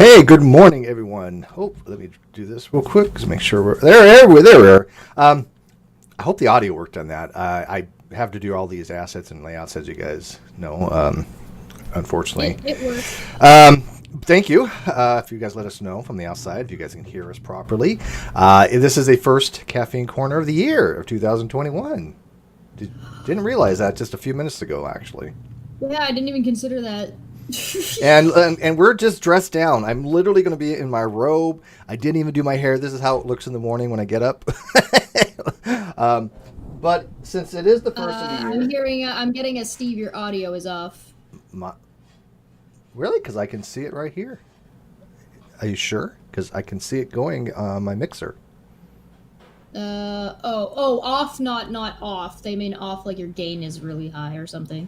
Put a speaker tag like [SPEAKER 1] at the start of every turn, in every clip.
[SPEAKER 1] Hey, good morning, everyone. Oh, let me do this real quick to make sure we're there. There. I hope the audio worked on that. I have to do all these assets and layouts, as you guys know. Unfortunately,
[SPEAKER 2] It works.
[SPEAKER 1] Thank you. If you guys let us know from the outside, if you guys can hear us properly. This is a first caffeine corner of the year of 2021. Didn't realize that just a few minutes ago, actually.
[SPEAKER 2] Yeah, I didn't even consider that.
[SPEAKER 1] And we're just dressed down. I'm literally going to be in my robe. I didn't even do my hair. This is how it looks in the morning when I get up. But since it is the first of the year,
[SPEAKER 2] I'm getting a Steve. Your audio is off.
[SPEAKER 1] Really? Because I can see it right here. Are you sure? Because I can see it going on my mixer.
[SPEAKER 2] Off, not off. They mean off like your gain is really high or something.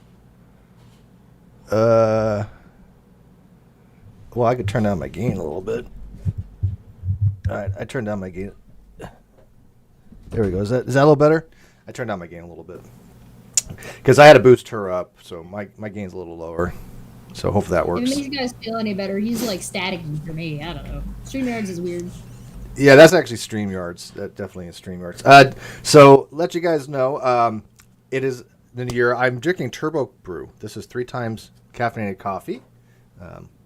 [SPEAKER 1] Well, I could turn down my gain a little bit. All right, I turned down my gain. There we go. Is that a little better? I turned down my gain a little bit because I had to boost her up, so my gain's a little lower. So hopefully that works.
[SPEAKER 2] If it makes you guys feel any better, he's like staticky for me. I don't know. StreamYards is weird.
[SPEAKER 1] Yeah, that's actually StreamYards. That definitely is StreamYards. So let you guys know, it is the new year. I'm drinking Turbo Brew. This is 3 times caffeinated coffee.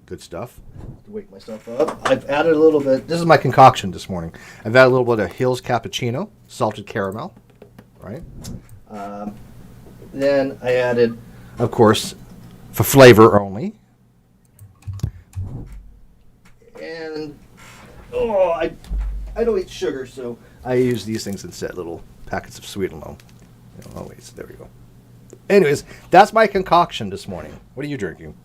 [SPEAKER 1] Good stuff. To wake myself up. I've added a little bit. This is my concoction this morning. I've added a little bit of Hill's Cappuccino, salted caramel, right? Then I added, of course, for flavor only. And I don't eat sugar, so I use these things instead. Little packets of Sweet and Low. Oh wait, there we go. Anyways, that's my concoction this morning. What are you drinking?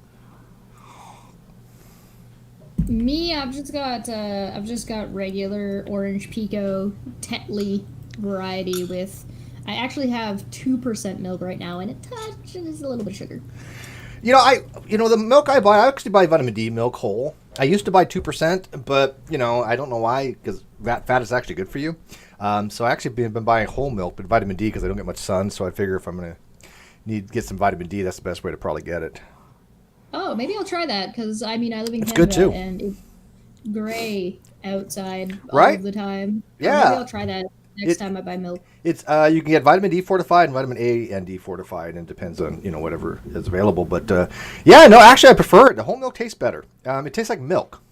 [SPEAKER 2] Me, I've just got regular orange pico Tetley variety with. I actually have 2% milk right now, and it touches a little bit of sugar.
[SPEAKER 1] The milk I buy, I actually buy vitamin D milk whole. I used to buy 2%, but I don't know why, because fat is actually good for you. So I actually been buying whole milk, but vitamin D because I don't get much sun. So I figure if I'm gonna get some vitamin D, that's the best way to probably get it.
[SPEAKER 2] Oh, maybe I'll try that because I live in Canada
[SPEAKER 1] good too.
[SPEAKER 2] and it's gray outside
[SPEAKER 1] right?
[SPEAKER 2] all of the time.
[SPEAKER 1] Yeah,
[SPEAKER 2] maybe I'll try that next time I buy milk.
[SPEAKER 1] It's you can get vitamin D fortified and vitamin A and D fortified, and it depends on whatever is available. But actually I prefer it. The whole milk tastes better. It tastes like milk.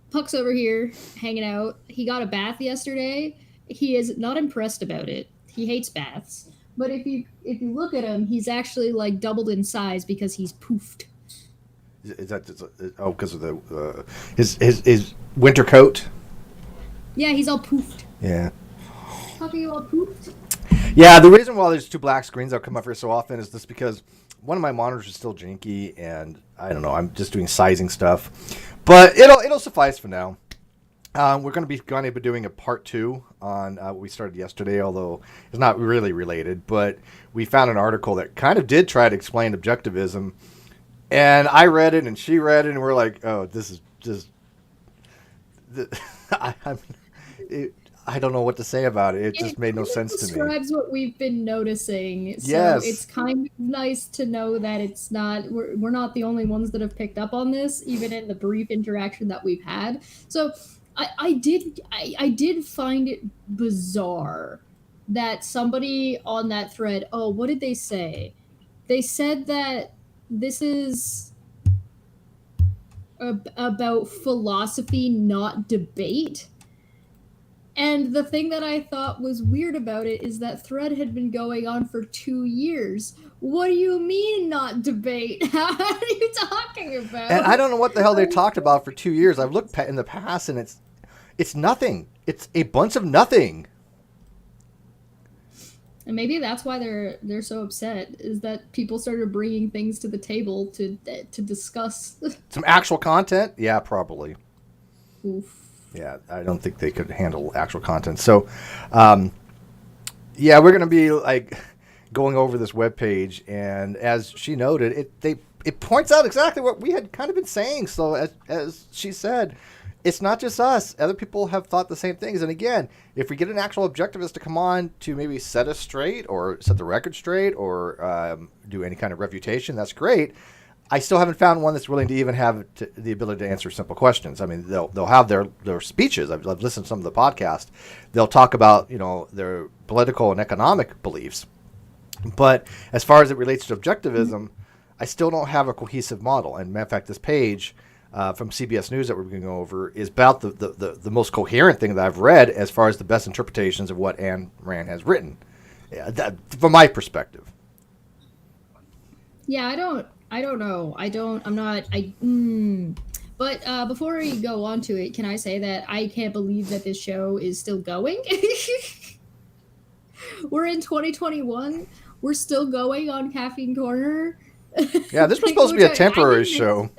[SPEAKER 2] Puck's over here hanging out. He got a bath yesterday. He is not impressed about it. He hates baths. But if you look at him, he's actually like doubled in size because he's poofed.
[SPEAKER 1] Is that because of the his winter coat?
[SPEAKER 2] Yeah, he's all poofed.
[SPEAKER 1] Yeah.
[SPEAKER 2] How are you all poofed?
[SPEAKER 1] Yeah, the reason why there's 2 black screens that come up here so often is just because one of my monitors is still janky, and I don't know. I'm just doing sizing stuff, but it'll suffice for now. We're going to be doing a part 2 on what we started yesterday, although it's not really related. But we found an article that kind of did try to explain objectivism, and I read it and she read it, and we're like, oh, this is just. I don't know what to say about it. It just made no sense to me. It
[SPEAKER 2] describes what we've been noticing. So
[SPEAKER 1] yes.
[SPEAKER 2] It's kind of nice to know that it's not we're not the only ones that have picked up on this, even in the brief interaction that we've had. So I did find it bizarre that somebody on that thread, what did they say? They said that this is about philosophy, not debate. And the thing that I thought was weird about it is that thread had been going on for 2 years. What do you mean not debate? What are you talking about?
[SPEAKER 1] And I don't know what the hell they talked about for 2 years. I've looked in the past, and it's nothing. It's a bunch of nothing.
[SPEAKER 2] And maybe that's why they're so upset, is that people started bringing things to the table to discuss. Some
[SPEAKER 1] actual content? Yeah, probably.
[SPEAKER 2] Oof.
[SPEAKER 1] Yeah, I don't think they could handle actual content. So, we're going to be like going over this webpage, and as she noted, it points out exactly what we had kind of been saying. So, as she said, it's not just us. Other people have thought the same things. And again, if we get an actual objectivist to come on to maybe set us straight or set the record straight or do any kind of refutation, that's great. I still haven't found one that's willing to even have the ability to answer simple questions. I mean, they'll have their speeches. I've listened to some of the podcasts. They'll talk about their political and economic beliefs, but as far as it relates to objectivism, I still don't have a cohesive model. And matter of fact, this page from CBS News that we're going to go over is about the most coherent thing that I've read as far as the best interpretations of what Ayn Rand has written, from my perspective.
[SPEAKER 2] Yeah, I don't know. But before we go on to it, can I say that I can't believe that this show is still going? We're in 2021. We're still going on Caffeine Corner.
[SPEAKER 1] Yeah, this was supposed to be a temporary show.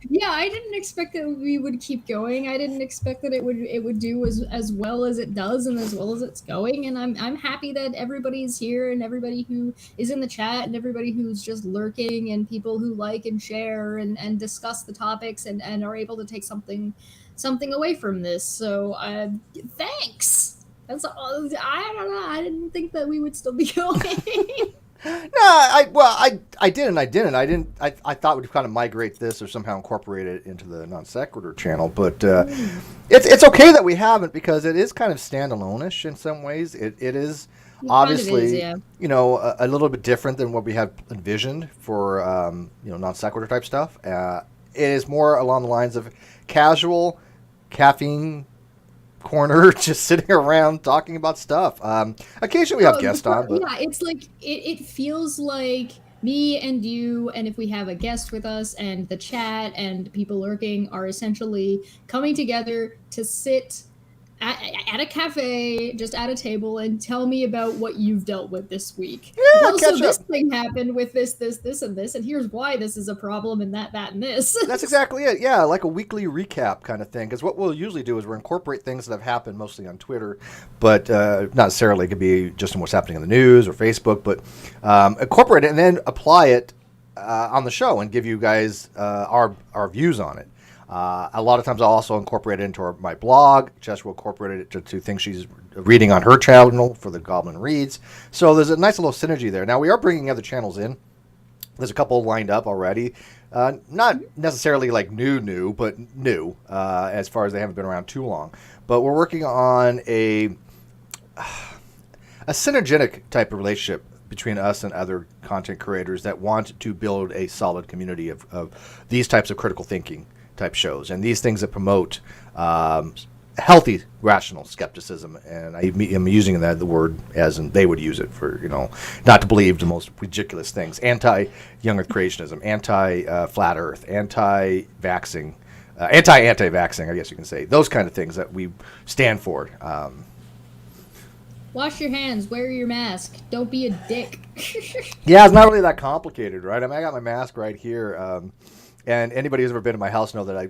[SPEAKER 2] Yeah, I didn't expect that we would keep going. I didn't expect that it would do as well as it does and as well as it's going. And I'm happy that everybody's here and everybody who is in the chat and everybody who's just lurking and people who like and share and discuss the topics and are able to take something away from this. So thanks. That's all. I don't know. I didn't think that we would still be going.
[SPEAKER 1] No, I didn't. I thought we'd kind of migrate this or somehow incorporate it into the non sequitur channel, but it's okay that we haven't, because it is kind of standalone-ish in some ways. It is obviously a little bit different than what we had envisioned for non sequitur type stuff. It is more along the lines of casual caffeine corner, just sitting around talking about stuff. Occasionally we have guests on, but
[SPEAKER 2] yeah, it's like it feels like me and you, and if we have a guest with us, and the chat and people lurking are essentially coming together to sit at a cafe, just at a table, and tell me about what you've dealt with this week.
[SPEAKER 1] Yeah,
[SPEAKER 2] so this thing happened with this, and this, and here's why this is a problem, and that, and this.
[SPEAKER 1] That's exactly it. Yeah, like a weekly recap kind of thing. Because what we'll usually do is we'll incorporate things that have happened mostly on Twitter, but not necessarily. It could be just in what's happening in the news or Facebook, but incorporate it and then apply it on the show and give you guys our views on it. A lot of times I'll also incorporate it into my blog. Jess will incorporate it to things she's reading on her channel for the Goblin Reads. So there's a nice little synergy there. Now we are bringing other channels in. There's a couple lined up already. Not necessarily like new, but new as far as they haven't been around too long. But we're working on a synergetic type of relationship between us and other content creators that want to build a solid community of these types of critical thinking type shows and these things that promote healthy, rational skepticism. And I'm using the word as in they would use it for, not to believe the most ridiculous things. Anti-young earth creationism, anti-flat earth, anti-vaxxing, anti-vaxxing, I guess you can say. Those kind of things that we stand for.
[SPEAKER 2] Wash your hands, wear your mask, don't be a dick.
[SPEAKER 1] Yeah, it's not really that complicated, right? I got my mask right here. And anybody who's ever been to my house know that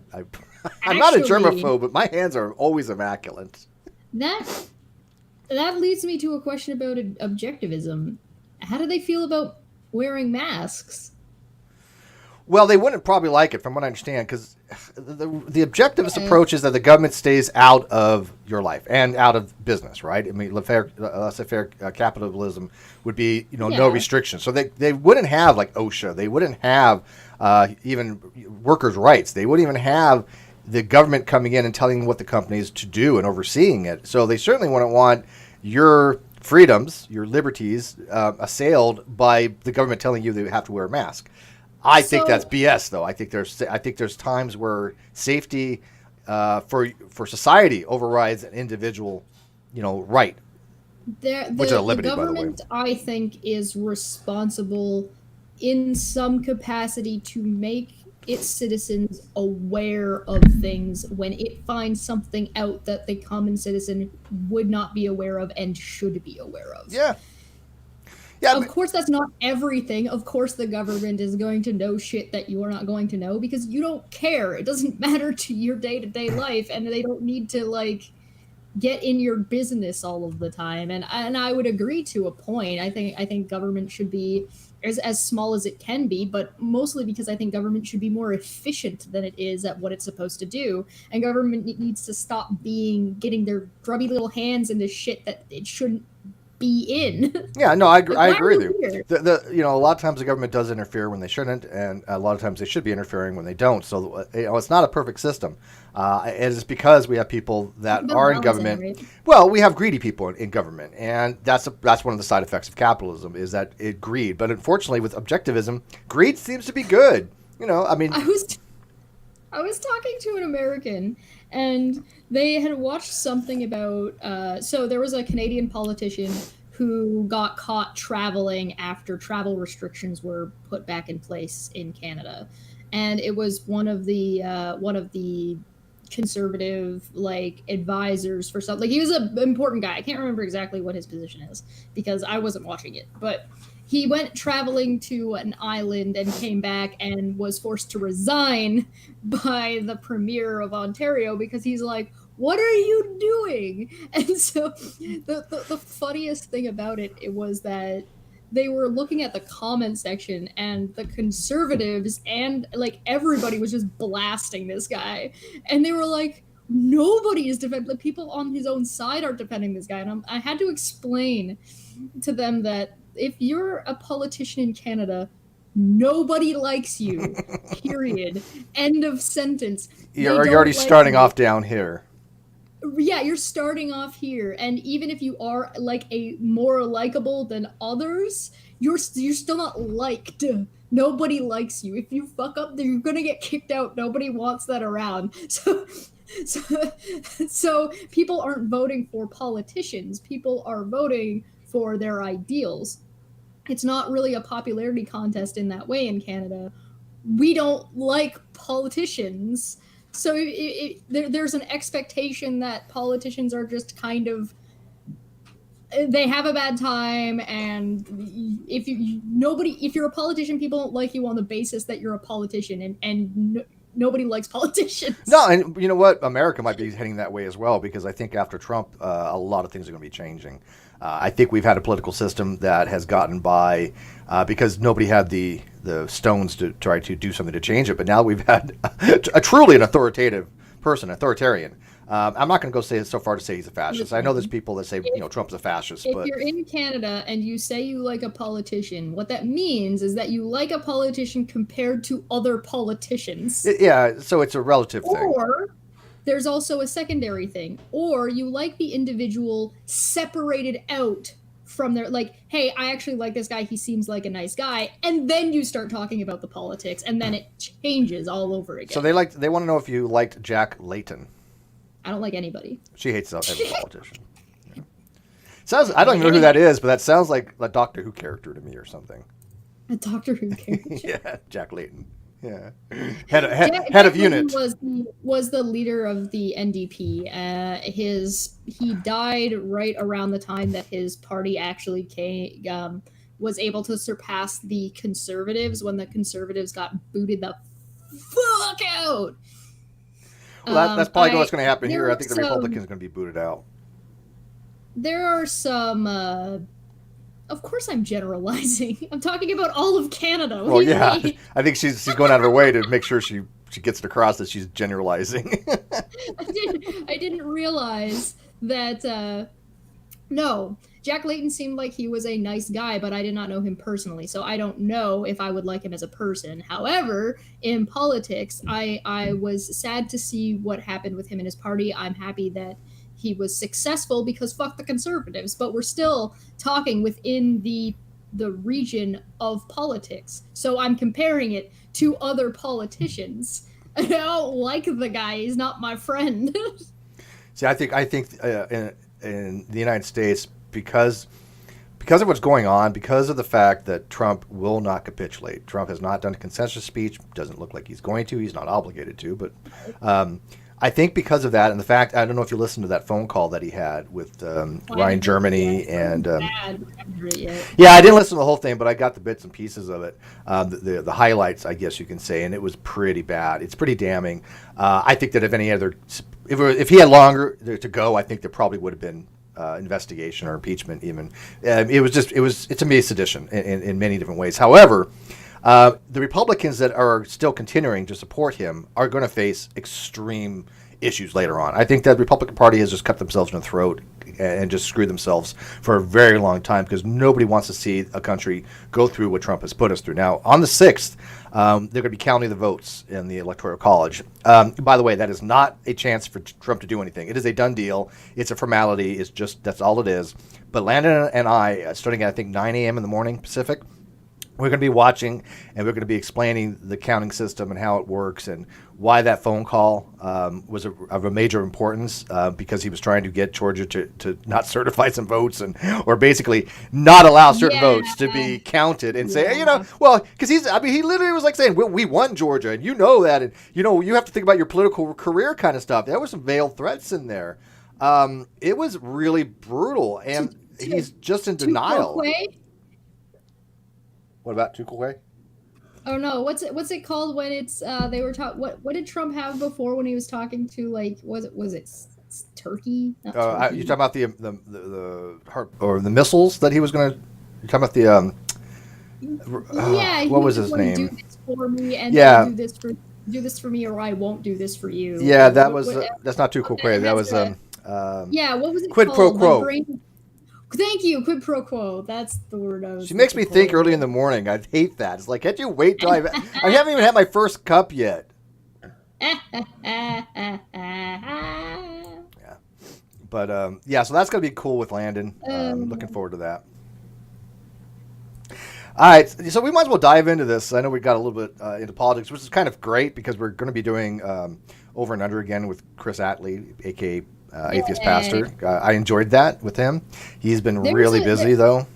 [SPEAKER 1] I'm not a germaphobe, but my hands are always immaculate.
[SPEAKER 2] That leads me to a question about objectivism. How do they feel about wearing masks?
[SPEAKER 1] Well, they wouldn't probably like it, from what I understand, because the objectivist approach is that the government stays out of your life and out of business, right? I mean, laissez-faire capitalism would be, no restrictions. So they wouldn't have like OSHA. They wouldn't have even workers' rights. They wouldn't even have the government coming in and telling what the companies to do and overseeing it. So they certainly wouldn't want your freedoms, your liberties, assailed by the government telling you that you have to wear a mask. I think that's BS, though. I think there's times where safety for society overrides an individual, right. Which is a liberty,
[SPEAKER 2] the government,
[SPEAKER 1] by the way.
[SPEAKER 2] I think, is responsible in some capacity to make its citizens aware of things when it finds something out that the common citizen would not be aware of and should be aware of.
[SPEAKER 1] Yeah. Yeah,
[SPEAKER 2] of course, that's not everything. Of course, the government is going to know shit that you are not going to know because you don't care. It doesn't matter to your day-to-day life, and they don't need to, get in your business all of the time. And I would agree to a point. I think government should be as small as it can be, but mostly because I think government should be more efficient than it is at what it's supposed to do. And government needs to stop getting their grubby little hands into shit that it shouldn't be in.
[SPEAKER 1] Yeah, no, I
[SPEAKER 2] Why
[SPEAKER 1] agree
[SPEAKER 2] are
[SPEAKER 1] with
[SPEAKER 2] we
[SPEAKER 1] you.
[SPEAKER 2] here?
[SPEAKER 1] A lot of times the government does interfere when they shouldn't, and a lot of times they should be interfering when they don't. So it's not a perfect system. It is because we have people
[SPEAKER 2] Talk
[SPEAKER 1] that
[SPEAKER 2] about
[SPEAKER 1] are in
[SPEAKER 2] balancing,
[SPEAKER 1] government.
[SPEAKER 2] right?
[SPEAKER 1] Well, we have greedy people in government, and that's one of the side effects of capitalism is that it greed. But unfortunately, with objectivism, greed seems to be good. I mean,
[SPEAKER 2] I was I was talking to an American, and they had watched something about. So there was a Canadian politician who got caught traveling after travel restrictions were put back in place in Canada, and it was one of the conservative like advisors for something. Like he was an important guy. I can't remember exactly what his position is because I wasn't watching it, but he went traveling to an island and came back and was forced to resign by the premier of Ontario because he's like, what are you doing? And so the funniest thing about it was that they were looking at the comment section and the conservatives and like everybody was just blasting this guy. And they were like, nobody is defending, the people on his own side are defending this guy. And I had to explain to them that if you're a politician in Canada, nobody likes you. Period. End of sentence.
[SPEAKER 1] you're already starting off down here.
[SPEAKER 2] Yeah, you're starting off here, and even if you are like a more likable than others, you're still not liked. Nobody likes you. If you fuck up, you're gonna get kicked out. Nobody wants that around. So, so people aren't voting for politicians. People are voting for their ideals. It's not really a popularity contest in that way in Canada. We don't like politicians. So there's an expectation that politicians are just kind of they have a bad time, and if you're a politician, people don't like you on the basis that you're a politician, and nobody likes politicians.
[SPEAKER 1] No, and you know what? America might be heading that way as well because I think after Trump, a lot of things are going to be changing. I think we've had a political system that has gotten by because nobody had the stones to try to do something to change it. But now we've had a truly an authoritative person, authoritarian. I'm not going to go say so far to say he's a fascist. I know there's people that say Trump's a fascist.
[SPEAKER 2] If
[SPEAKER 1] but
[SPEAKER 2] you're in Canada and you say you like a politician, what that means is that you like a politician compared to other politicians.
[SPEAKER 1] Yeah, so it's a relative thing.
[SPEAKER 2] Or there's also a secondary thing. Or you like the individual separated out from their, like, hey, I actually like this guy. He seems like a nice guy. And then you start talking about the politics, and then it changes all over again.
[SPEAKER 1] So they want to know if you liked Jack Layton.
[SPEAKER 2] I don't like anybody.
[SPEAKER 1] She hates every politician. Yeah. Sounds. I don't even know who that is, but that sounds like a Doctor Who character to me or something.
[SPEAKER 2] A Doctor Who character.
[SPEAKER 1] Yeah, Jack Layton. Yeah, head of unit
[SPEAKER 2] was the leader of the NDP. He died right around the time that his party actually was able to surpass the Conservatives when the Conservatives got booted the fuck out.
[SPEAKER 1] Well, that's probably what's going to happen here. I think the Republicans are going to be booted out.
[SPEAKER 2] There are some. Of course, I'm generalizing. I'm talking about all of Canada.
[SPEAKER 1] Well, yeah, I think she's going out of her way to make sure she gets it across that she's generalizing.
[SPEAKER 2] I didn't realize that. No, Jack Layton seemed like he was a nice guy, but I did not know him personally, so I don't know if I would like him as a person. However, in politics, I was sad to see what happened with him and his party. I'm happy that he was successful because fuck the Conservatives, but we're still talking within the region of politics. So I'm comparing it to other politicians. I don't like the guy. He's not my friend.
[SPEAKER 1] See, I think in the United States, because of what's going on, because of the fact that Trump will not capitulate. Trump has not done a consensus speech. Doesn't look like he's going to. He's not obligated to. But I think because of that and the fact, I don't know if you listened to that phone call that he had with Ryan Germany and yeah, I didn't listen to the whole thing, but I got the bits and pieces of it, the highlights, I guess you can say, and it was pretty bad. It's pretty damning. I think that if he had longer to go, I think there probably would have been investigation or impeachment even. It's a me sedition in many different ways. However, the Republicans that are still continuing to support him are going to face extreme issues later on. I think that the Republican Party has just cut themselves in the throat and just screw themselves for a very long time, because nobody wants to see a country go through what Trump has put us through. Now, on the 6th, they're going to be counting the votes in the Electoral College. By the way, that is not a chance for Trump to do anything. It is a done deal. It's a formality. It's just, that's all it is. But Landon and I, starting at I think 9 a.m. in the morning Pacific, we're going to be watching, and we're going to be explaining the counting system and how it works, and why that phone call was of a major importance, because he was trying to get Georgia to not certify some votes, or basically not allow certain votes to be counted, and say, well, because he literally was like saying, well, we won Georgia, and you know that, and you have to think about your political career kind of stuff. There were some veiled threats in there. It was really brutal, and he's just in denial. What about Tuchel?
[SPEAKER 2] Oh no, what's it called when it's they were talking? What did Trump have before when he was talking to, like, was it Turkey?
[SPEAKER 1] You're talking about the missiles that he was going to. You're talking about what was his name?
[SPEAKER 2] Do this for me, and do this for me, or I won't do this for you.
[SPEAKER 1] Yeah, that's not Tuchel. That was
[SPEAKER 2] what was it?
[SPEAKER 1] Quid pro quo.
[SPEAKER 2] Thank you, quid pro quo. That's the word I was.
[SPEAKER 1] She makes me think early in the morning. I hate that. It's like, can't you wait till I haven't even had my first cup yet. Yeah. But so that's gonna be cool with Landon. Looking forward to that. All right, so we might as well dive into this. I know we got a little bit into politics, which is kind of great, because we're going to be doing Over and Under again with Chris Attlee, aka Atheist Pastor. I enjoyed that with him. He's been really busy, though.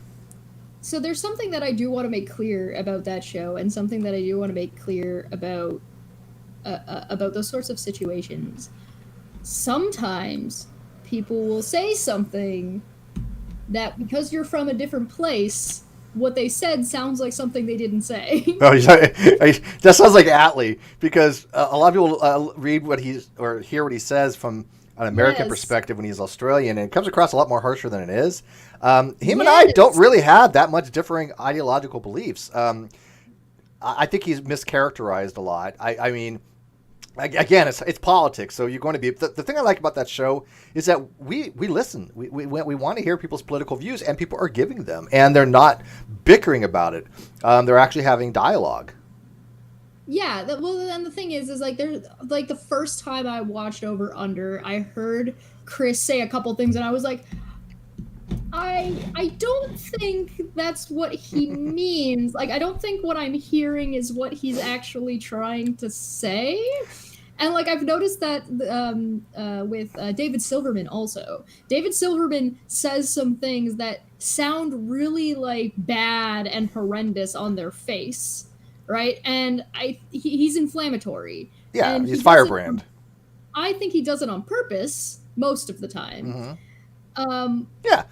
[SPEAKER 2] So there's something that I do want to make clear about that show, and something that I do want to make clear about those sorts of situations. Sometimes people will say something that, because you're from a different place, what they said sounds like something they didn't say.
[SPEAKER 1] Oh, that sounds like Attlee, because a lot of people read or hear what he says from an American perspective when he's Australian, and it comes across a lot more harsher than it is. Him and I don't really have that much differing ideological beliefs. I think he's mischaracterized a lot. I mean, again, it's politics, so you're going to be. The thing I like about that show is that we listen. We want to hear people's political views, and people are giving them, and they're not bickering about it. They're actually having dialogue.
[SPEAKER 2] Yeah, and the thing is like, there's like, the first time I watched Over Under, I heard Chris say a couple things, and I was like, I don't think that's what he means. Like, I don't think what I'm hearing is what he's actually trying to say. And, like, I've noticed that with David Silverman also. David Silverman says some things that sound really, like, bad and horrendous on their face, right? And he's inflammatory.
[SPEAKER 1] Yeah,
[SPEAKER 2] and
[SPEAKER 1] he's firebrand.
[SPEAKER 2] I think he does it on purpose most of the time.
[SPEAKER 1] Mm-hmm.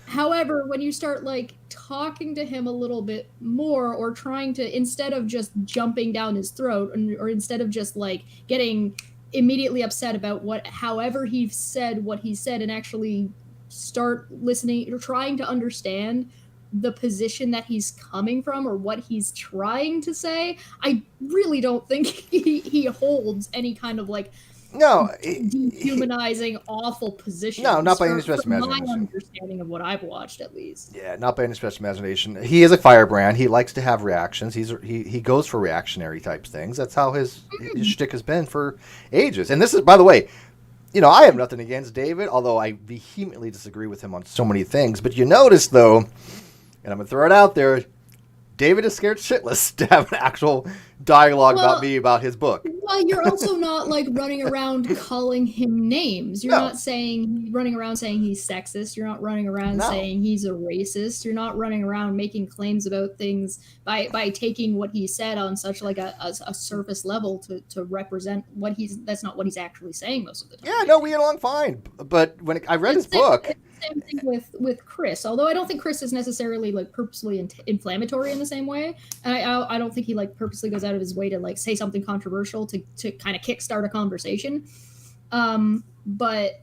[SPEAKER 2] However, when you start, like, talking to him a little bit more, or trying to, instead of just jumping down his throat, or instead of just, like, getting immediately upset about however he said what he said, and actually start listening or trying to understand the position that he's coming from, or what he's trying to say, I really don't think he holds any kind of, like, dehumanizing, awful position.
[SPEAKER 1] No, not by any stretch of imagination.
[SPEAKER 2] My understanding of what I've watched, at least.
[SPEAKER 1] Yeah, not by any stretch of imagination. He is a firebrand. He likes to have reactions. He goes for reactionary type things. That's how his shtick has been for ages. And this is, by the way, I have nothing against David, although I vehemently disagree with him on so many things. But you notice, though, and I'm going to throw it out there, David is scared shitless to have an actual dialogue about me about his book.
[SPEAKER 2] Well, you're also not, like, running around calling him names. You're not running around saying he's sexist. You're not running around saying he's a racist. You're not running around making claims about things by taking what he said on such, like, a surface level to represent that's not what he's actually saying most of the time.
[SPEAKER 1] Yeah, no, we get along fine. But when I read his book...
[SPEAKER 2] Same thing with Chris, although I don't think Chris is necessarily, like, purposely inflammatory in the same way. And I don't think he, like, purposely goes out of his way to, like, say something controversial to kind of kickstart a conversation. But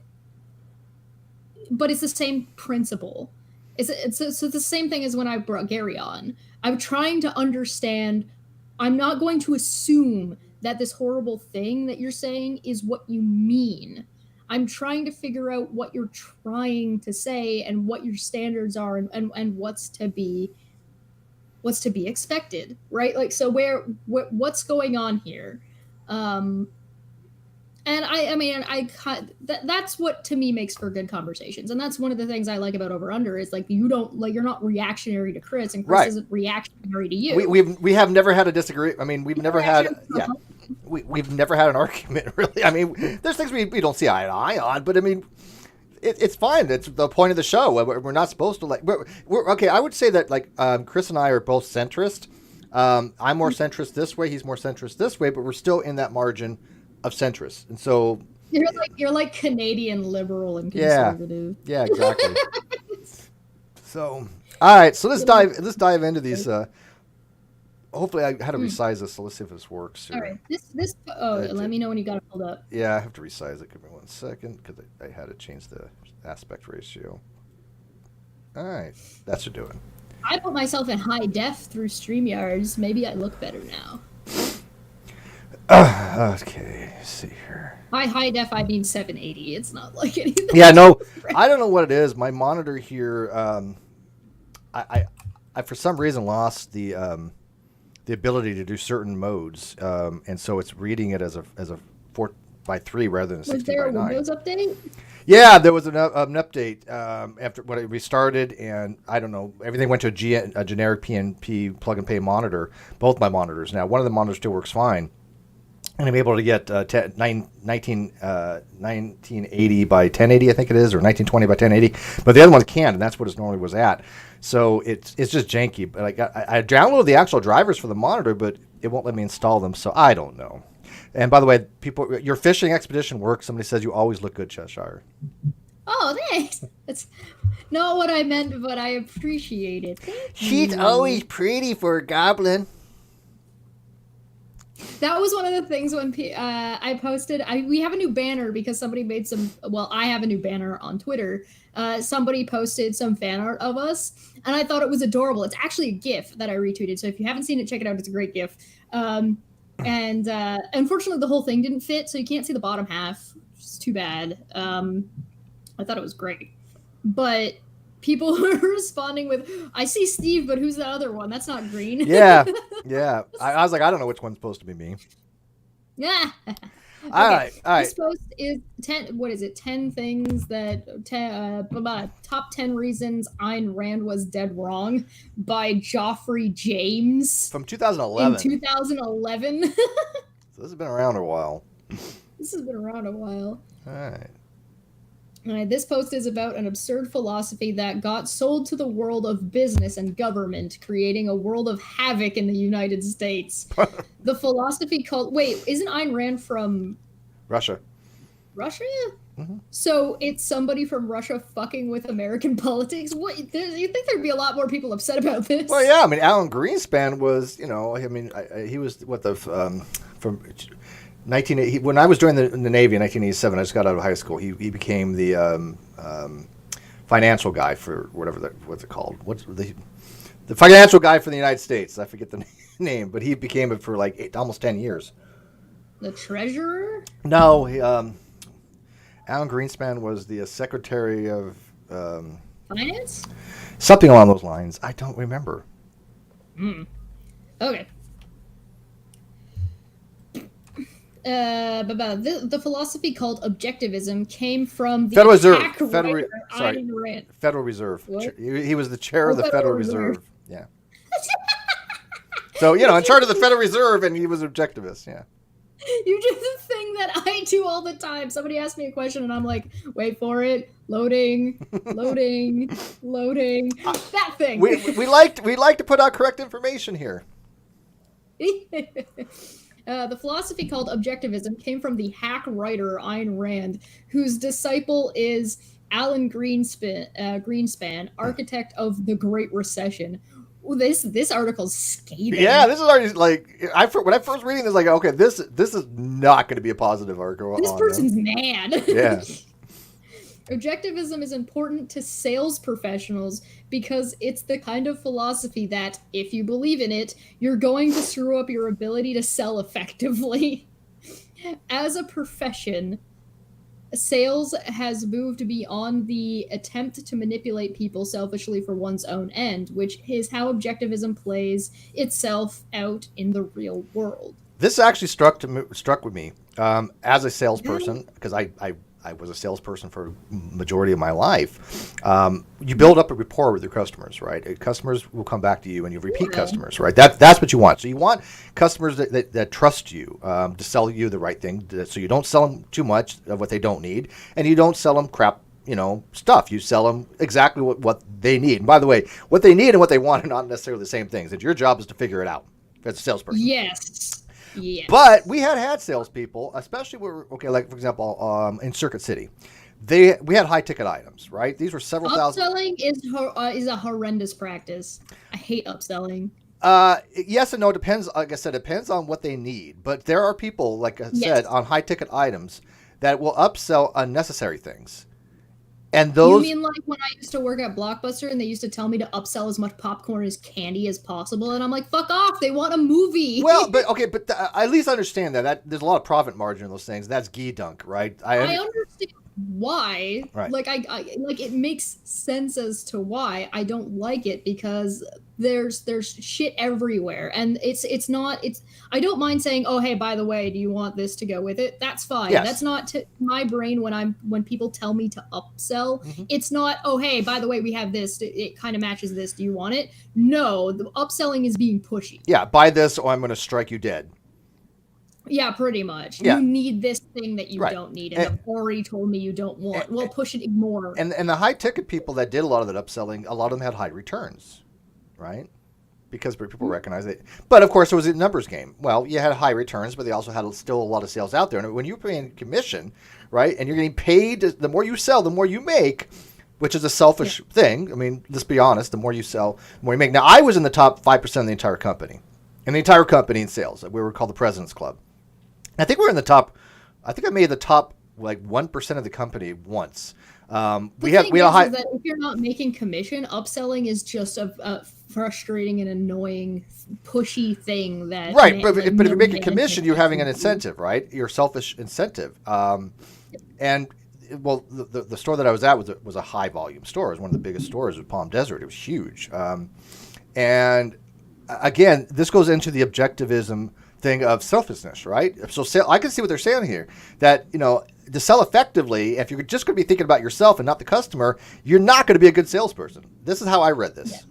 [SPEAKER 2] it's the same principle. It's the same thing as when I brought Gary on. I'm trying to understand. I'm not going to assume that this horrible thing that you're saying is what you mean. I'm trying to figure out what you're trying to say and what your standards are, and what's to be expected, right? Like, so what's going on here? Um, and I mean, that's what to me makes for good conversations, and that's one of the things I like about Over Under is like you're not reactionary to Chris, and Chris
[SPEAKER 1] Right.
[SPEAKER 2] isn't reactionary to you.
[SPEAKER 1] We have never had a disagree. I mean, we've never had we've never had an argument really. I mean, there's things we don't see eye to eye on, but I mean, it's fine. It's the point of the show. We're not supposed to like. We're okay. I would say that like Chris and I are both centrist. I'm more centrist this way. He's more centrist this way, but we're still in that margin of centrist. And so
[SPEAKER 2] you're like Canadian liberal and conservative.
[SPEAKER 1] Yeah, exactly. So all right, so let's dive into these. Hopefully, I had to resize this. So let's see if this works.
[SPEAKER 2] All right, let me know when you got it pulled up.
[SPEAKER 1] Yeah, I have to resize it. Give me 1 second because I had to change the aspect ratio. All right, that should do it.
[SPEAKER 2] I put myself in high def through StreamYards. Maybe I look better now.
[SPEAKER 1] Okay, let's see here.
[SPEAKER 2] By high def, I mean 780. It's not like anything.
[SPEAKER 1] Yeah, no, I don't know what it is. My monitor here, I for some reason lost the ability to do certain modes, and so it's reading it as a 4:3 rather than 16:9.
[SPEAKER 2] Was there a Windows update?
[SPEAKER 1] Yeah, there was an update after when it restarted, and I don't know, everything went to a generic PNP plug and play monitor. Both my monitors now. One of the monitors still works fine, and I'm able to get 1980 by 1080, I think it is, or 1920 by 1080. But the other one can't, and that's what it normally was at. So it's just janky. But I downloaded the actual drivers for the monitor, but it won't let me install them. So I don't know. And by the way, people, your fishing expedition works. Somebody says you always look good, Cheshire.
[SPEAKER 2] Oh, thanks. That's not what I meant, but I appreciate it.
[SPEAKER 1] She's always pretty for a goblin.
[SPEAKER 2] That was one of the things when I posted. We have a new banner because somebody made some. Well, I have a new banner on Twitter. Somebody posted some fan art of us, and I thought it was adorable. It's actually a GIF that I retweeted. So if you haven't seen it, check it out. It's a great GIF. And unfortunately, the whole thing didn't fit, so you can't see the bottom half. It's too bad. I thought it was great, but people were responding with, "I see Steve, but who's the other one? That's not green."
[SPEAKER 1] Yeah. I was like, I don't know which one's supposed to be me.
[SPEAKER 2] Yeah. Okay.
[SPEAKER 1] All right.
[SPEAKER 2] This post is 10. What is it? 10 things that top 10 reasons Ayn Rand was dead wrong by Joffrey James
[SPEAKER 1] From 2011.
[SPEAKER 2] in 2011.
[SPEAKER 1] So this has been around a while.
[SPEAKER 2] This has been around a while.
[SPEAKER 1] All right.
[SPEAKER 2] This post is about an absurd philosophy that got sold to the world of business and government, creating a world of havoc in the United States. The philosophy called... Wait, isn't Ayn Rand from...
[SPEAKER 1] Russia?
[SPEAKER 2] Mm-hmm. So it's somebody from Russia fucking with American politics? What? You think there'd be a lot more people upset about this?
[SPEAKER 1] Well, yeah. I mean, Alan Greenspan was, he was from... when I was joining the Navy in 1987, I just got out of high school. He became the financial guy for what's it called? What's the financial guy for the United States? I forget the name, but he became it for like almost 10 years.
[SPEAKER 2] The treasurer?
[SPEAKER 1] No, Alan Greenspan was the secretary of
[SPEAKER 2] finance,
[SPEAKER 1] something along those lines. I don't remember.
[SPEAKER 2] Okay. The philosophy called Objectivism came from the
[SPEAKER 1] Federal Reserve. Federal Reserve.
[SPEAKER 2] What?
[SPEAKER 1] He was the chair of the Federal Reserve. Yeah. So, in charge of the Federal Reserve, and he was objectivist. Yeah.
[SPEAKER 2] You do the thing that I do all the time. Somebody asks me a question, and I'm like, wait for it. Loading. That thing.
[SPEAKER 1] We like to put out correct information here.
[SPEAKER 2] The philosophy called Objectivism came from the hack writer Ayn Rand, whose disciple is Alan Greenspan, architect of the Great Recession. Ooh, this article's scathing.
[SPEAKER 1] Yeah, this is already like when I first reading this, like, okay, this is not going to be a positive article.
[SPEAKER 2] This person's mad.
[SPEAKER 1] Yeah.
[SPEAKER 2] Objectivism is important to sales professionals because it's the kind of philosophy that, if you believe in it, you're going to screw up your ability to sell effectively. As a profession, Sales has moved beyond the attempt to manipulate people selfishly for one's own end, which is how objectivism plays itself out in the real world.
[SPEAKER 1] This actually struck with me as a
[SPEAKER 2] Yeah.
[SPEAKER 1] salesperson, because I was a salesperson for majority of my life. You build up a rapport with your customers, right? Customers will come back to you, and you repeat
[SPEAKER 2] Yeah.
[SPEAKER 1] customers, right? That's what you want. So you want customers that trust you to sell you the right thing, so you don't sell them too much of what they don't need, and you don't sell them crap, stuff. You sell them exactly what they need. And by the way, what they need and what they want are not necessarily the same things. And your job is to figure it out as a salesperson.
[SPEAKER 2] Yes. Yes.
[SPEAKER 1] But we had salespeople, especially like for example, in Circuit City, we had high ticket items, right? These were several thousand.
[SPEAKER 2] Upselling is a horrendous practice. I hate upselling.
[SPEAKER 1] Yes and no. Depends. Like I said, depends on what they need. But there are people, like I
[SPEAKER 2] Yes.
[SPEAKER 1] said, on high ticket items that will upsell unnecessary things, and
[SPEAKER 2] You
[SPEAKER 1] those.
[SPEAKER 2] mean like when I used to work at Blockbuster and they used to tell me to upsell as much popcorn as candy as possible, and I'm like, fuck off! They want a movie.
[SPEAKER 1] Well, but okay, but I at least understand that there's a lot of profit margin in those things. That's gee dunk, right?
[SPEAKER 2] I understand why.
[SPEAKER 1] Right.
[SPEAKER 2] Like I like it makes sense as to why I don't like it because there's shit everywhere and it's not it's I don't mind saying, oh hey, by the way, do you want this to go with it? That's fine.
[SPEAKER 1] Yes.
[SPEAKER 2] That's not to my brain when people tell me to upsell.
[SPEAKER 1] Mhm.
[SPEAKER 2] It's not, oh hey, by the way, we have this. It kind of matches this. Do you want it? No, the upselling is being pushy.
[SPEAKER 1] Yeah, buy this or I'm going to strike you dead.
[SPEAKER 2] Yeah, pretty much.
[SPEAKER 1] Yeah.
[SPEAKER 2] You need this thing that you
[SPEAKER 1] Right.
[SPEAKER 2] don't need, and have already told me you don't want. Well, push it more.
[SPEAKER 1] And the high ticket people that did a lot of that upselling, a lot of them had high returns, right? Because people recognize it. But of course, it was a numbers game. Well, you had high returns, but they also had still a lot of sales out there. And when you're paying commission, right, and you're getting paid, the more you sell, the more you make, which is a selfish thing. I mean, let's be honest. The more you sell, the more you make. Now, I was in the top 5% of the entire company, in sales. We were called the President's Club. I think we're in the top. I think I made the top like 1% of the company once. We had a high.
[SPEAKER 2] Is that if you're not making commission, upselling is just a frustrating and annoying, pushy thing that.
[SPEAKER 1] Right, but
[SPEAKER 2] like,
[SPEAKER 1] if you're
[SPEAKER 2] no
[SPEAKER 1] making commission, you're having an
[SPEAKER 2] management
[SPEAKER 1] incentive, right? Your selfish incentive. And well, the store that I was at was a high volume store. It was one of the biggest stores in Palm Desert. It was huge. And again, this goes into the objectivism thing of selfishness, right? So I can see what they're saying here, that, to sell effectively, if you're just going to be thinking about yourself and not the customer, you're not going to be a good salesperson. This is how I read this.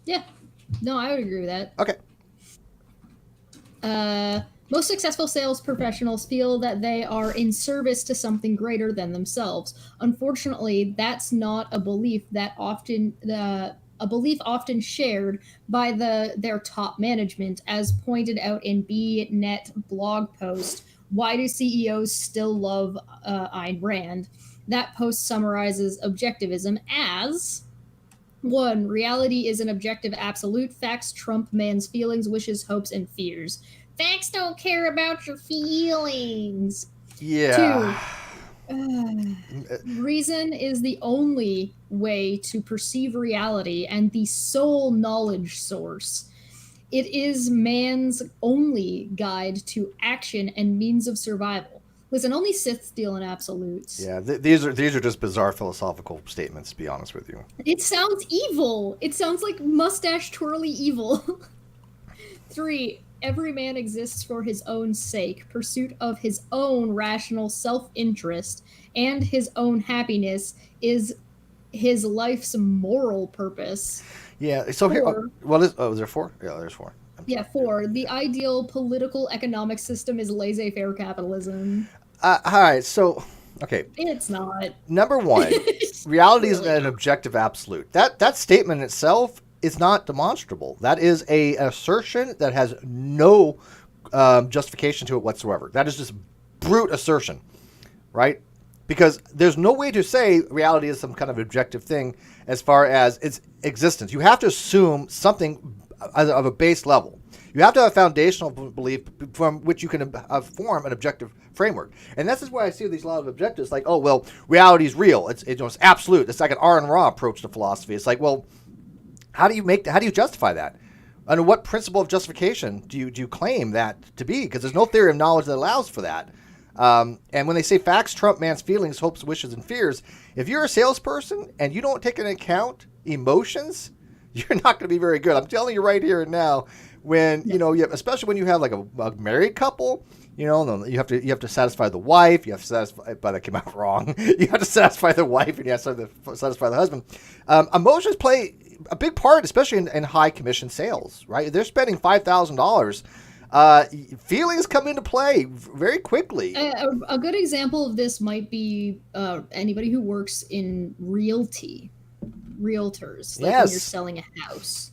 [SPEAKER 2] Yeah. No, I would agree with that.
[SPEAKER 1] Okay.
[SPEAKER 2] Most successful sales professionals feel that they are in service to something greater than themselves. Unfortunately, that's not a belief that often often shared by their top management, as pointed out in BNet blog post. Why do CEOs still love Ayn Rand? That post summarizes objectivism as 1. Reality is an objective absolute. Facts trump man's feelings, wishes, hopes, and fears. Facts don't care about your feelings.
[SPEAKER 1] Yeah.
[SPEAKER 2] 2. Reason is the only way to perceive reality and the sole knowledge source. It is man's only guide to action and means of survival. Listen, only Siths deal in absolutes.
[SPEAKER 1] Yeah, these are just bizarre philosophical statements, to be honest with you.
[SPEAKER 2] It sounds evil. It sounds like mustache twirly evil. 3. Every man exists for his own sake, pursuit of his own rational self-interest, and his own happiness is his life's moral purpose.
[SPEAKER 1] Yeah, so here, is there 4? Yeah, there's 4.
[SPEAKER 2] Yeah, 4. The ideal political economic system is laissez-faire capitalism.
[SPEAKER 1] All right, so, okay.
[SPEAKER 2] It's not.
[SPEAKER 1] Number 1, reality is an objective absolute. That statement itself is not demonstrable. That is a assertion that has no justification to it whatsoever. That is just brute assertion, right? Because there's no way to say reality is some kind of objective thing as far as its existence. You have to assume something of a base level. You have to have a foundational belief from which you can form an objective framework. And this is why I see these lot of objectives like, oh, well, reality is real. It's absolute. It's like an R and Raw approach to philosophy. It's like, well, how do you justify that? Under what principle of justification do you claim that to be? Because there's no theory of knowledge that allows for that. And when they say facts trump man's feelings, hopes, wishes, and fears, if you're a salesperson and you don't take into account emotions, you're not going to be very good. I'm telling you right here and now. When especially when you have like a married couple, you have to satisfy the wife. You have to satisfy. But that came out wrong. You have to satisfy the wife, and you have to satisfy the husband. Emotions play a big part, especially in high commission sales. Right? They're spending $5,000. Feelings come into play very quickly.
[SPEAKER 2] A good example of this might be anybody who works in realtors, like when you're selling a house.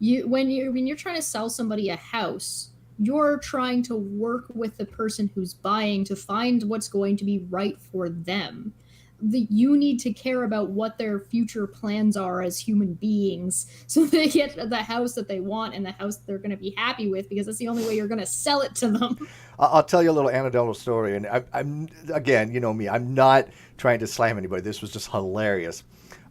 [SPEAKER 2] When you're trying to sell somebody a house, you're trying to work with the person who's buying to find what's going to be right for them. You need to care about what their future plans are as human beings, so they get the house that they want and the house they're going to be happy with, because that's the only way you're going to sell it to them.
[SPEAKER 1] I'll tell you a little anecdotal story, and I'm again, you know me, I'm not trying to slam anybody. This was just hilarious.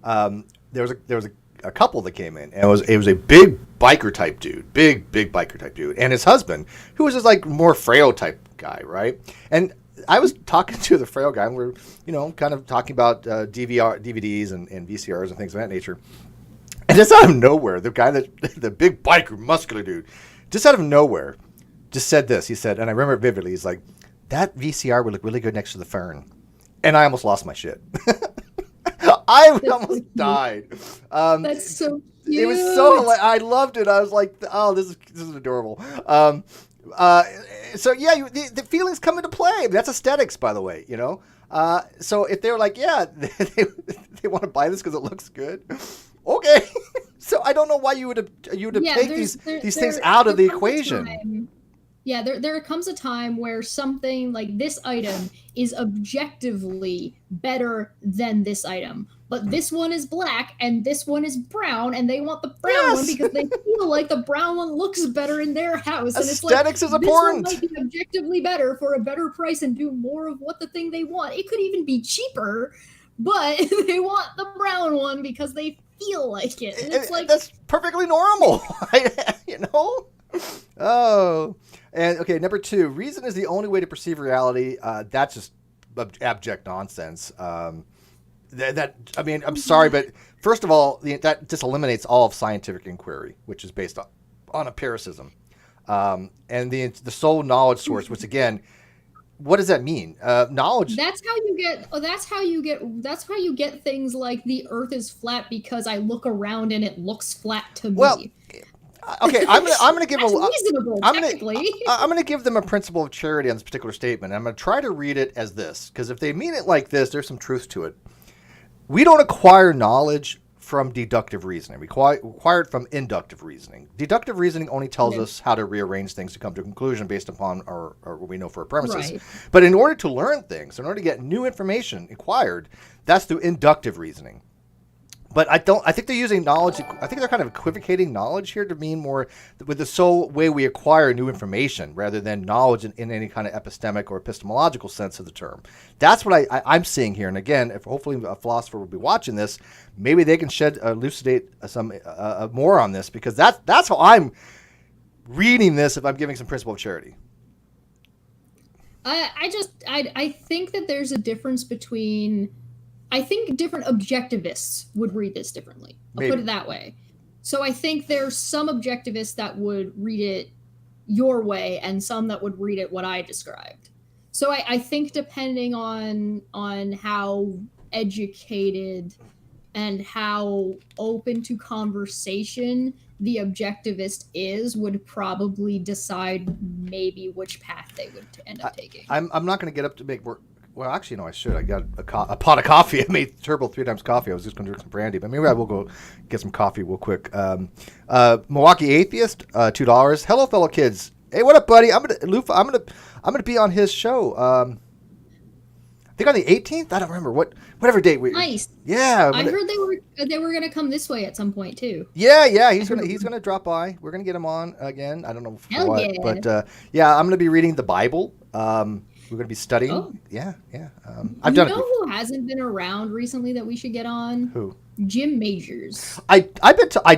[SPEAKER 1] There was a couple that came in, and it was a big biker type dude, big biker type dude, and his husband, who was just like more frail type guy, right? And I was talking to the frail guy, and we're kind of talking about DVDs and VCRs and things of that nature. And just out of nowhere, the guy the big biker, muscular dude, just out of nowhere, just said this. He said, and I remember it vividly. He's like, "That VCR would look really good next to the fern," and I almost lost my shit. I almost died.
[SPEAKER 2] That's so cute.
[SPEAKER 1] It was so. I loved it. I was like, "Oh, this is adorable." So yeah, the feelings come into play. That's aesthetics, by the way. So if they were like, yeah, they want to buy this because it looks good, okay. So I don't know why you would take these things out of the equation.
[SPEAKER 2] Yeah, there comes a time where something like this item is objectively better than this item. But this one is black and this one is brown, and they want the brown one because they feel like the brown one looks better in their house. And
[SPEAKER 1] aesthetics is important.
[SPEAKER 2] This one might be objectively better for a better price and do more of what the thing they want. It could even be cheaper, but they want the brown one because they feel like it. And it's like,
[SPEAKER 1] that's perfectly normal, Oh, and okay, number 2, reason is the only way to perceive reality. That's just abject nonsense. I'm sorry, but first of all, that just eliminates all of scientific inquiry, which is based on empiricism, and the sole knowledge source. Which again, what does that mean? Knowledge.
[SPEAKER 2] That's how you get things like the Earth is flat because I look around and it looks flat to me.
[SPEAKER 1] Well, okay, I'm gonna give I'm gonna give them a principle of charity on this particular statement. I'm gonna try to read it as this, because if they mean it like this, there's some truth to it. We don't acquire knowledge from deductive reasoning. We acquire it from inductive reasoning. Deductive reasoning only tells us how to rearrange things to come to a conclusion based upon our what we know for our premises. Right. But in order to learn things, in order to get new information acquired, that's through inductive reasoning. But I think they're using knowledge. I think they're kind of equivocating knowledge here to mean more with the sole way we acquire new information rather than knowledge in any kind of epistemic or epistemological sense of the term. That's what I'm seeing here. And again, if hopefully a philosopher will be watching this, maybe they can elucidate some more on this, because that's how I'm reading this if I'm giving some principle of charity.
[SPEAKER 2] I think that there's a difference between... I think different objectivists would read this differently. I'll put it that way. So I think there's some objectivists that would read it your way and some that would read it what I described. So I think depending on how educated and how open to conversation the objectivist is would probably decide maybe which path they would end up taking.
[SPEAKER 1] I'm not going to get up to make work. Well, actually, no, I should. I got a pot of coffee. I made Turbo 3 times coffee. I was just going to drink some brandy, but maybe I will go get some coffee real quick. Milwaukee Atheist, $2. Hello, fellow kids. Hey, what up, buddy? I'm gonna be on his show. I think on the 18th. I don't remember whatever date we.
[SPEAKER 2] Nice.
[SPEAKER 1] Yeah.
[SPEAKER 2] I heard they were gonna come this way at some point too.
[SPEAKER 1] Yeah. He's gonna drop by. We're gonna get him on again. I don't know for what,
[SPEAKER 2] yeah.
[SPEAKER 1] But yeah, I'm gonna be reading the Bible. We're going to be studying. Oh. Yeah.
[SPEAKER 2] I've done. You know who hasn't been around recently that we should get on?
[SPEAKER 1] Who?
[SPEAKER 2] Jim Majors.
[SPEAKER 1] I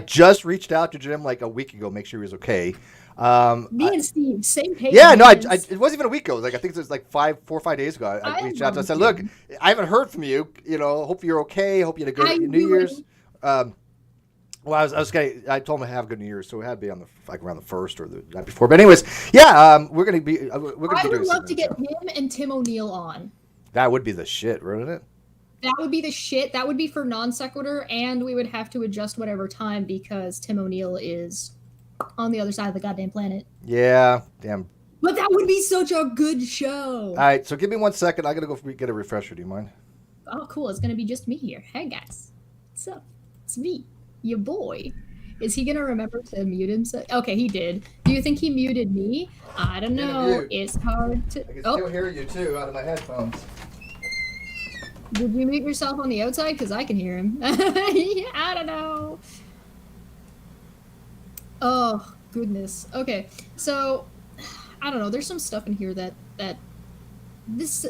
[SPEAKER 1] just reached out to Jim like a week ago, make sure he was okay.
[SPEAKER 2] Me and Steve, same page.
[SPEAKER 1] Yeah, no, it wasn't even a week ago. Like I think it was like 4 or 5 days ago. I reached out to. I said, "Look, I haven't heard from you. You know, hope you're okay. Hope you had a good New Year's." Well, I told him to have a good New Year's, so it had to be on around the 1st or the night before. But anyways, yeah, we're gonna be.
[SPEAKER 2] I would love to get him and Tim O'Neill on.
[SPEAKER 1] That would be the shit, wouldn't it?
[SPEAKER 2] That would be the shit. That would be for non sequitur, and we would have to adjust whatever time because Tim O'Neill is on the other side of the goddamn planet.
[SPEAKER 1] Yeah, damn.
[SPEAKER 2] But that would be such a good show.
[SPEAKER 1] All right, so give me 1 second. I gotta go get a refresher. Do you mind?
[SPEAKER 2] Oh, cool. It's gonna be just me here. Hey guys, what's up? It's me, your boy. Is he gonna remember to mute himself? Okay, he did. Do you think he muted me? I don't know. It's hard to.
[SPEAKER 1] I can still hear you too out of my headphones.
[SPEAKER 2] Did you mute yourself on the outside? Because I can hear him. I don't know. Oh goodness. Okay, so I don't know. There's some stuff in here that this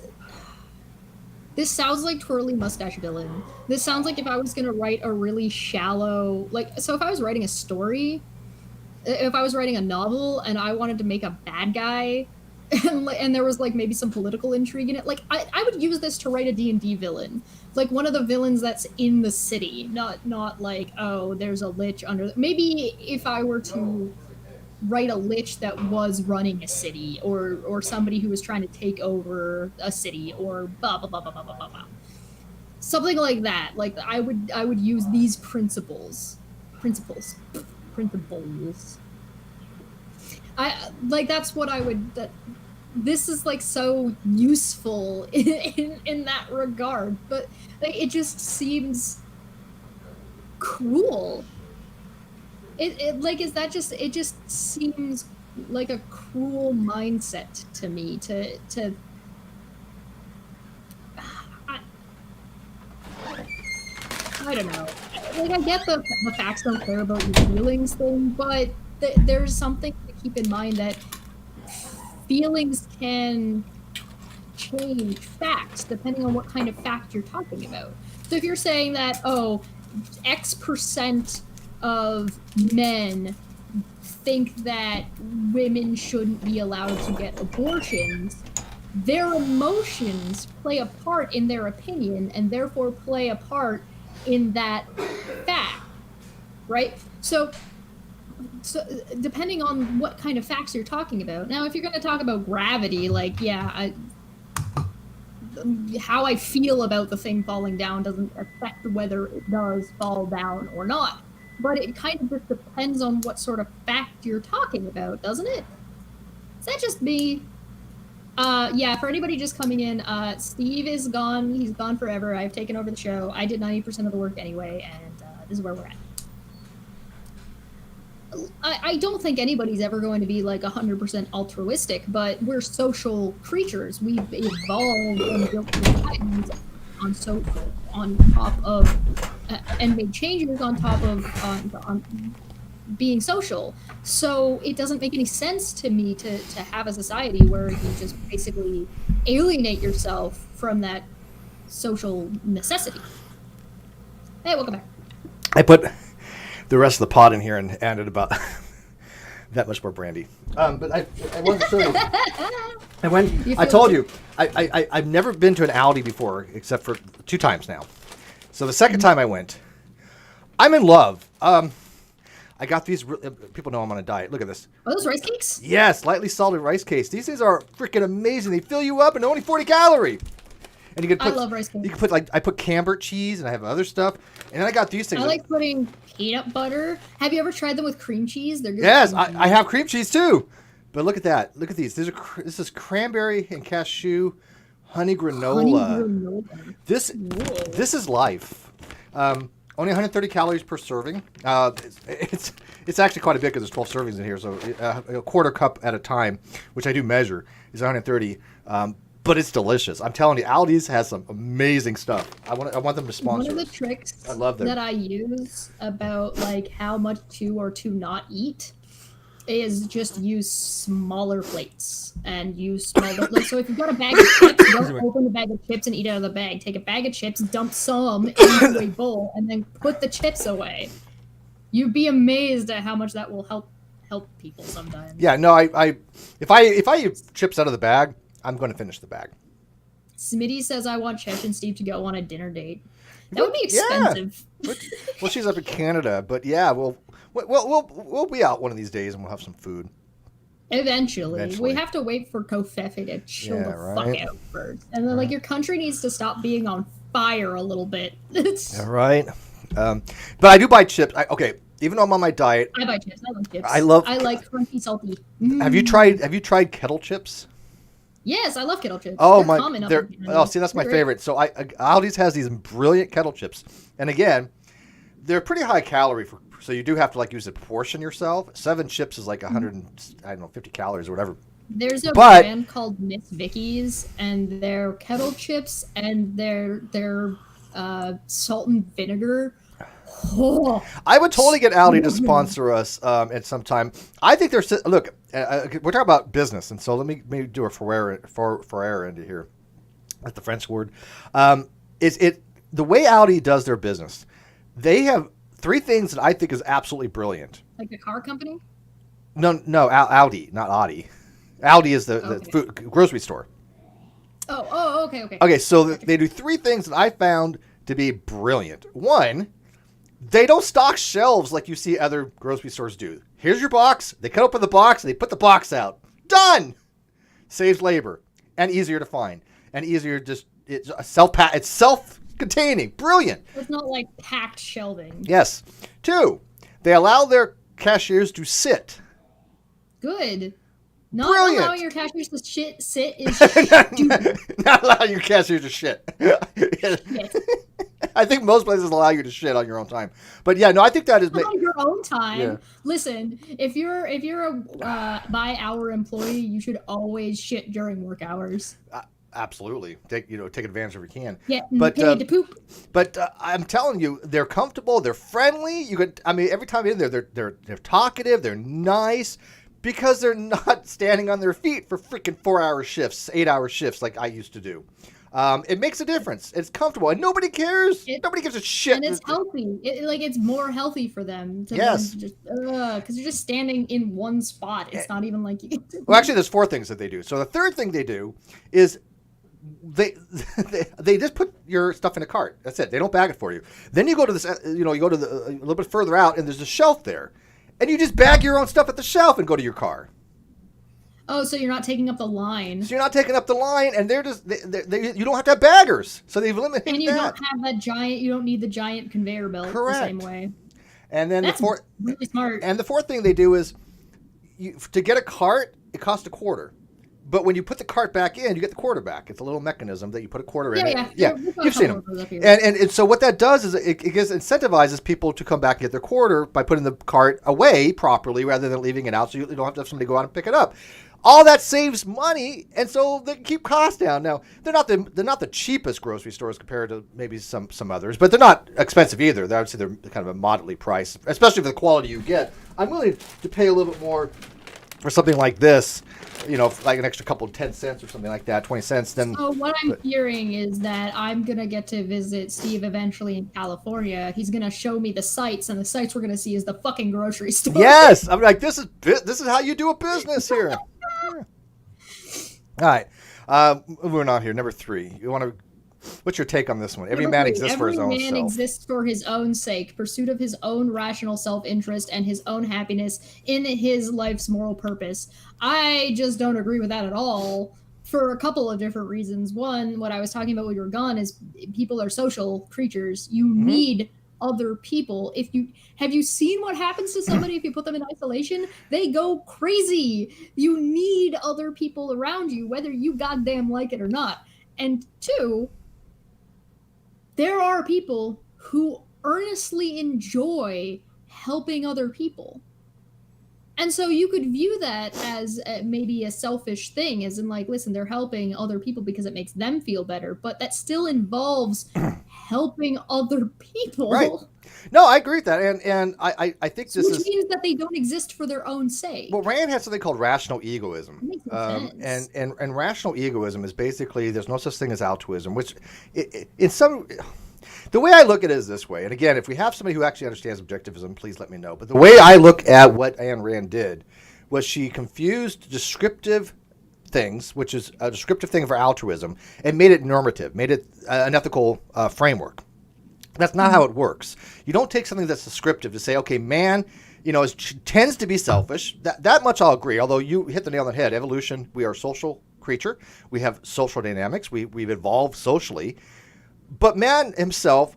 [SPEAKER 2] sounds like twirly mustache villain. This sounds like if I was gonna write a really shallow, so if I was writing a story, if I was writing a novel and I wanted to make a bad guy, and there was like maybe some political intrigue in it, like I would use this to write a D&D villain, like one of the villains that's in the city, not like, oh, there's a lich under. Maybe if I were to write a lich that was running a city, or somebody who was trying to take over a city, or blah blah blah blah blah blah blah, something like that. Like I would use these principles. I like that's what I would. This is like so useful in that regard, but like it just seems cruel. It just seems like a cruel mindset to me to I don't know. Like I get the facts don't care about your feelings thing, but there's something to keep in mind that feelings can change facts depending on what kind of fact you're talking about. So if you're saying that, oh, X% of men think that women shouldn't be allowed to get abortions, their emotions play a part in their opinion and therefore play a part in that fact, right? So depending on what kind of facts you're talking about. Now, if you're going to talk about gravity, like, yeah, how I feel about the thing falling down doesn't affect whether it does fall down or not. But it kind of just depends on what sort of fact you're talking about, doesn't it? Is that just me? Yeah, for anybody just coming in, Steve is gone. He's gone forever. I've taken over the show. I did 90% of the work anyway, and this is where we're at. I don't think anybody's ever going to be like 100% altruistic, but we're social creatures. We've evolved and built societies on top of and made changes on top of on being social. So it doesn't make any sense to me to have a society where you just basically alienate yourself from that social necessity. Hey, welcome back.
[SPEAKER 1] I put the rest of the pot in here and added about that much more brandy. But I wanted to show you. I told you, I've never been to an Aldi before, except for 2 times now. So the second time I went, I'm in love. I got these. People know I'm on a diet. Look at this.
[SPEAKER 2] Are those rice cakes?
[SPEAKER 1] Yes, lightly salted rice cakes. These things are freaking amazing. They fill you up and only 40 calories. And you can put,
[SPEAKER 2] I love rice cakes.
[SPEAKER 1] You can put I put camembert cheese and I have other stuff. And then I got these things.
[SPEAKER 2] I like putting peanut butter. Have you ever tried them with cream cheese? They're good.
[SPEAKER 1] Yes, I have cream cheese too. But look at that. Look at these. This is cranberry and cashew honey granola. This is life. Only 130 calories per serving. It's actually quite a bit because there's 12 servings in here. So a quarter cup at a time, which I do measure, is 130. But it's delicious. I'm telling you, Aldi's has some amazing stuff. I want them to sponsor.
[SPEAKER 2] One of the tricks
[SPEAKER 1] I love
[SPEAKER 2] that I use about like how much to or to not eat is just use smaller plates and use smaller. Like, so if you've got a bag of chips, don't open the bag of chips and eat out of the bag. Take a bag of chips, dump some into a bowl, and then put the chips away. You'd be amazed at how much that will help help people sometimes.
[SPEAKER 1] Yeah, no, if I eat chips out of the bag, I'm going to finish the bag.
[SPEAKER 2] Smitty says I want Chesh and Steve to go on a dinner date. That would be expensive.
[SPEAKER 1] Yeah. Well, she's up in Canada, but yeah, we'll be out one of these days and we'll have some food.
[SPEAKER 2] Eventually. We have to wait for Kofefe to chill fuck out first. And then, your country needs to stop being on fire a little bit.
[SPEAKER 1] All right. But I do buy chips. Even though I'm on my diet.
[SPEAKER 2] I buy chips. I love chips. I like crunchy, salty.
[SPEAKER 1] Have you tried kettle chips?
[SPEAKER 2] Yes, I love kettle chips.
[SPEAKER 1] Oh,
[SPEAKER 2] see,
[SPEAKER 1] that's my favorite. So Aldi's has these brilliant kettle chips. And again, they're pretty high calorie so you do have to use a portion yourself. 7 chips is 50 calories or whatever.
[SPEAKER 2] There's a brand called Miss Vicky's, and their kettle chips and their salt and vinegar. Oh,
[SPEAKER 1] I would totally get Aldi to sponsor us at some time. I think we're talking about business, and so let me maybe do a Ferrer into here. That's the French word. The way Aldi does their business, they have 3 things that I think is absolutely brilliant.
[SPEAKER 2] Like a car company?
[SPEAKER 1] No, Aldi, not Audi. Aldi is the food, grocery store.
[SPEAKER 2] Oh, okay.
[SPEAKER 1] Okay, so they do 3 things that I found to be brilliant. One, they don't stock shelves like you see other grocery stores do. Here's your box. They cut open the box. They put the box out. Done. Saves labor and easier to find and easier. It's self-containing. Brilliant.
[SPEAKER 2] It's not packed shelving.
[SPEAKER 1] Yes. 2, they allow their cashiers to sit.
[SPEAKER 2] Good. Not
[SPEAKER 1] Brilliant.
[SPEAKER 2] allowing your cashiers to sit is
[SPEAKER 1] Not allowing your cashiers to shit.
[SPEAKER 2] Yes.
[SPEAKER 1] I think most places allow you to shit on your own time. But yeah, no, I think that is
[SPEAKER 2] on your own time.
[SPEAKER 1] Yeah.
[SPEAKER 2] Listen, if you're a by hour employee, you should always shit during work hours.
[SPEAKER 1] Absolutely. Take advantage if you can.
[SPEAKER 2] Yeah, but paid to poop.
[SPEAKER 1] But I'm telling you, they're comfortable, they're friendly. Every time you're in there, they're talkative, they're nice. Because they're not standing on their feet for freaking 4-hour shifts, 8-hour shifts like I used to do. It makes a difference. It's comfortable, and nobody cares. Nobody gives a shit.
[SPEAKER 2] And it's healthy. It's more healthy for them.
[SPEAKER 1] Yes.
[SPEAKER 2] Because you're just standing in one spot. It's not even like you.
[SPEAKER 1] Well, actually, there's 4 things that they do. So the third thing they do is they just put your stuff in a cart. That's it. They don't bag it for you. Then you go to this. You go to a little bit further out, and there's a shelf there. And you just bag your own stuff at the shelf and go to your car.
[SPEAKER 2] Oh, so you're not taking up the line.
[SPEAKER 1] So you're not taking up the line, and they're just you don't have to have baggers. So they've eliminated that.
[SPEAKER 2] And you don't have that giant. You don't need the giant conveyor belt the same way.
[SPEAKER 1] And then
[SPEAKER 2] that's really smart.
[SPEAKER 1] And the 4th thing they do is, to get a cart, it costs $0.25. But when you put the cart back in, you get the quarter back. It's a little mechanism that you put a quarter in.
[SPEAKER 2] Yeah.
[SPEAKER 1] You've seen them. And so what that does is it incentivizes people to come back and get their quarter by putting the cart away properly rather than leaving it out, so you don't have to have somebody go out and pick it up. All that saves money, and so they keep costs down. Now they're not the cheapest grocery stores compared to maybe some others, but they're not expensive either. I would say they're kind of a moderately priced, especially for the quality you get. I'm willing to pay a little bit more for something like this, like an extra couple of 10 cents or something like that, 20 cents. Then.
[SPEAKER 2] So what I'm hearing is that I'm going to get to visit Steve eventually in California. He's going to show me the sites, and the sites we're going to see is the fucking grocery store.
[SPEAKER 1] Yes. I'm like, this is how you do a business here. Yeah. All right. Moving on here. Number 3. What's your take on this one? Every man exists for his own self.
[SPEAKER 2] Every man exists for his own sake, pursuit of his own rational self-interest and his own happiness in his life's moral purpose. I just don't agree with that at all for a couple of different reasons. One, what I was talking about when you were gone is people are social creatures. You need other people. Have you seen what happens to somebody if you put them in isolation? They go crazy. You need other people around you, whether you goddamn like it or not. And 2, there are people who earnestly enjoy helping other people. And so you could view that as maybe a selfish thing, as in listen, they're helping other people because it makes them feel better, but that still involves helping other people.
[SPEAKER 1] Right. No, I agree with that. And I think this
[SPEAKER 2] Which means that they don't exist for their own sake.
[SPEAKER 1] Well, Rand has something called rational egoism.
[SPEAKER 2] That makes no sense.
[SPEAKER 1] And rational egoism is basically there's no such thing as altruism, which in some... The way I look at it is this way, and again, if we have somebody who actually understands objectivism, please let me know. But the way I look at what Ayn Rand did was she confused descriptive things, which is a descriptive thing for altruism, and made it normative, made it an ethical framework. That's not how it works. You don't take something that's descriptive to say, okay, man, tends to be selfish. That much I'll agree, although you hit the nail on the head. Evolution, we are a social creature. We have social dynamics. We've evolved socially. But man himself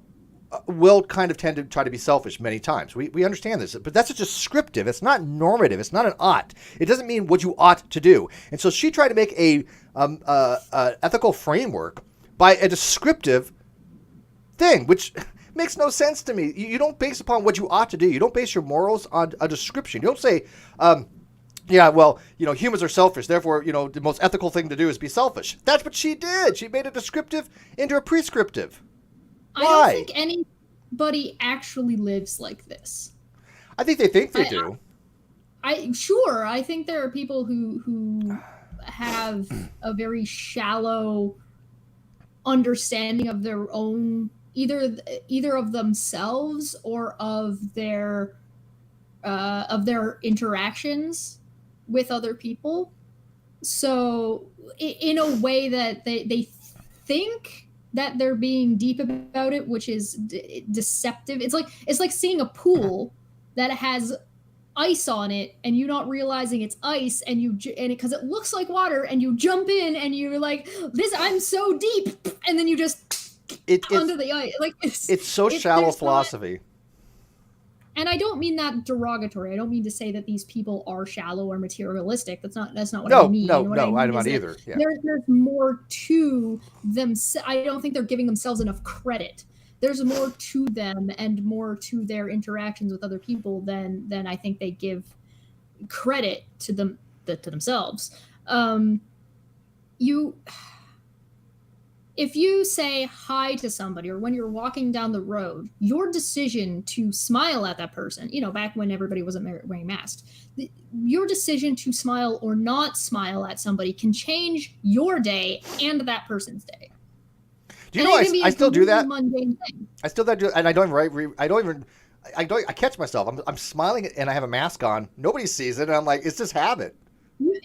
[SPEAKER 1] will kind of tend to try to be selfish many times. We understand this, but that's just descriptive. It's not normative. It's not an ought. It doesn't mean what you ought to do. And so she tried to make a ethical framework by a descriptive thing, which makes no sense to me. You don't base upon what you ought to do. You don't base your morals on a description. You don't say, humans are selfish. Therefore, the most ethical thing to do is be selfish. That's what she did. She made a descriptive into a prescriptive. Why?
[SPEAKER 2] I don't think anybody actually lives like this.
[SPEAKER 1] I think they do.
[SPEAKER 2] I think there are people who have a very shallow understanding of their own, either of themselves or of their interactions with other people. So in a way that they think that they're being deep about it, which is deceptive. It's like seeing a pool that has ice on it and you not realizing it's ice, and because it looks like water, and you jump in and you're like, this, I'm so deep, and then you just under the ice. Like
[SPEAKER 1] it's so shallow philosophy.
[SPEAKER 2] And I don't mean that derogatory. I don't mean to say that these people are shallow or materialistic. That's not what I mean.
[SPEAKER 1] No, I'm not either. Yeah.
[SPEAKER 2] There's more to them. I don't think they're giving themselves enough credit. There's more to them and more to their interactions with other people than I think they give credit to themselves. If you say hi to somebody, or when you're walking down the road, your decision to smile at that person, back when everybody wasn't wearing masks, your decision to smile or not smile at somebody can change your day and that person's day.
[SPEAKER 1] Do you know I still do that? I still do, and I catch myself. I'm smiling and I have a mask on. Nobody sees it, and I'm like, it's just habit.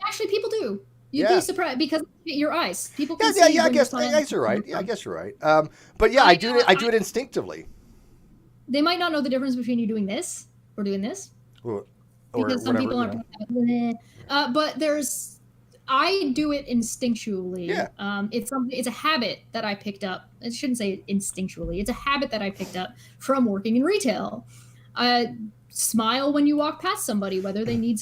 [SPEAKER 2] Actually, people do. You'd be surprised because your eyes. People can see.
[SPEAKER 1] I guess you're right. Yeah, I guess you're right. But yeah, I do it instinctively.
[SPEAKER 2] They might not know the difference between you doing this or doing this, because some people aren't. But I do it instinctually. Yeah. It's a habit that I picked up. I shouldn't say instinctually. It's a habit that I picked up from working in retail. Smile when you walk past somebody, whether they need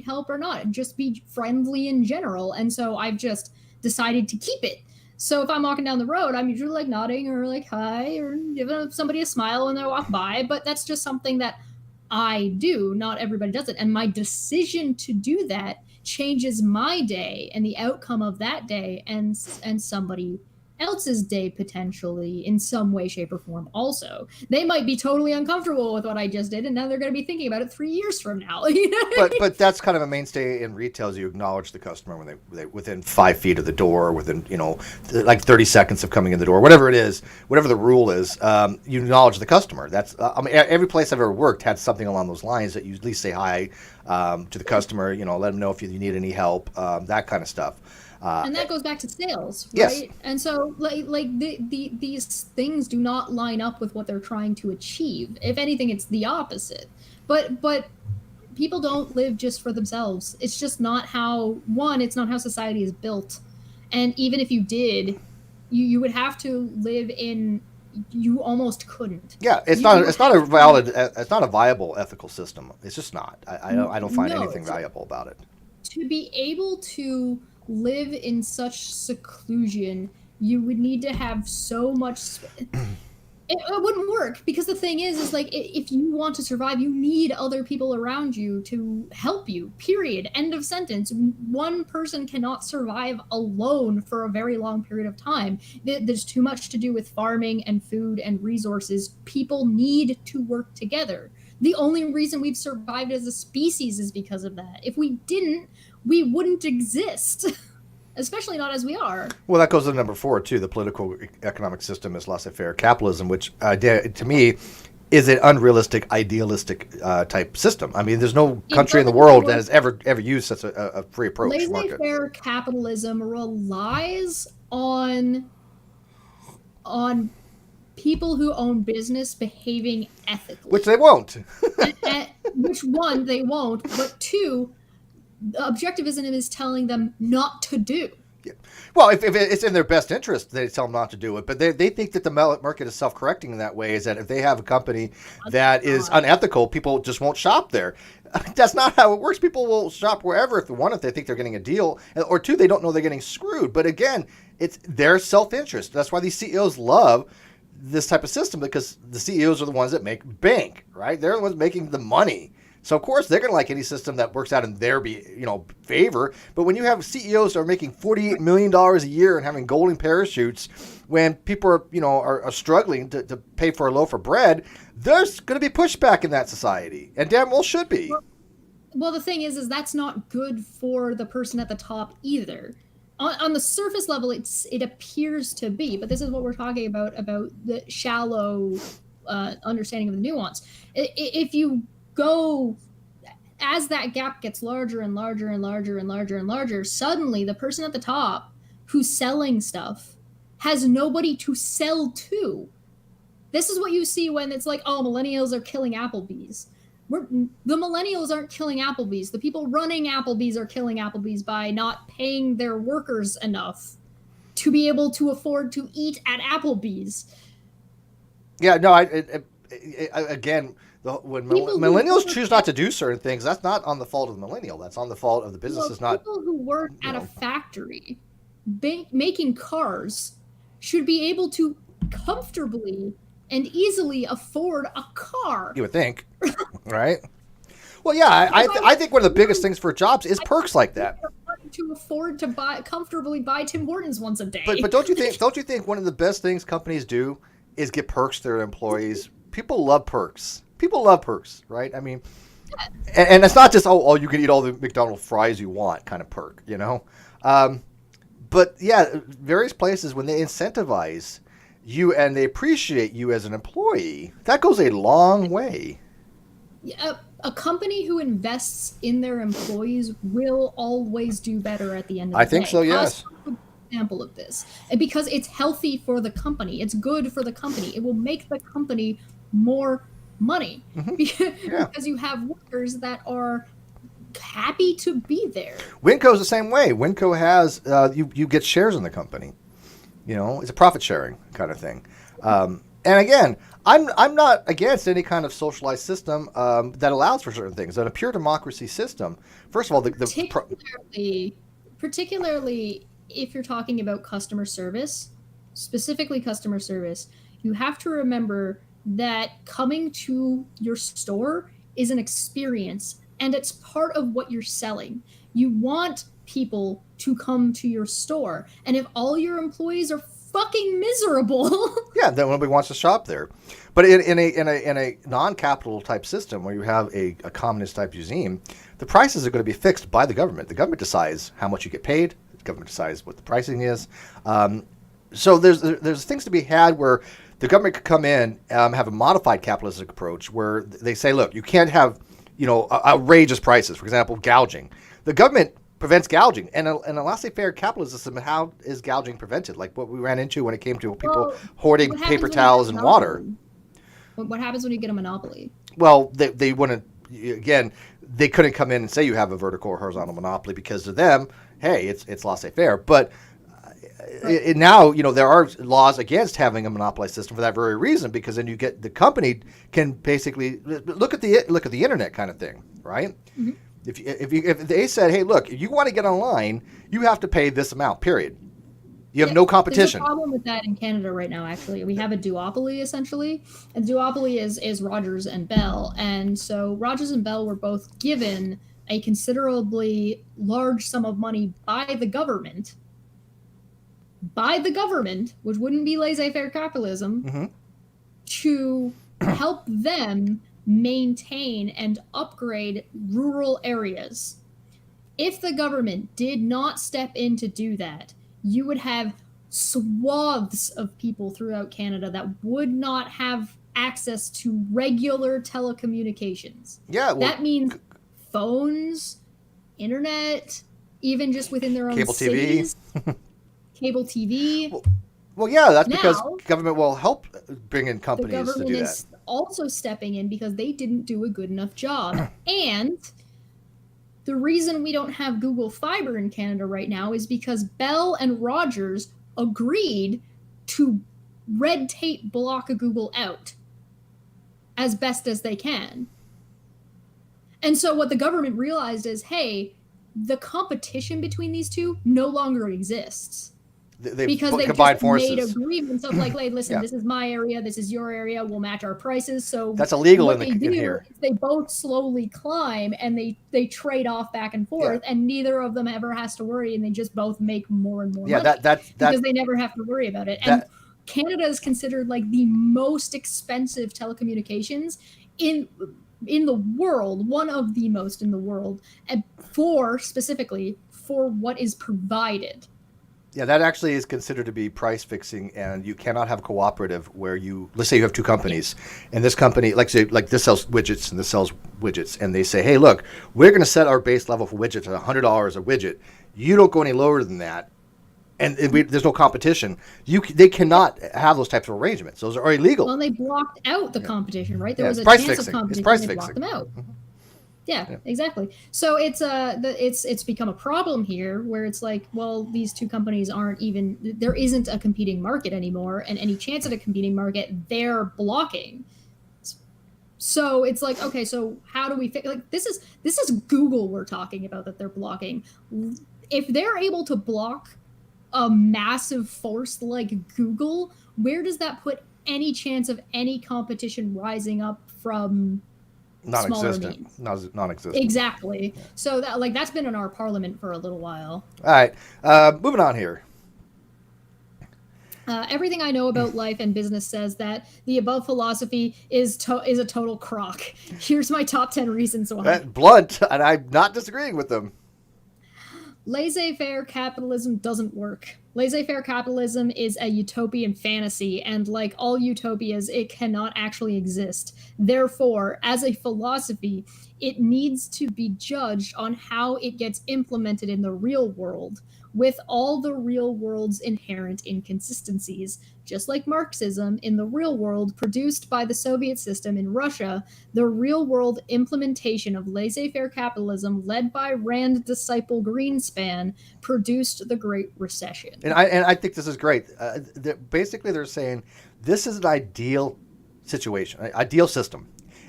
[SPEAKER 2] help or not, and just be friendly in general. And so I've just decided to keep it. So if I'm walking down the road, I'm usually like nodding or like hi or giving somebody a smile when they walk by, but that's just something that I do. Not everybody does it. And my decision to do that changes my day and the outcome of that day and somebody else's day potentially in some way, shape, or form. Also, they might be totally uncomfortable with what I just did, and now they're going to be thinking about it 3 years from now.
[SPEAKER 1] But that's kind of a mainstay in retail. Is you acknowledge the customer when they within 5 feet of the door, within like 30 seconds of coming in the door, whatever it is, whatever the rule is. You acknowledge the customer. That's every place I've ever worked had something along those lines that you at least say hi to the customer. Let them know if you need any help, that kind of stuff.
[SPEAKER 2] And that goes back to sales, right?
[SPEAKER 1] Yes.
[SPEAKER 2] And so, these things do not line up with what they're trying to achieve. If anything, it's the opposite. But people don't live just for themselves. It's just not how it's not how society is built. And even if you did, you would have to live in. You almost couldn't.
[SPEAKER 1] Yeah, it's not a viable ethical system. It's just not. I don't find anything valuable about it.
[SPEAKER 2] To be able to live in such seclusion, you would need to have so much it wouldn't work, because the thing is like, if you want to survive, you need other people around you to help you, period, end of sentence. One person cannot survive alone for a very long period of time. There's too much to do with farming and food and resources. People need to work together. The only reason we've survived as a species is because of that. If we didn't, we wouldn't exist. especially not as we are.
[SPEAKER 1] Well, that goes to number 4 too. The political economic system is laissez-faire capitalism, which to me is an unrealistic, idealistic type system. I mean, there's no country in the world that has ever used such a free approach.
[SPEAKER 2] Laissez-faire capitalism relies on people who own business behaving ethically,
[SPEAKER 1] which they won't.
[SPEAKER 2] Which one they won't, but two, objectivism is telling them not to do.
[SPEAKER 1] Yeah. Well, if it's in their best interest, they tell them not to do it. But they think that the market is self-correcting in that way, is that if they have a company that is unethical, people just won't shop there. That's not how it works. People will shop wherever, if they think they're getting a deal, or two, they don't know they're getting screwed. But again, it's their self-interest. That's why these CEOs love this type of system, because the CEOs are the ones that make bank, right? They're the ones making the money. So of course they're going to like any system that works out in their favor. But when you have CEOs that are making $48 million a year and having golden parachutes, when people are struggling to pay for a loaf of bread, there's going to be pushback in that society, and damn well should be.
[SPEAKER 2] Well, the thing is that's not good for the person at the top either. On the surface level, it appears to be, but this is what we're talking about the shallow understanding of the nuance. If you go, as that gap gets larger and larger and larger and larger and larger, suddenly the person at the top who's selling stuff has nobody to sell to. This is what you see when it's like, oh, millennials are killing Applebee's. The millennials aren't killing Applebee's. The people running Applebee's are killing Applebee's by not paying their workers enough to be able to afford to eat at Applebee's.
[SPEAKER 1] Yeah, no, again, when millennials choose not to do certain things, that's not on the fault of the millennial. That's on the fault of the businesses.
[SPEAKER 2] People who work at a factory making cars should be able to comfortably and easily afford a car.
[SPEAKER 1] You would think, right? Well, yeah, I think one of the biggest things for jobs is perks like that.
[SPEAKER 2] To afford to comfortably buy Tim Hortons once a day.
[SPEAKER 1] But don't you think one of the best things companies do is get perks to their employees? People love perks. People love perks, right? I mean, and it's not just you can eat all the McDonald's fries you want kind of perk, But yeah, various places when they incentivize you and they appreciate you as an employee, that goes a long way.
[SPEAKER 2] Yeah, a company who invests in their employees will always do better at the end of the day.
[SPEAKER 1] I think so, yes.
[SPEAKER 2] Example of this, and because it's healthy for the company, it's good for the company. It will make the company more money because you have workers that are happy to be there.
[SPEAKER 1] Winco's the same way. Winco has you get shares in the company. It's a profit sharing kind of thing. And again, I'm not against any kind of socialized system that allows for certain things. In a pure democracy system, first of all,
[SPEAKER 2] particularly if you're talking about customer service, specifically customer service, you have to remember that coming to your store is an experience, and it's part of what you're selling. You want people to come to your store, and if all your employees are fucking miserable,
[SPEAKER 1] then nobody wants to shop there. But in a non-capital type system where you have a communist type regime, the prices are going to be fixed by the government. The government decides how much you get paid. The government decides what the pricing is. So there's things to be had where the government could come in, have a modified capitalistic approach where they say, look, you can't have outrageous prices. For example, gouging. The government prevents gouging. And in a laissez-faire capitalist system, how is gouging prevented? Like what we ran into when it came to people hoarding paper towels and water.
[SPEAKER 2] What happens when you get a monopoly?
[SPEAKER 1] Well, they wouldn't, again, they couldn't come in and say you have a vertical or horizontal monopoly, because to them, hey, it's laissez-faire. But now, there are laws against having a monopolized system for that very reason, because then you get the company can basically look at the internet kind of thing, right? Mm-hmm. If they said, hey, look, if you want to get online, you have to pay this amount, period. You have no competition.
[SPEAKER 2] There's a problem with that in Canada right now, actually. We have a duopoly, essentially. And duopoly is Rogers and Bell. And so Rogers and Bell were both given a considerably large sum of money by the government, which wouldn't be laissez-faire capitalism, to help them maintain and upgrade rural areas. If the government did not step in to do that, you would have swaths of people throughout Canada that would not have access to regular telecommunications.
[SPEAKER 1] Yeah, well,
[SPEAKER 2] that means phones, internet, even just within their own
[SPEAKER 1] cable
[SPEAKER 2] cities,
[SPEAKER 1] TV.
[SPEAKER 2] cable TV.
[SPEAKER 1] Well, yeah, that's because
[SPEAKER 2] Now,
[SPEAKER 1] government will help bring in
[SPEAKER 2] the
[SPEAKER 1] companies to
[SPEAKER 2] government
[SPEAKER 1] do that.
[SPEAKER 2] is also stepping in because they didn't do a good enough job. And the reason we don't have Google Fiber in Canada right now is because Bell and Rogers agreed to red tape block Google out as best as they can. And so what the government realized is, hey, the competition between these two no longer exists. Because they
[SPEAKER 1] combined
[SPEAKER 2] just
[SPEAKER 1] forces.
[SPEAKER 2] made agreements of like, hey, listen, this is my area, this is your area, we'll match our prices. So
[SPEAKER 1] that's illegal
[SPEAKER 2] what
[SPEAKER 1] in here.
[SPEAKER 2] They both slowly climb and they trade off back and forth, and neither of them ever has to worry, and they just both make more and more money. Because they never have to worry about it. And Canada is considered like the most expensive telecommunications in the world, one of the most in the world, and specifically for what is provided.
[SPEAKER 1] Yeah, that actually is considered to be price fixing, and you cannot have cooperative where let's say you have two companies, and this company, like this sells widgets and this sells widgets, and they say, hey, look, we're going to set our base level for widgets at $100 a widget. You don't go any lower than that, and there's no competition. They cannot have those types of arrangements. Those are illegal.
[SPEAKER 2] Well, they blocked out the competition, right? There was a
[SPEAKER 1] price
[SPEAKER 2] chance
[SPEAKER 1] fixing.
[SPEAKER 2] of competition.
[SPEAKER 1] It's price
[SPEAKER 2] they
[SPEAKER 1] fixing.
[SPEAKER 2] blocked them out. Mm-hmm. Yeah, exactly. So it's become a problem here where it's like, well, these two companies there isn't a competing market anymore, and any chance at a competing market, they're blocking. So it's like, okay, so how do we fix? Like this is Google we're talking about that they're blocking. If they're able to block a massive force like Google, where does that put any chance of any competition rising up from?
[SPEAKER 1] Non-existent. Non-existent.
[SPEAKER 2] Exactly. Yeah. So that's been in our parliament for a little while.
[SPEAKER 1] All right. Moving on here.
[SPEAKER 2] Everything I know about life and business says that the above philosophy is a total crock. Here's my top 10 reasons why.
[SPEAKER 1] Blunt, and I'm not disagreeing with them.
[SPEAKER 2] Laissez-faire capitalism doesn't work. Laissez-faire capitalism is a utopian fantasy, and like all utopias, it cannot actually exist. Therefore, as a philosophy, it needs to be judged on how it gets implemented in the real world, with all the real world's inherent inconsistencies. Just like Marxism in the real world produced by the Soviet system in Russia, the real world implementation of laissez-faire capitalism led by Rand disciple Greenspan produced the Great Recession.
[SPEAKER 1] And I think this is great. Basically, they're saying this is an ideal situation, an ideal system.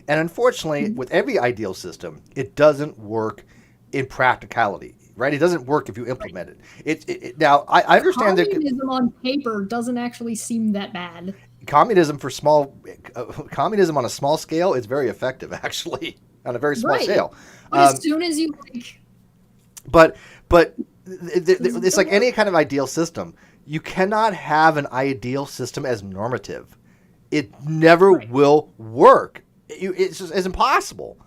[SPEAKER 1] And unfortunately, with every ideal system, it doesn't work in practicality. Right, it doesn't work if you implement it. Now, I understand that
[SPEAKER 2] communism on paper doesn't actually seem that bad.
[SPEAKER 1] Communism communism on a small scale is very effective, actually, on a very small scale.
[SPEAKER 2] But as soon as you
[SPEAKER 1] but it's like any kind of ideal system. You cannot have an ideal system as normative. It never will work. It's impossible.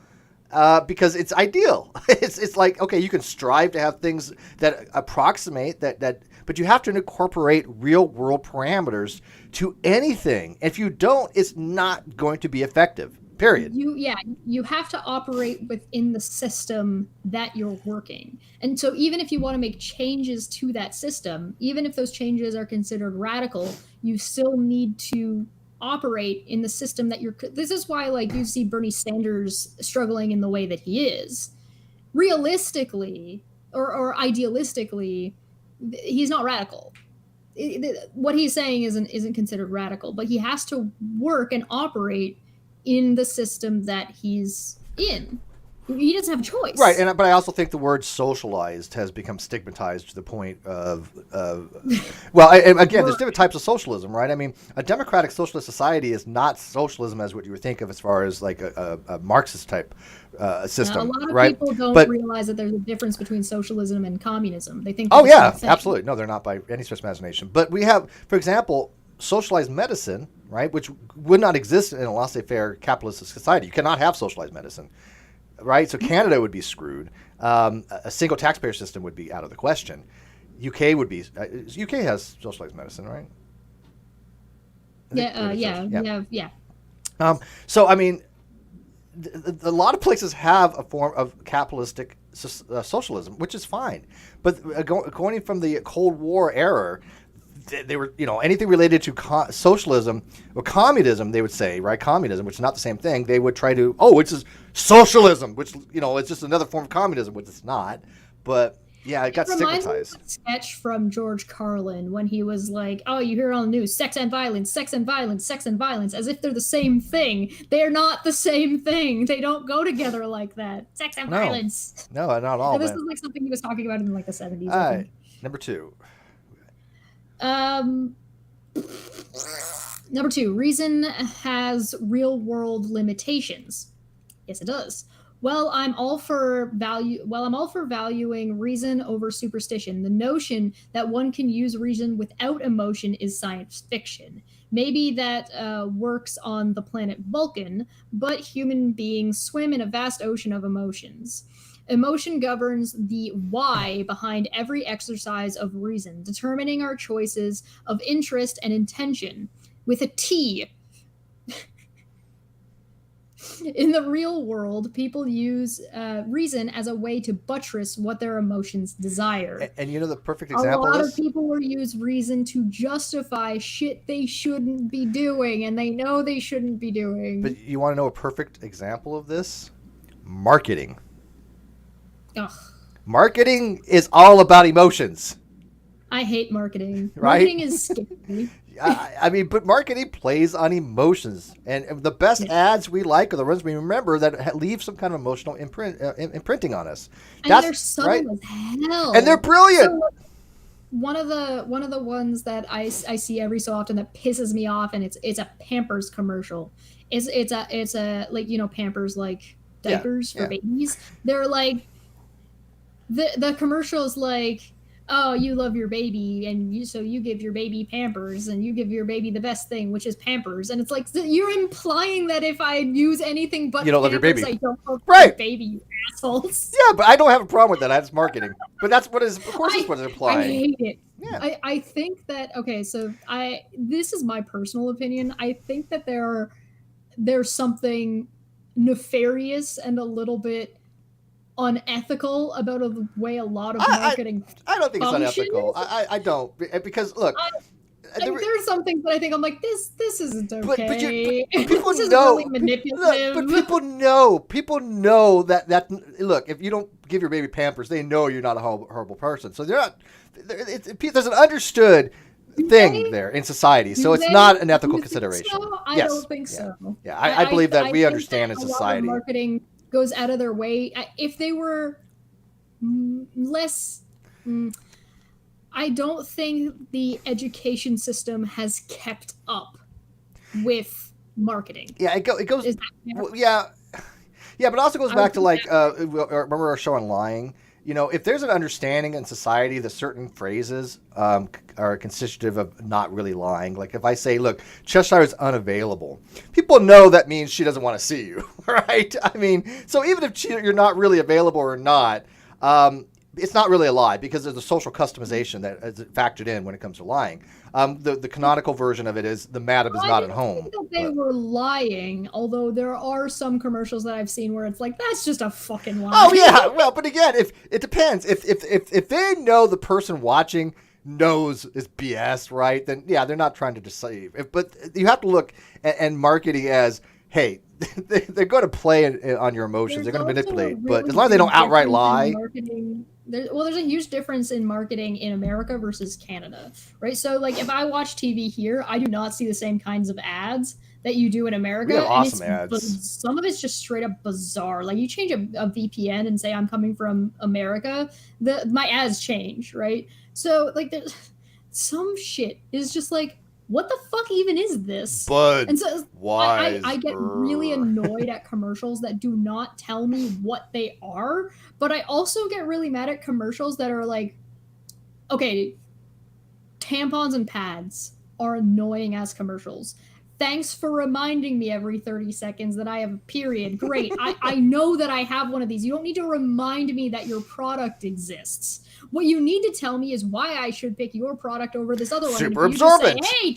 [SPEAKER 1] Because it's ideal. It's like, okay, you can strive to have things that approximate that, but you have to incorporate real world parameters to anything. If you don't, it's not going to be effective. Period.
[SPEAKER 2] You have to operate within the system that you're working. And so even if you want to make changes to that system, even if those changes are considered radical, you still need to operate in the system that this is why like you see Bernie Sanders struggling in the way that he is. Realistically or idealistically, he's not radical. What he's saying isn't considered radical, but he has to work and operate in the system that he's in. He doesn't have a choice.
[SPEAKER 1] Right, but I also think the word socialized has become stigmatized to the point of well, again, there's different types of socialism, right? I mean, a democratic socialist society is not socialism as what you would think of as far as like a Marxist type system,
[SPEAKER 2] now, a lot of
[SPEAKER 1] right?
[SPEAKER 2] people don't realize that there's a difference between socialism and communism. They think
[SPEAKER 1] absolutely. No, they're not by any stretch of imagination. But we have, for example, socialized medicine, right, which would not exist in a laissez-faire capitalist society. You cannot have socialized medicine. Right, so Canada would be screwed. A single taxpayer system would be out of the question. UK would be. UK has socialized medicine, right?
[SPEAKER 2] Yeah.
[SPEAKER 1] So I mean, a lot of places have a form of capitalistic socialism, which is fine. But going from the Cold War era, they were, anything related to socialism or communism, they would say, right? Communism, which is not the same thing. They would try to, it's just socialism, which, it's just another form of communism, which it's not. But yeah, it got stigmatized.
[SPEAKER 2] Me of a sketch from George Carlin when he was like, "Oh, you hear on the news, sex and violence, sex and violence, sex and violence," as if they're the same thing. They're not the same thing. They don't go together like that. Sex and violence.
[SPEAKER 1] No, not at all.
[SPEAKER 2] And this is like something he was talking about in like the 70s.
[SPEAKER 1] All right, number 2.
[SPEAKER 2] Number 2, reason has real world limitations. Yes, it does. Well, I'm all for valuing reason over superstition. The notion that one can use reason without emotion is science fiction. Maybe that works on the planet Vulcan, but human beings swim in a vast ocean of emotions. Emotion governs the why behind every exercise of reason, determining our choices of interest and intention with a T. In the real world, people use reason as a way to buttress what their emotions desire.
[SPEAKER 1] And the perfect example
[SPEAKER 2] of people will use reason to justify shit they shouldn't be doing, and they know they shouldn't be doing.
[SPEAKER 1] But you want to know a perfect example of this? Marketing.
[SPEAKER 2] Ugh.
[SPEAKER 1] Marketing is all about emotions.
[SPEAKER 2] I hate marketing.
[SPEAKER 1] Right?
[SPEAKER 2] Marketing is scary.
[SPEAKER 1] I mean, but marketing plays on emotions, and the best ads we like are the ones we remember that leave some kind of emotional imprinting on us.
[SPEAKER 2] And they're subtle as hell,
[SPEAKER 1] and they're brilliant.
[SPEAKER 2] So, one of the ones that I see every so often that pisses me off, and it's a Pampers commercial. It's a like Pampers like diapers for babies. They're like the commercial's like, oh, you love your baby, and so you give your baby Pampers, and you give your baby the best thing, which is Pampers. And it's like, you're implying that if I use anything but
[SPEAKER 1] you don't
[SPEAKER 2] Pampers,
[SPEAKER 1] love your baby.
[SPEAKER 2] I don't love your baby, you assholes.
[SPEAKER 1] Yeah, but I don't have a problem with that. That's marketing. But that's what is, of course, is what it's implying.
[SPEAKER 2] I hate it.
[SPEAKER 1] Yeah.
[SPEAKER 2] I think that, okay, so this is my personal opinion. I think that there's something nefarious and a little bit unethical about the way a lot of marketing
[SPEAKER 1] I don't think it's unethical. I don't, because look,
[SPEAKER 2] there's some things that I think I'm like, this isn't okay.
[SPEAKER 1] But people
[SPEAKER 2] this is
[SPEAKER 1] know,
[SPEAKER 2] really manipulative.
[SPEAKER 1] But people know that look, if you don't give your baby Pampers, they know you're not a horrible person. So there's an understood thing there in society, so it's not an ethical consideration.
[SPEAKER 2] So? I don't think so.
[SPEAKER 1] Yeah, I believe that we understand in society.
[SPEAKER 2] Marketing goes out of their way. If they were less, I don't think the education system has kept up with marketing.
[SPEAKER 1] Yeah, it goes. Yeah, but it also goes back to like remember our show on lying. If there's an understanding in society that certain phrases are constitutive of not really lying, like if I say, look, Cheshire is unavailable, people know that means she doesn't want to see you, right? I mean, so even if you're not really available or not, it's not really a lie because there's a social customization that is factored in when it comes to lying. The canonical version of it is the madam is not at home.
[SPEAKER 2] They were lying, although there are some commercials that I've seen where it's like, that's just a fucking lie.
[SPEAKER 1] Oh yeah, well, but again, if it depends. If they know the person watching knows is BS, right? Then yeah, they're not trying to deceive. But you have to look at marketing as, hey, they're going to play on your emotions. They're going to manipulate, really, but as long as they don't outright lie.
[SPEAKER 2] There's a huge difference in marketing in America versus Canada, right? So, like, if I watch TV here, I do not see the same kinds of ads that you do in America.
[SPEAKER 1] We have awesome ads.
[SPEAKER 2] Some of it's just straight up bizarre. Like, you change a VPN and say I'm coming from America, my ads change, right? So, like, there's some shit is just like, what the fuck even is this?
[SPEAKER 1] But
[SPEAKER 2] and so I get really annoyed at commercials that do not tell me what they are, but I also get really mad at commercials that are like, okay, tampons and pads are annoying as commercials. Thanks for reminding me every 30 seconds that I have a period. Great. I know that I have one of these. You don't need to remind me that your product exists. What you need to tell me is why I should pick your product over this other one.
[SPEAKER 1] Super absorbent.
[SPEAKER 2] Say, hey,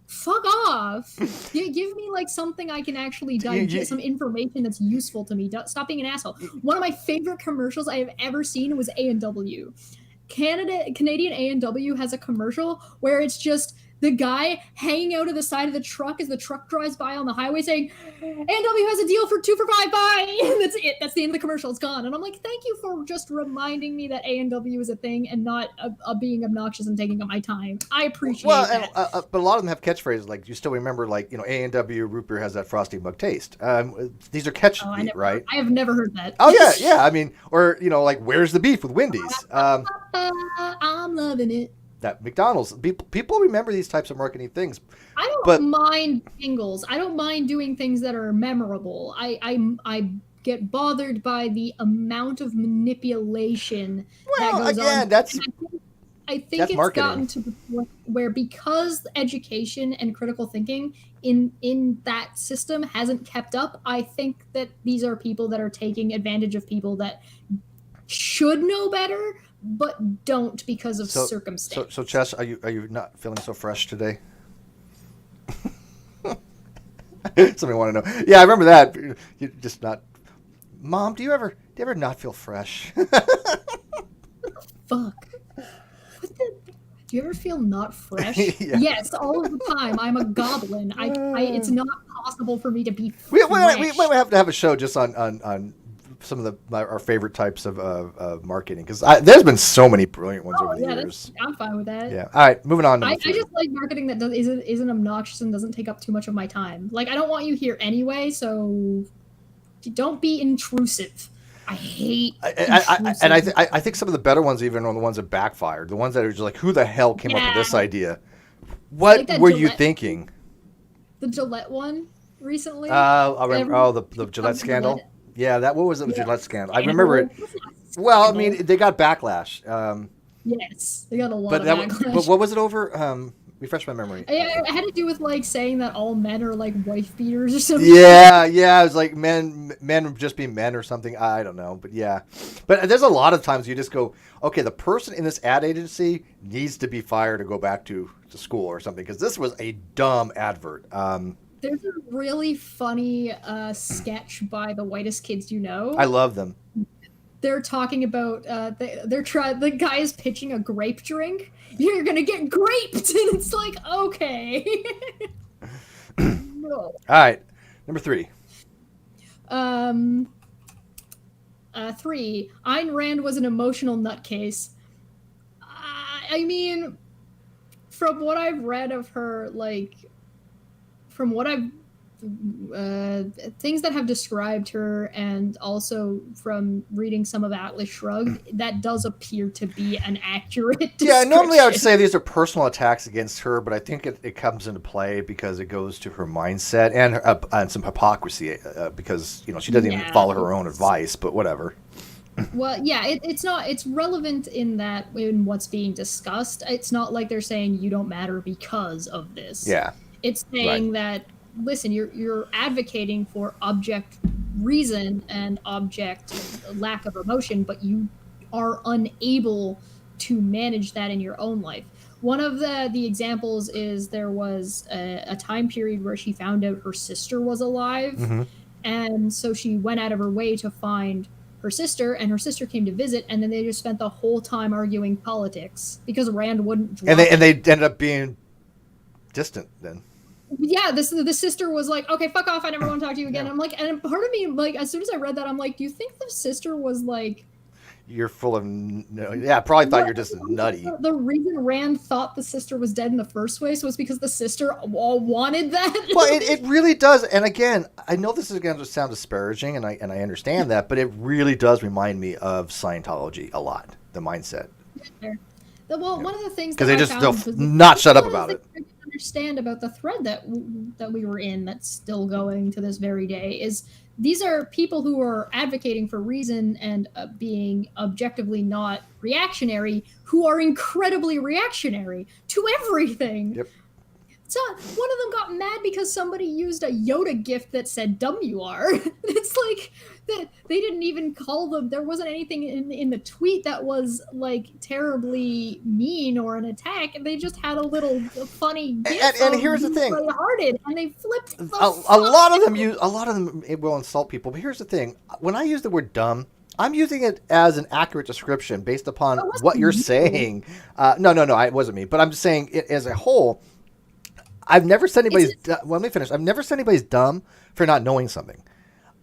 [SPEAKER 2] fuck off. Give me like something I can actually digest, some information that's useful to me. Stop being an asshole. One of my favorite commercials I have ever seen was A&W. Canadian A&W has a commercial where it's just the guy hanging out of the side of the truck as the truck drives by on the highway saying, A&W has a deal for 2 for $5, bye. And that's it. That's the end of the commercial. It's gone. And I'm like, thank you for just reminding me that A&W is a thing and not being obnoxious and taking up my time. I appreciate that.
[SPEAKER 1] But a lot of them have catchphrases. Like, you still remember, like, A&W root beer has that frosty mug taste. These are right?
[SPEAKER 2] I have never heard that.
[SPEAKER 1] Oh, yeah. I mean, or, like, where's the beef with Wendy's?
[SPEAKER 2] I'm loving it.
[SPEAKER 1] That McDonald's, people remember these types of marketing things.
[SPEAKER 2] I don't mind jingles. I don't mind doing things that are memorable. I get bothered by the amount of manipulation that goes on. I think it's marketing. Gotten to the point where, because education and critical thinking in that system hasn't kept up, I think that these are people that are taking advantage of people that should know better, but don't because of circumstance.
[SPEAKER 1] So Chess, are you not feeling so fresh today? Somebody want to know. Yeah, I remember that. You're just not. Mom, do you ever not feel fresh?
[SPEAKER 2] What the fuck? Do you ever feel not fresh?
[SPEAKER 1] Yeah.
[SPEAKER 2] Yes, all of the time. I'm a goblin. It's not possible for me to be fresh.
[SPEAKER 1] We might have to have a show just on some of our favorite types of marketing, because there's been so many brilliant ones over the years.
[SPEAKER 2] I'm fine with that.
[SPEAKER 1] Yeah. All right, moving on.
[SPEAKER 2] I just like marketing that isn't obnoxious and doesn't take up too much of my time. Like, I don't want you here anyway, so don't be intrusive. I hate.
[SPEAKER 1] I think some of the better ones even are the ones that backfired. The ones that are just like, who the hell came up with this idea? What were you thinking?
[SPEAKER 2] The Gillette one recently.
[SPEAKER 1] I remember. The Gillette scandal. Gillette. Yeah, what was the Gillette scandal? I remember it. Well, I mean, they got backlash.
[SPEAKER 2] Yes, they got a lot of backlash.
[SPEAKER 1] But what was it over? Refresh my memory.
[SPEAKER 2] It had to do with like saying that all men are like wife beaters or something.
[SPEAKER 1] Yeah, it was like men just be men or something. I don't know, but yeah. But there's a lot of times you just go, okay, the person in this ad agency needs to be fired or go back to school or something, because this was a dumb advert.
[SPEAKER 2] There's a really funny sketch by the Whitest Kids You Know.
[SPEAKER 1] I love them.
[SPEAKER 2] They're talking about the guy is pitching a grape drink. You're gonna get graped, and it's like, okay. No.
[SPEAKER 1] All right, number 3.
[SPEAKER 2] 3. Ayn Rand was an emotional nutcase. I mean, from what I've read of her, from what I've things that have described her, and also from reading some of Atlas Shrugged, that does appear to be an accurate description.
[SPEAKER 1] Yeah, normally I would say these are personal attacks against her, but I think it comes into play because it goes to her mindset and some hypocrisy, because she doesn't even follow her own advice, but whatever.
[SPEAKER 2] Well, yeah, it's relevant in what's being discussed. It's not like they're saying you don't matter because of this.
[SPEAKER 1] Yeah.
[SPEAKER 2] It's saying that, listen, you're advocating for object reason and object lack of emotion, but you are unable to manage that in your own life. One of the examples is there was a time period where she found out her sister was alive,
[SPEAKER 1] mm-hmm.
[SPEAKER 2] and so she went out of her way to find her sister, and her sister came to visit, and then they just spent the whole time arguing politics because Rand wouldn't drop
[SPEAKER 1] and they ended up being distant then.
[SPEAKER 2] Yeah, the sister was like, okay, fuck off, I never want to talk to you again. Yeah. I'm like, and part of me, like, as soon as I read that, I'm like, do you think the sister was like...
[SPEAKER 1] You're full of... probably thought you're just nutty.
[SPEAKER 2] The reason Rand thought the sister was dead in the first place was because the sister wanted that.
[SPEAKER 1] Well, it really does. And again, I know this is going to sound disparaging, and I understand that, but it really does remind me of Scientology a lot, the mindset.
[SPEAKER 2] Well, one of the things
[SPEAKER 1] because they'll not shut up about it.
[SPEAKER 2] Understand about the thread that we were in that's still going to this very day is these are people who are advocating for reason and being objectively not reactionary, who are incredibly reactionary to everything.
[SPEAKER 1] Yep.
[SPEAKER 2] So one of them got mad because somebody used a Yoda gift that said "dumb you are." It's like that they didn't even call them. There wasn't anything in the tweet that was like terribly mean or an attack. They just had a little funny gift.
[SPEAKER 1] And here's the thing:
[SPEAKER 2] hearted, and they flipped.
[SPEAKER 1] A lot of them will insult people. But here's the thing: when I use the word "dumb," I'm using it as an accurate description based upon what you're saying. No, it wasn't me. But I'm just saying it as a whole. I've never said anybody's. Well, let me finish. I've never said anybody's dumb for not knowing something.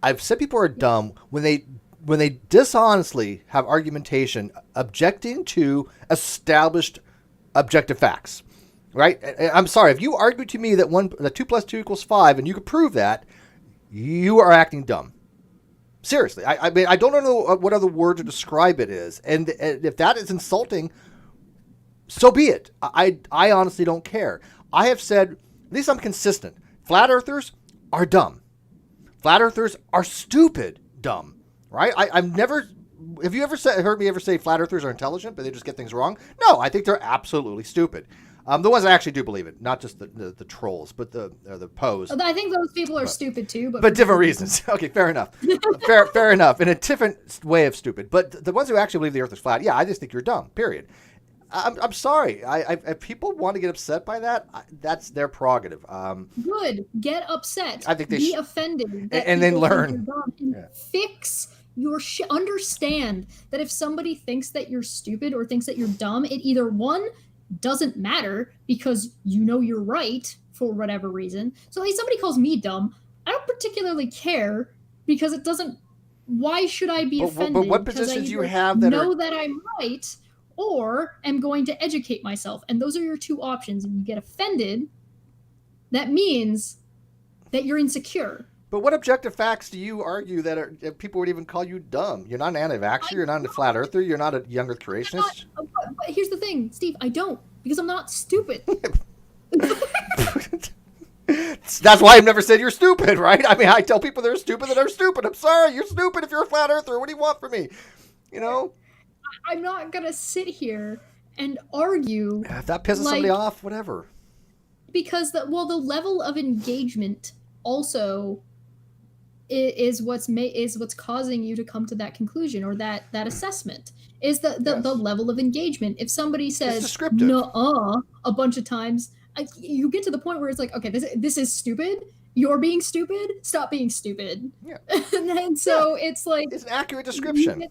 [SPEAKER 1] I've said people are dumb when they dishonestly have argumentation objecting to established objective facts. Right? I'm sorry if you argue to me that 2 + 2 = 5 and you can prove that, you are acting dumb. Seriously, I mean, I don't know what other word to describe it is, and if that is insulting, so be it. I honestly don't care. I have said, at least I'm consistent. Flat earthers are dumb. Flat earthers are stupid dumb. Right? I've never. Have you ever heard me ever say flat earthers are intelligent, but they just get things wrong? No, I think they're absolutely stupid. The ones that actually do believe it, not just the trolls, but the pose.
[SPEAKER 2] I think those people are stupid too,
[SPEAKER 1] but different reasons. Okay, fair enough. fair enough. In a different way of stupid. But the ones who actually believe the Earth is flat, yeah, I just think you're dumb. Period. I'm sorry. If people want to get upset by that, that's their prerogative.
[SPEAKER 2] Good. Get upset.
[SPEAKER 1] I think they
[SPEAKER 2] be offended.
[SPEAKER 1] And then learn.
[SPEAKER 2] Fix your shit. Understand that if somebody thinks that you're stupid or thinks that you're dumb, it either one doesn't matter because you know you're right for whatever reason. So like somebody calls me dumb, I don't particularly care because it doesn't. Why should I be offended?
[SPEAKER 1] But what positions do you have that
[SPEAKER 2] know that I'm right? Or am going to educate myself. And those are your two options. If you get offended, that means that you're insecure.
[SPEAKER 1] But what objective facts do you argue that people would even call you dumb? You're not an anti-vaxxer. You're not a flat earther. You're not a young earth creationist.
[SPEAKER 2] But here's the thing, Steve. I don't. Because I'm not stupid.
[SPEAKER 1] That's why I've never said you're stupid, right? I mean, I tell people they're stupid that are stupid. I'm sorry. You're stupid if you're a flat earther. What do you want from me? You know?
[SPEAKER 2] I'm not going to sit here and argue.
[SPEAKER 1] If that pisses somebody off, whatever.
[SPEAKER 2] Because the level of engagement also is what's causing you to come to that conclusion or that assessment is the level of engagement. If somebody says no a bunch of times, you get to the point where it's like, okay, this is stupid. You're being stupid. Stop being stupid. Yeah. And then it's like
[SPEAKER 1] it's an accurate description.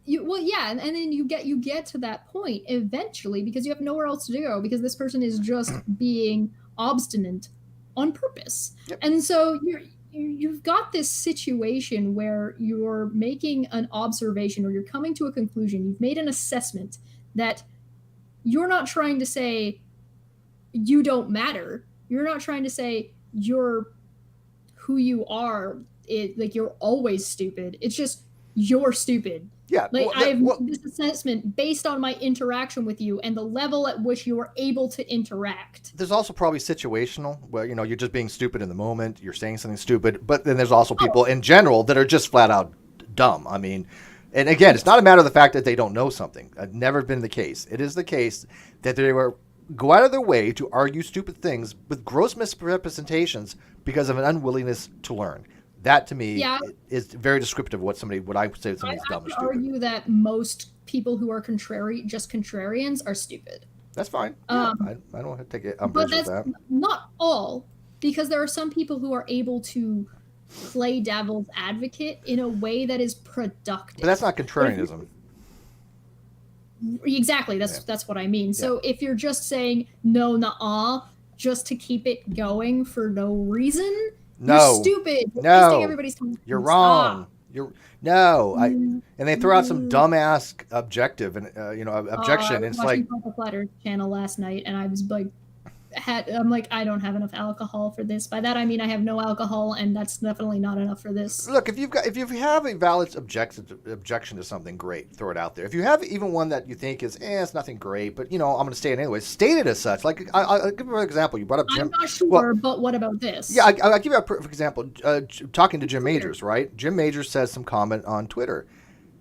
[SPEAKER 2] And then you get to that point eventually because you have nowhere else to go because this person is just being obstinate on purpose. Yep. And so you've got this situation where you're making an observation or you're coming to a conclusion. You've made an assessment that you're not trying to say you don't matter. You're not trying to say you're who you are. Like you're always stupid. It's just you're stupid.
[SPEAKER 1] Yeah.
[SPEAKER 2] Like I have this assessment based on my interaction with you and the level at which you are able to interact.
[SPEAKER 1] There's also probably situational where, you're just being stupid in the moment. You're saying something stupid. But then there's also people in general that are just flat out dumb. I mean, and again, it's not a matter of the fact that they don't know something. It's never been the case. It is the case that they go out of their way to argue stupid things with gross misrepresentations because of an unwillingness to learn. That to me is very descriptive of what I would say somebody's dumb or stupid.
[SPEAKER 2] I would argue that most people who are contrarians are stupid.
[SPEAKER 1] That's fine. I don't want to take it umbrage with that.
[SPEAKER 2] But that's not all, because there are some people who are able to play devil's advocate in a way that is productive.
[SPEAKER 1] But that's not contrarianism.
[SPEAKER 2] Exactly. That's what I mean. So if you're just saying no, nuh-uh, just to keep it going for no reason. You're stupid. You're wasting everybody's time.
[SPEAKER 1] You're wrong. And they throw out some dumbass objective and objection. And it's like
[SPEAKER 2] Purple Platter channel last night, and I was like, I'm like, I don't have enough alcohol for this. By that I mean I have no alcohol, and that's definitely not enough for this.
[SPEAKER 1] Look, if you have a valid objection to something, great, throw it out there. If you have even one that you think is, it's nothing great, but I'm going to state it anyway. State it as such. Like I'll give you an example. You brought up Jim.
[SPEAKER 2] I'm not sure, but what about this?
[SPEAKER 1] Yeah, I'll give you a perfect example. Talking to Jim Majors, right? Jim Majors says some comment on Twitter.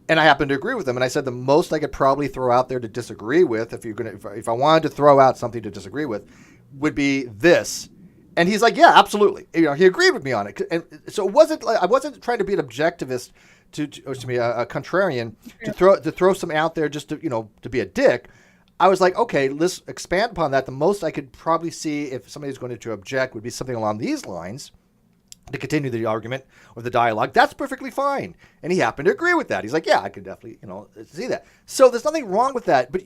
[SPEAKER 1] And I happen to agree with him. And I said the most I could probably throw out there to disagree with, if I wanted to throw out something to disagree with, would be this. And he's like, yeah, absolutely. He agreed with me on it. And so it wasn't like I wasn't trying to be an objectivist or to be a contrarian to throw some out there just to be a dick. I was like, okay, let's expand upon that. The most I could probably see if somebody's going to object would be something along these lines to continue the argument or the dialogue. That's perfectly fine. And he happened to agree with that. He's like, yeah, I can definitely, see that. So there's nothing wrong with that. But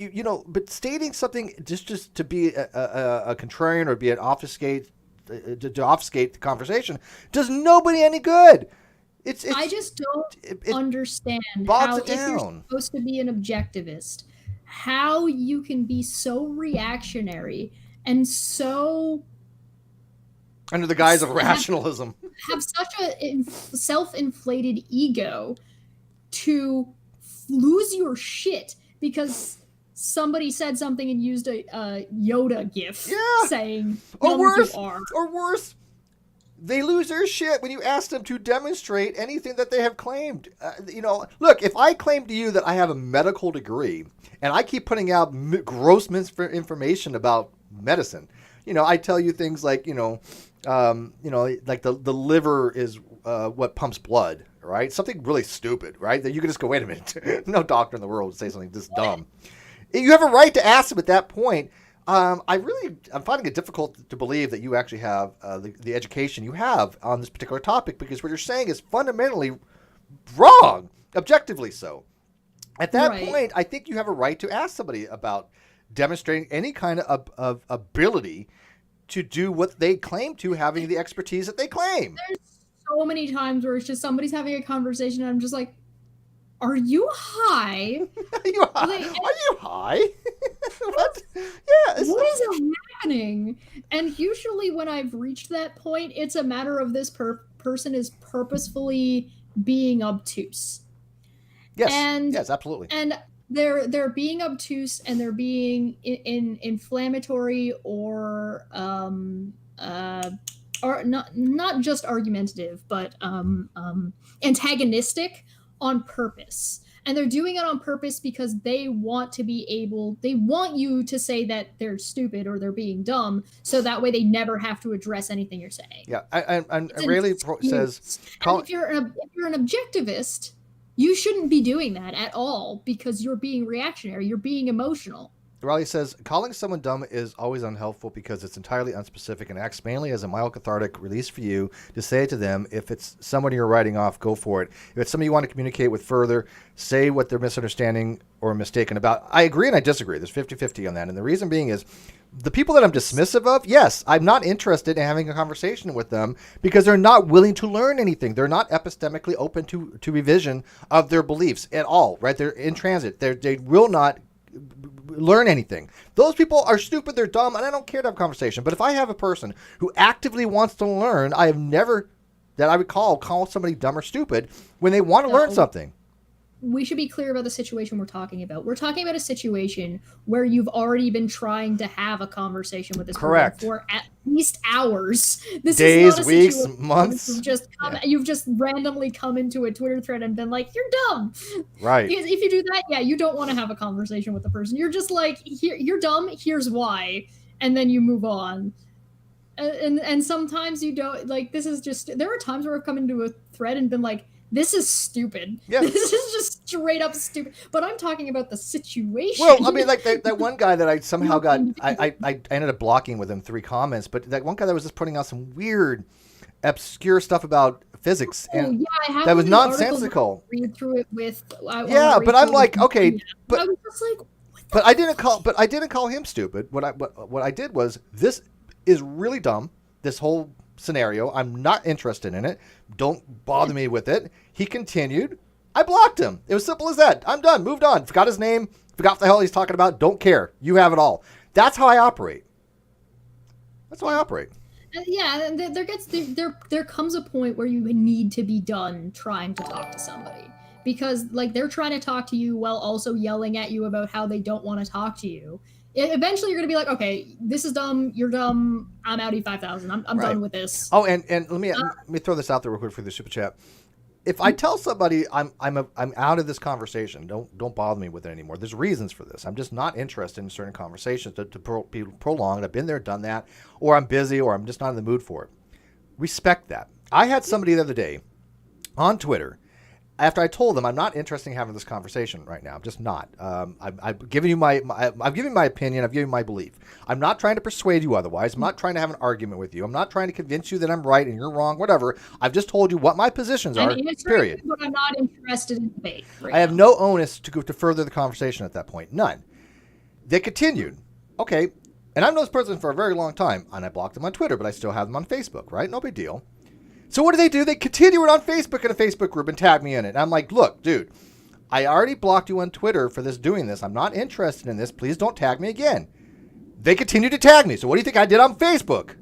[SPEAKER 1] but stating something just to be a contrarian or be an obfuscate to obfuscate the conversation does nobody any good.
[SPEAKER 2] I just don't understand
[SPEAKER 1] how
[SPEAKER 2] if you're supposed to be an objectivist, how you can be so reactionary and so
[SPEAKER 1] under the guise of rationalism
[SPEAKER 2] have such a self-inflated ego to lose your shit because somebody said something and used a Yoda gif saying
[SPEAKER 1] or worse, they lose their shit when you ask them to demonstrate anything that they have claimed. Look, if I claim to you that I have a medical degree and I keep putting out gross information about medicine, I tell you things like, like the liver is what pumps blood, right? Something really stupid, right? That you can just go, wait a minute, no doctor in the world would say something this dumb. You have a right to ask them at that point. I'm finding it difficult to believe that you actually have the education you have on this particular topic, because what you're saying is fundamentally wrong, objectively so. At that point, I think you have a right to ask somebody about demonstrating any kind of ability to do what they claim to, having the expertise that they claim.
[SPEAKER 2] There's so many times where it's just somebody's having a conversation and I'm just like, are you high?
[SPEAKER 1] Are you high? What?
[SPEAKER 2] Yeah. What is happening? And usually when I've reached that point, it's a matter of this person is purposefully being obtuse.
[SPEAKER 1] Yes. Yes, absolutely.
[SPEAKER 2] And they're being obtuse and they're being inflammatory or not just argumentative, but antagonistic on purpose. And they're doing it on purpose because they want you to say that they're stupid or they're being dumb, so that way they never have to address anything you're saying.
[SPEAKER 1] Yeah, and Rayleigh says,
[SPEAKER 2] if you're an objectivist, you shouldn't be doing that at all because you're being reactionary, you're being emotional.
[SPEAKER 1] Raleigh says, calling someone dumb is always unhelpful because it's entirely unspecific and acts mainly as a mild cathartic release for you to say it to them. If it's someone you're writing off, go for it. If it's somebody you want to communicate with further, say what they're misunderstanding or mistaken about. I agree and I disagree. There's 50-50 on that. And the reason being is the people that I'm dismissive of, yes, I'm not interested in having a conversation with them because they're not willing to learn anything. They're not epistemically open to revision of their beliefs at all, right? They're in transit. They will not learn anything. Those people are stupid, they're dumb, and I don't care to have a conversation. But if I have a person who actively wants to learn, I have never, that I would call somebody dumb or stupid when they want to learn something.
[SPEAKER 2] We should be clear about the situation we're talking about. We're talking about a situation where you've already been trying to have a conversation with this person for at least hours. This
[SPEAKER 1] Days,
[SPEAKER 2] is not a
[SPEAKER 1] weeks, months.
[SPEAKER 2] You've just randomly come into a Twitter thread and been like, "You're dumb."
[SPEAKER 1] Right.
[SPEAKER 2] Because if you do that, you don't want to have a conversation with the person. You're just like, "You're dumb. Here's why," and then you move on. And sometimes you don't like. This is just. There are times where I've come into a thread and been like, this is stupid.
[SPEAKER 1] Yeah.
[SPEAKER 2] This is just straight up stupid. But I'm talking about the situation.
[SPEAKER 1] Well, I mean, like that one guy that I somehow got, I ended up blocking with him 3 comments, but that one guy that was just putting out some weird, obscure stuff about physics, and that was nonsensical.
[SPEAKER 2] Read through it with.
[SPEAKER 1] But I'm like, okay, but
[SPEAKER 2] I was just like,
[SPEAKER 1] but I didn't call him stupid. What I did was, this is really dumb. This whole scenario, I'm not interested in it. Don't bother me with it. He continued. I blocked him. It was simple as that. I'm done. Moved on. Forgot his name. Forgot what the hell he's talking about. Don't care. You have it all. That's how I operate.
[SPEAKER 2] Yeah, there comes a point where you need to be done trying to talk to somebody, because like they're trying to talk to you while also yelling at you about how they don't want to talk to you. Eventually you're going to be like, okay, this is dumb, you're dumb, I'm out E5000, I'm done with this.
[SPEAKER 1] Oh, and let me throw this out there real quick for the super chat. if I tell somebody I'm out of this conversation, don't bother me with it anymore. There's reasons for this. I'm just not interested in certain conversations to be prolonged. I've been there, done that, or I'm busy, or I'm just not in the mood for it. Respect that. I had somebody the other day on Twitter, after I told them I'm not interested in having this conversation right now. I'm just not. I've given you I've given my opinion. I've given my belief. I'm not trying to persuade you otherwise. I'm not trying to have an argument with you. I'm not trying to convince you that I'm right and you're wrong, whatever. I've just told you what my positions are, period.
[SPEAKER 2] But I'm not interested in debate.
[SPEAKER 1] I have no onus to further the conversation at that point. None. They continued. Okay. And I've known this person for a very long time, and I blocked them on Twitter, but I still have them on Facebook, right? No big deal. So what do? They continue it on Facebook in a Facebook group and tag me in it. And I'm like, look, dude, I already blocked you on Twitter for doing this. I'm not interested in this. Please don't tag me again. They continue to tag me. So what do you think I did on Facebook?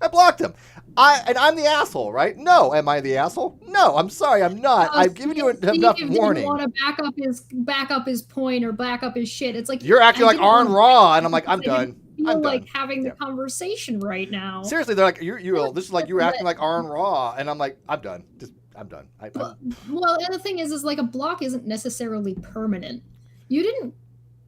[SPEAKER 1] I blocked them. I'm the asshole, right? No. Am I the asshole? No, I'm sorry. I'm not. I've given you enough warning.
[SPEAKER 2] Want to back up his point or back up his shit. It's like
[SPEAKER 1] you're acting like Arn Raw, and I'm like, I'm done.
[SPEAKER 2] I'm like having the conversation right now.
[SPEAKER 1] Seriously, they're like, this is like you're acting like Arn Raw, and I'm like, I'm done. I'm done.
[SPEAKER 2] Well, and the thing is like a block isn't necessarily permanent. You didn't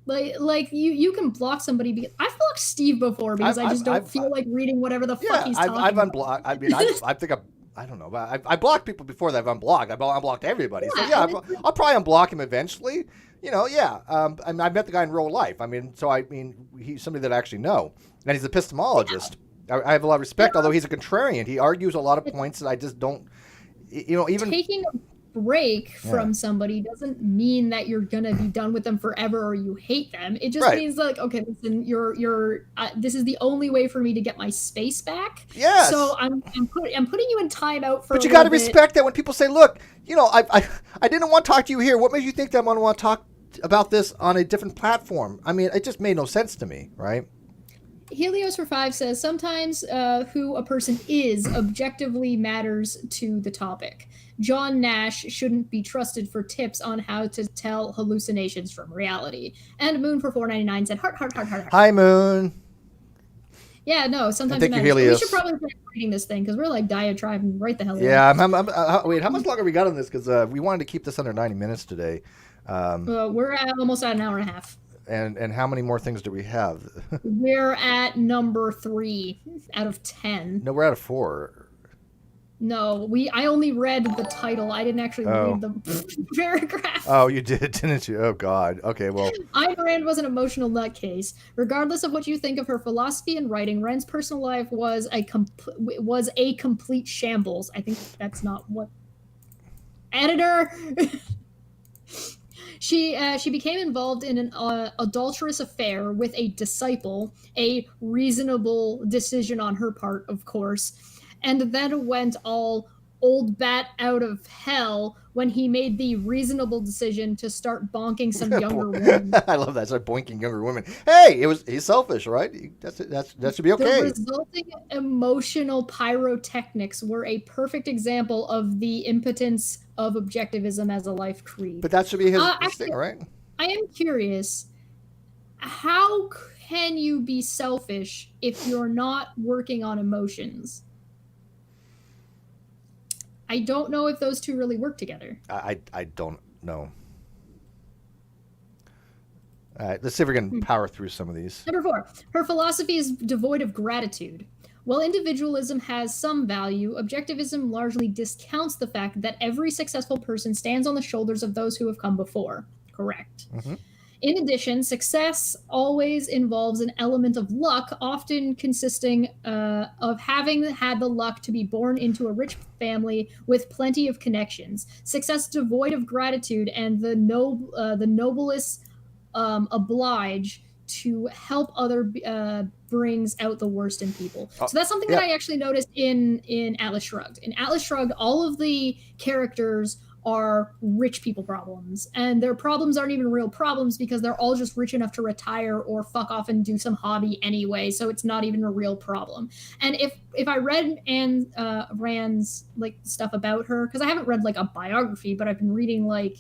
[SPEAKER 2] like you can block somebody because I've blocked Steve before because I just don't feel like reading whatever the fuck he's talking about.
[SPEAKER 1] I've unblocked. I mean, I think I don't know, but I blocked people before that I've unblocked. I've unblocked everybody. So I'll probably unblock him eventually. I met the guy in real life. I mean, he's somebody that I actually know, and he's a epistemologist. Yeah. I have a lot of respect, although he's a contrarian. He argues a lot of points that I just don't, even taking
[SPEAKER 2] a break from somebody doesn't mean that you're gonna be done with them forever or you hate them. It just means like, okay, listen, this is the only way for me to get my space back.
[SPEAKER 1] Yes.
[SPEAKER 2] So I'm putting you in timeout for.
[SPEAKER 1] But you got to respect that when people say, look, I didn't want to talk to you here. What made you think that I'm gonna want to talk about this on a different platform? I mean, it just made no sense to me, right?
[SPEAKER 2] Helios for 5 says sometimes who a person is objectively matters to the topic. John Nash shouldn't be trusted for tips on how to tell hallucinations from reality. And Moon for 4.99 said heart.
[SPEAKER 1] Hi, Moon.
[SPEAKER 2] Yeah, no, sometimes
[SPEAKER 1] it matters. We
[SPEAKER 2] should probably finish reading this thing because we're like diatribing right the hell away.
[SPEAKER 1] Yeah, wait, how much longer we got on this? Because we wanted to keep this under 90 minutes today.
[SPEAKER 2] We're almost at an hour and a half.
[SPEAKER 1] And how many more things do we have?
[SPEAKER 2] We're at number 3 out of 10.
[SPEAKER 1] No, we're at a 4.
[SPEAKER 2] No, I only read the title. I didn't actually read the paragraph.
[SPEAKER 1] Oh, you did, didn't you? Oh, God. Okay, well.
[SPEAKER 2] Ayn Rand was an emotional nutcase. Regardless of what you think of her philosophy and writing, Rand's personal life was a complete shambles. I think that's not what... Editor! She became involved in an adulterous affair with a disciple, a reasonable decision on her part, of course, and then went all old bat out of hell when he made the reasonable decision to start bonking some younger women.
[SPEAKER 1] I love that. Start boinking younger women. Hey, he's selfish, right? That should be okay.
[SPEAKER 2] The resulting emotional pyrotechnics were a perfect example of the impotence of objectivism as a life creed.
[SPEAKER 1] But that should be his thing, right?
[SPEAKER 2] I am curious. How can you be selfish if you're not working on emotions? I don't know if those two really work together.
[SPEAKER 1] I don't know. All right, let's see if we can power through some of these.
[SPEAKER 2] Number 4, her philosophy is devoid of gratitude. While individualism has some value, objectivism largely discounts the fact that every successful person stands on the shoulders of those who have come before. Correct. Mm-hmm. In addition, success always involves an element of luck, often consisting of having had the luck to be born into a rich family with plenty of connections. Success devoid of gratitude and the noblest oblige to help other brings out the worst in people. So that's something that I actually noticed in Atlas Shrugged. In Atlas Shrugged, all of the characters are rich people problems, and their problems aren't even real problems because they're all just rich enough to retire or fuck off and do some hobby anyway, so it's not even a real problem. And if I read Rand's like stuff about her, because I haven't read like a biography, but I've been reading like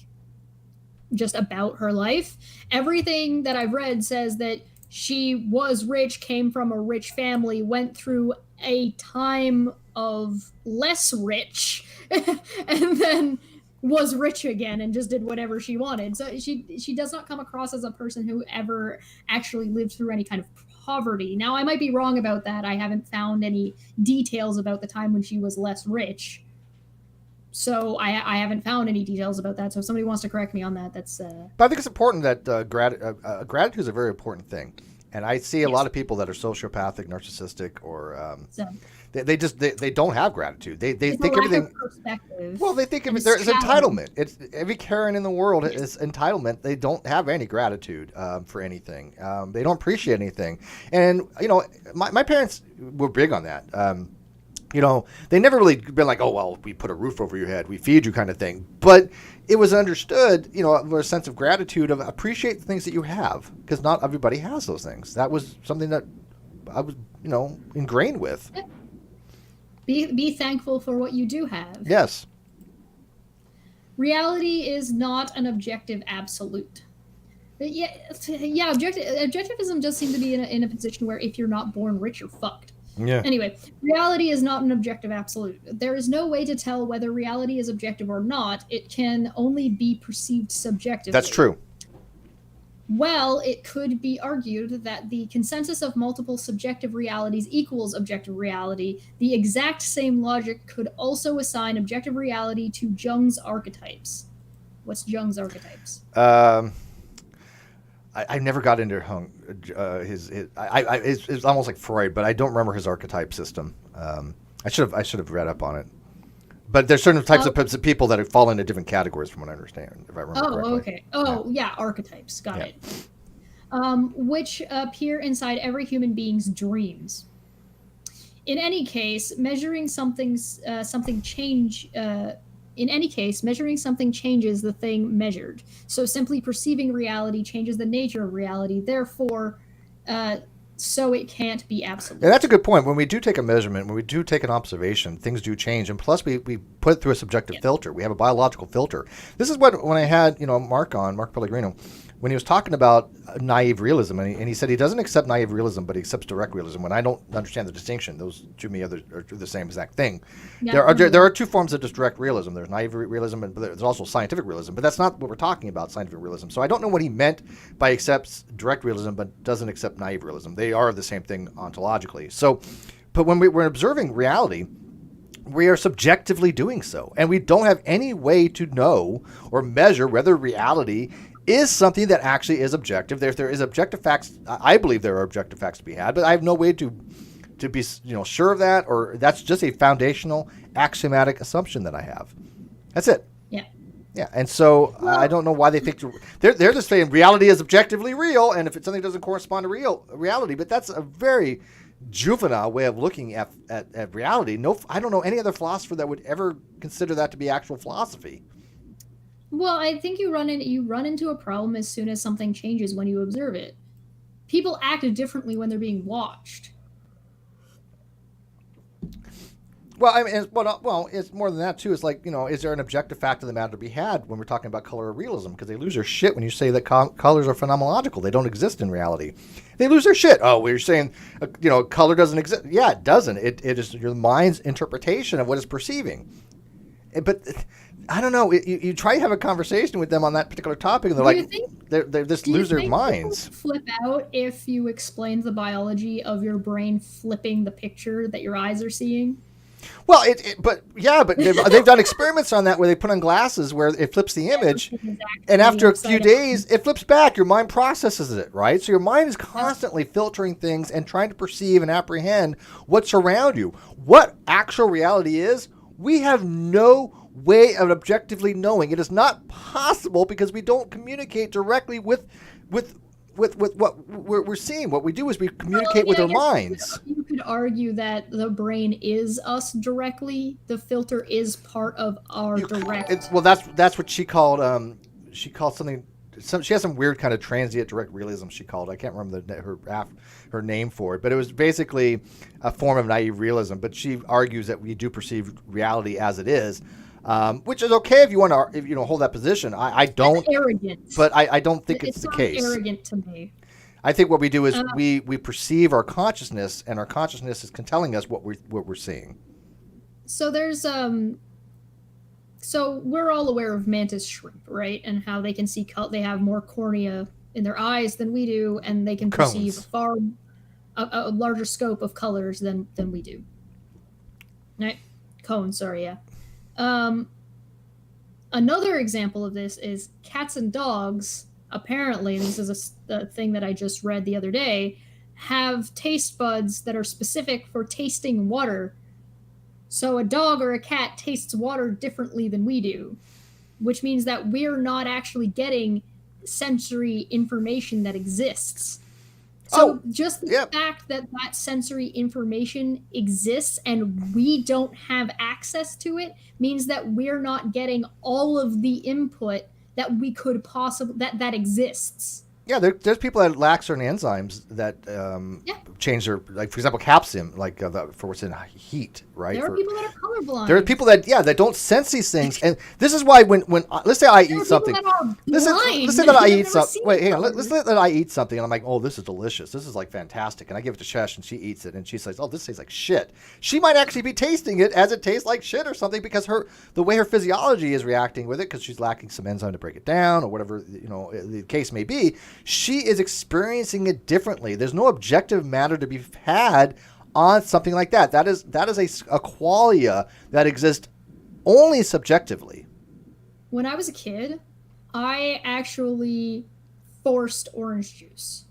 [SPEAKER 2] just about her life, everything that I've read says that she was rich, came from a rich family, went through a time of less rich, and then was rich again and just did whatever she wanted. So she does not come across as a person who ever actually lived through any kind of poverty. Now, I might be wrong about that. I haven't found any details about the time when she was less rich. So I haven't found any details about that. So if somebody wants to correct me on that, that's...
[SPEAKER 1] But I think it's important that gratitude is a very important thing. And I see a lot of people that are sociopathic, narcissistic, or they don't have gratitude. They think everything. Well, they think there's entitlement. It's every Karen in the world is entitlement. They don't have any gratitude for anything. They don't appreciate anything. And my parents were big on that. They never really been like, oh, well, we put a roof over your head, we feed you kind of thing. But it was understood, a sense of gratitude of appreciate the things that you have, because not everybody has those things. That was something that I was, ingrained with.
[SPEAKER 2] Be thankful for what you do have.
[SPEAKER 1] Yes.
[SPEAKER 2] Reality is not an objective absolute. But objectivism does seem to be in a position where if you're not born rich, you're fucked.
[SPEAKER 1] Yeah.
[SPEAKER 2] Anyway, reality is not an objective absolute. There is no way to tell whether reality is objective or not. It can only be perceived subjectively.
[SPEAKER 1] That's true.
[SPEAKER 2] Well, it could be argued that the consensus of multiple subjective realities equals objective reality. The exact same logic could also assign objective reality to Jung's archetypes. What's Jung's archetypes?
[SPEAKER 1] I never got into it's almost like Freud, but I don't remember his archetype system. I should have read up on it. But there's certain types of people that fall into different categories, from what I understand, if I remember correctly.
[SPEAKER 2] Okay. Archetypes. Got it. Which appear inside every human being's dreams. In any case, measuring something changes the thing measured. So simply perceiving reality changes the nature of reality. Therefore, so it can't be absolute.
[SPEAKER 1] And that's a good point. When we do take a measurement, when we do take an observation, things do change. And plus, we put it through a subjective filter. We have a biological filter. This is when I had Mark Pellegrino, when he was talking about naive realism, and he said he doesn't accept naive realism, but he accepts direct realism. When I don't understand the distinction, those to me are the same exact thing. Yeah. There are two forms of direct realism. There's naive realism, but there's also scientific realism. But that's not what we're talking about, scientific realism. So I don't know what he meant by accepts direct realism, but doesn't accept naive realism. They are the same thing ontologically. So, but when we're observing reality, we are subjectively doing so, and we don't have any way to know or measure whether reality is something that actually is objective. There is objective facts. I believe there are objective facts to be had, but I have no way to be sure of that, or that's just a foundational axiomatic assumption that I have. That's it. Yeah, and so I don't know why they think they're just saying reality is objectively real, and if it's something that doesn't correspond to reality, but that's a very juvenile way of looking at reality. No, I don't know any other philosopher that would ever consider that to be actual philosophy.
[SPEAKER 2] Well, I think you run into a problem as soon as something changes when you observe it. People act differently when they're being watched.
[SPEAKER 1] Well, I mean, it's more than that too. It's like, is there an objective fact of the matter to be had when we're talking about color or realism? Because they lose their shit when you say that colors are phenomenological. They don't exist in reality. They lose their shit. Oh, we're saying, color doesn't exist. Yeah, it doesn't. It is your mind's interpretation of what it's perceiving. But I don't know. You try to have a conversation with them on that particular topic, and they just lose their minds.
[SPEAKER 2] Flip out if you explain the biology of your brain flipping the picture that your eyes are seeing.
[SPEAKER 1] Well, but they've done experiments on that where they put on glasses where it flips the image, and after a few days, it flips back. Your mind processes it, right? So your mind is constantly filtering things and trying to perceive and apprehend what's around you. What actual reality is, we have no way of objectively knowing. It is not possible because we don't communicate directly with what we're seeing. What we do is we communicate with our minds.
[SPEAKER 2] You could argue that the brain is us directly. The filter is part of our direct.
[SPEAKER 1] That's what she called. She called something. She has some weird kind of transient direct realism. She called. I can't remember her name for it, but it was basically a form of naive realism. But she argues that we do perceive reality as it is. Which is okay if you want to, hold that position. I don't.
[SPEAKER 2] That's arrogant.
[SPEAKER 1] But I don't think it's the case.
[SPEAKER 2] It's arrogant to me.
[SPEAKER 1] I think what we do is we perceive our consciousness, and our consciousness is telling us what we're seeing.
[SPEAKER 2] So there's So we're all aware of mantis shrimp, right? And how they can see they have more cornea in their eyes than we do, and they can perceive a larger scope of colors than we do. Right? Cones, sorry, yeah. Another example of this is cats and dogs. Apparently, this is a thing that I just read the other day, have taste buds that are specific for tasting water. So a dog or a cat tastes water differently than we do, which means that we're not actually getting sensory information that exists. So just the fact that sensory information exists and we don't have access to it means that we're not getting all of the input that we could possibly that exists.
[SPEAKER 1] Yeah, there's people that lack certain enzymes that change their, like, for example, calcium, like for what's in heat, right?
[SPEAKER 2] There are people that are colorblind.
[SPEAKER 1] There are people that don't sense these things, and this is why when let's say I eat something, let's say that I eat something. Wait, hang on. Let's say that I eat something, and I'm like, oh, this is delicious. This is like fantastic, and I give it to Shesh, and she eats it, and she says, oh, this tastes like shit. She might actually be tasting it as it tastes like shit or something because the way her physiology is reacting with it, because she's lacking some enzyme to break it down or whatever the case may be. She is experiencing it differently. There's no objective matter to be had on something like that. That is a qualia that exists only subjectively.
[SPEAKER 2] When I was a kid, I actually forced orange juice.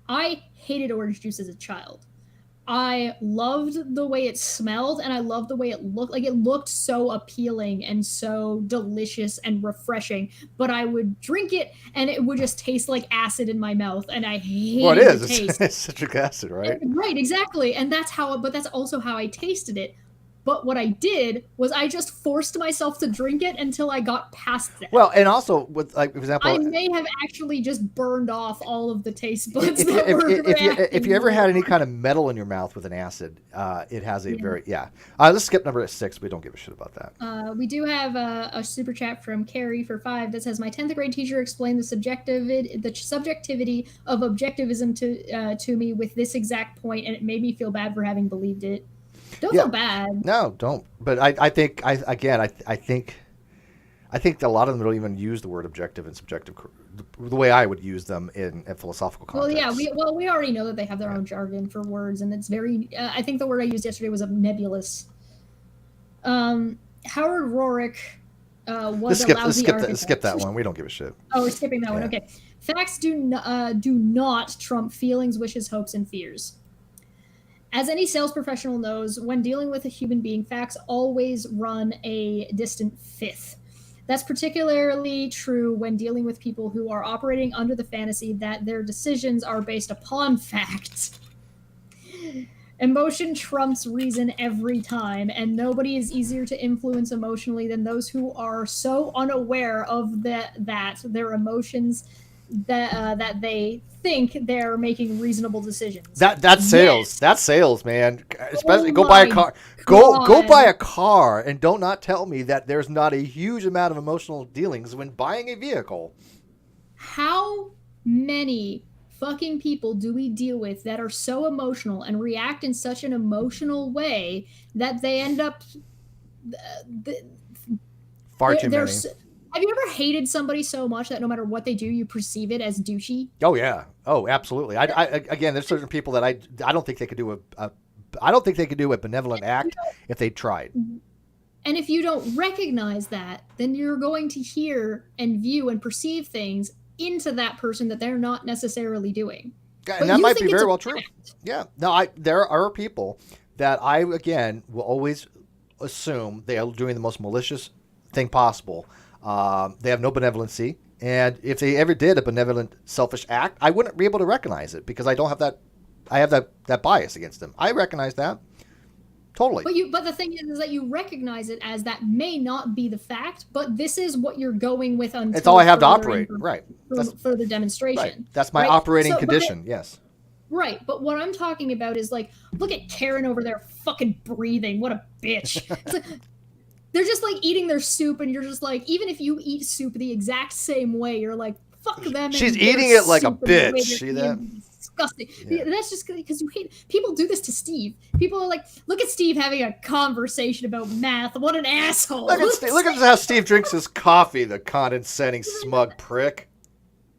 [SPEAKER 2] I hated orange juice as a child. I loved the way it smelled, and I loved the way it looked. Like, it looked so appealing and so delicious and refreshing, but I would drink it and it would just taste like acid in my mouth, and I hated the taste.
[SPEAKER 1] It's citric acid, right?
[SPEAKER 2] Right, exactly. And that's also how I tasted it. But what I did was I just forced myself to drink it until I got past that.
[SPEAKER 1] Well, and also with, like, for example,
[SPEAKER 2] I may have actually just burned off all of the taste buds
[SPEAKER 1] if you ever had any kind of metal in your mouth with an acid, it has a very let's skip number 6. We don't give a shit about that.
[SPEAKER 2] We do have a super chat from Carrie for 5 that says, my 10th grade teacher explained the subjectivity of objectivism to me with this exact point, and it made me feel bad for having believed it. Don't feel bad.
[SPEAKER 1] No, don't. But I think a lot of them don't even use the word objective and subjective the way I would use them in a philosophical context.
[SPEAKER 2] Well, we already know that they have their own jargon for words, and it's very. I think the word I used yesterday was nebulous. Howard Roark was a lousy architect.
[SPEAKER 1] Skip that one. We don't give a shit.
[SPEAKER 2] Oh, we're skipping that one. Okay. Facts do not trump feelings, wishes, hopes, and fears. As any sales professional knows, when dealing with a human being, facts always run a distant fifth. That's particularly true when dealing with people who are operating under the fantasy that their decisions are based upon facts. Emotion trumps reason every time, and nobody is easier to influence emotionally than those who are so unaware of that their emotions that they think they're making reasonable decisions.
[SPEAKER 1] That's sales. Yes. That's sales, man. Especially go buy a car. Go buy a car and don't not tell me that there's not a huge amount of emotional dealings when buying a vehicle.
[SPEAKER 2] How many fucking people do we deal with that are so emotional and react in such an emotional way that they end up
[SPEAKER 1] far too many.
[SPEAKER 2] Have you ever hated somebody so much that no matter what they do, you perceive it as douchey?
[SPEAKER 1] Oh yeah. Oh, absolutely. Again, there's certain people that I don't think they could do a benevolent act if they tried.
[SPEAKER 2] And if you don't recognize that, then you're going to hear and view and perceive things into that person that they're not necessarily doing.
[SPEAKER 1] Yeah, and that might be very well true. Yeah. No, there are people that I, again, will always assume they are doing the most malicious thing possible. They have no benevolency, and if they ever did a benevolent, selfish act, I wouldn't be able to recognize it because I don't have that. I have that bias against them. I recognize that totally.
[SPEAKER 2] But the thing is that you recognize it as that may not be the fact, but this is what you're going with until
[SPEAKER 1] it's all I have to operate. Right.
[SPEAKER 2] That's further demonstration.
[SPEAKER 1] Right. That's my operating condition. Yes.
[SPEAKER 2] Right, but what I'm talking about is like, look at Karen over there, fucking breathing. What a bitch. It's like, they're just like eating their soup, and you're just like, even if you eat soup the exact same way, you're like, fuck them.
[SPEAKER 1] She's eating it like a bitch. See that?
[SPEAKER 2] disgusting. Yeah. That's just because you hate people do this to Steve. People are like, look at Steve having a conversation about math. What an asshole.
[SPEAKER 1] Look at how Steve drinks his coffee, the condescending, smug prick.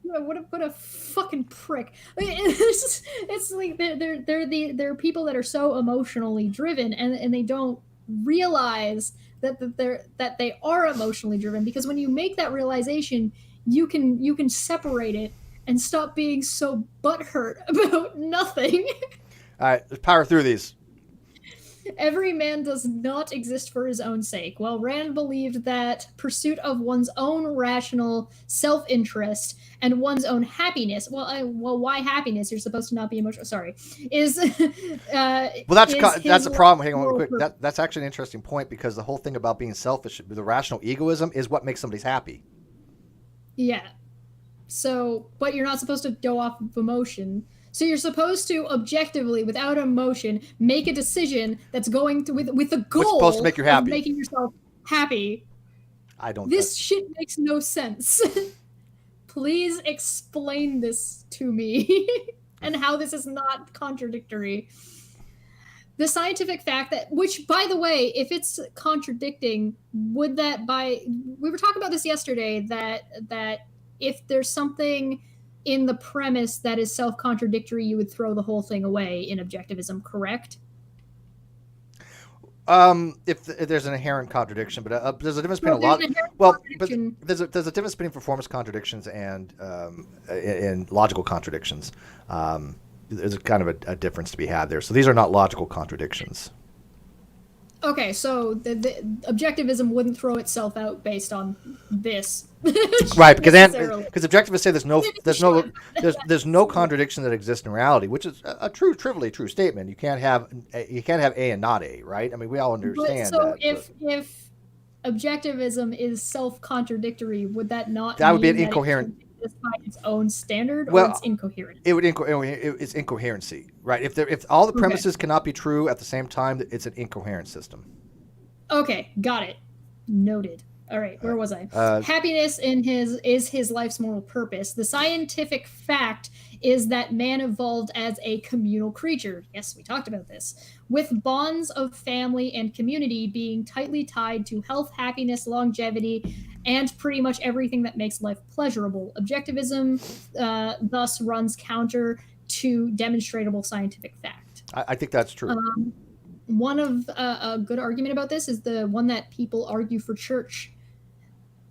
[SPEAKER 2] What a fucking prick. It's like they're people that are so emotionally driven, and they don't realize that they are emotionally driven, because when you make that realization, you can separate it and stop being so butthurt about nothing.
[SPEAKER 1] All right, let's power through these.
[SPEAKER 2] Every man does not exist for his own sake. Well, Rand believed that pursuit of one's own rational self-interest and one's own happiness. Well, why happiness? You're supposed to not be emotional. Sorry, is
[SPEAKER 1] that's a problem. Hang on, real quick. That's actually an interesting point, because the whole thing about being selfish, the rational egoism, is what makes somebody happy.
[SPEAKER 2] Yeah. So, but you're not supposed to go off of emotion. So you're supposed to objectively, without emotion, make a decision that's going to with the goal
[SPEAKER 1] supposed to make you happy.
[SPEAKER 2] Of making yourself happy.
[SPEAKER 1] I don't.
[SPEAKER 2] This shit makes no sense. Please explain this to me and how this is not contradictory. The scientific fact that, which, by the way, if it's contradicting, we were talking about this yesterday, that if there's something in the premise that is self-contradictory, you would throw the whole thing away in objectivism, correct?
[SPEAKER 1] If there's an inherent contradiction, but there's a difference between there's a difference between performance contradictions and logical contradictions. There's kind of a difference to be had there. So these are not logical contradictions. Okay,
[SPEAKER 2] so the objectivism wouldn't throw itself out based on this,
[SPEAKER 1] right? Because objectivists say there's no contradiction that exists in reality, which is a trivially true statement. You can't have A and not A, right? I mean, we all understand.
[SPEAKER 2] If objectivism is self-contradictory, would that not?
[SPEAKER 1] That would be an incoherent.
[SPEAKER 2] By its own standard, or it's incoherent?
[SPEAKER 1] It's incoherency, right? If all the premises cannot be true at the same time, it's an incoherent system.
[SPEAKER 2] Okay, got it. Noted. All right, where was I? Happiness is his life's moral purpose. The scientific fact is that man evolved as a communal creature. Yes, we talked about this. With bonds of family and community being tightly tied to health, happiness, longevity, and pretty much everything that makes life pleasurable. Objectivism thus runs counter to demonstrable scientific fact.
[SPEAKER 1] I think that's true.
[SPEAKER 2] One of a good argument about this is the one that people argue for church.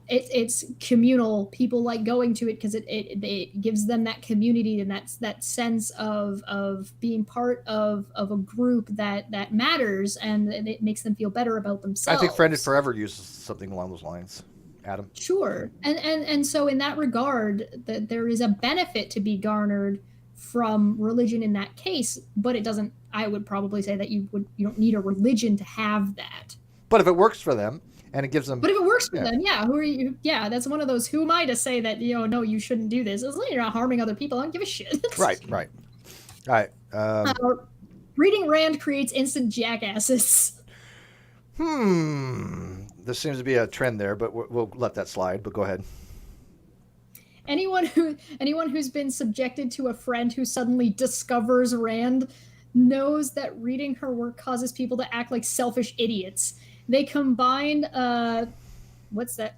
[SPEAKER 2] It's communal. People like going to it because it gives them that community and that sense of being part of a group that matters, and it makes them feel better about themselves.
[SPEAKER 1] I think Friended Forever uses something along those lines. Adam.
[SPEAKER 2] Sure, and so in that regard, that there is a benefit to be garnered from religion in that case, but it doesn't. I would probably say that you don't need a religion to have that.
[SPEAKER 1] But if it works for them. And it gives them.
[SPEAKER 2] But if it works for them, who are you? Yeah, that's one of those. Who am I to say that no, you shouldn't do this? As long as you're not harming other people, I don't give a shit.
[SPEAKER 1] Right. All right.
[SPEAKER 2] Reading Rand creates instant jackasses.
[SPEAKER 1] There seems to be a trend there, but we'll let that slide. But go ahead.
[SPEAKER 2] Anyone who's been subjected to a friend who suddenly discovers Rand knows that reading her work causes people to act like selfish idiots. They combined, what's that?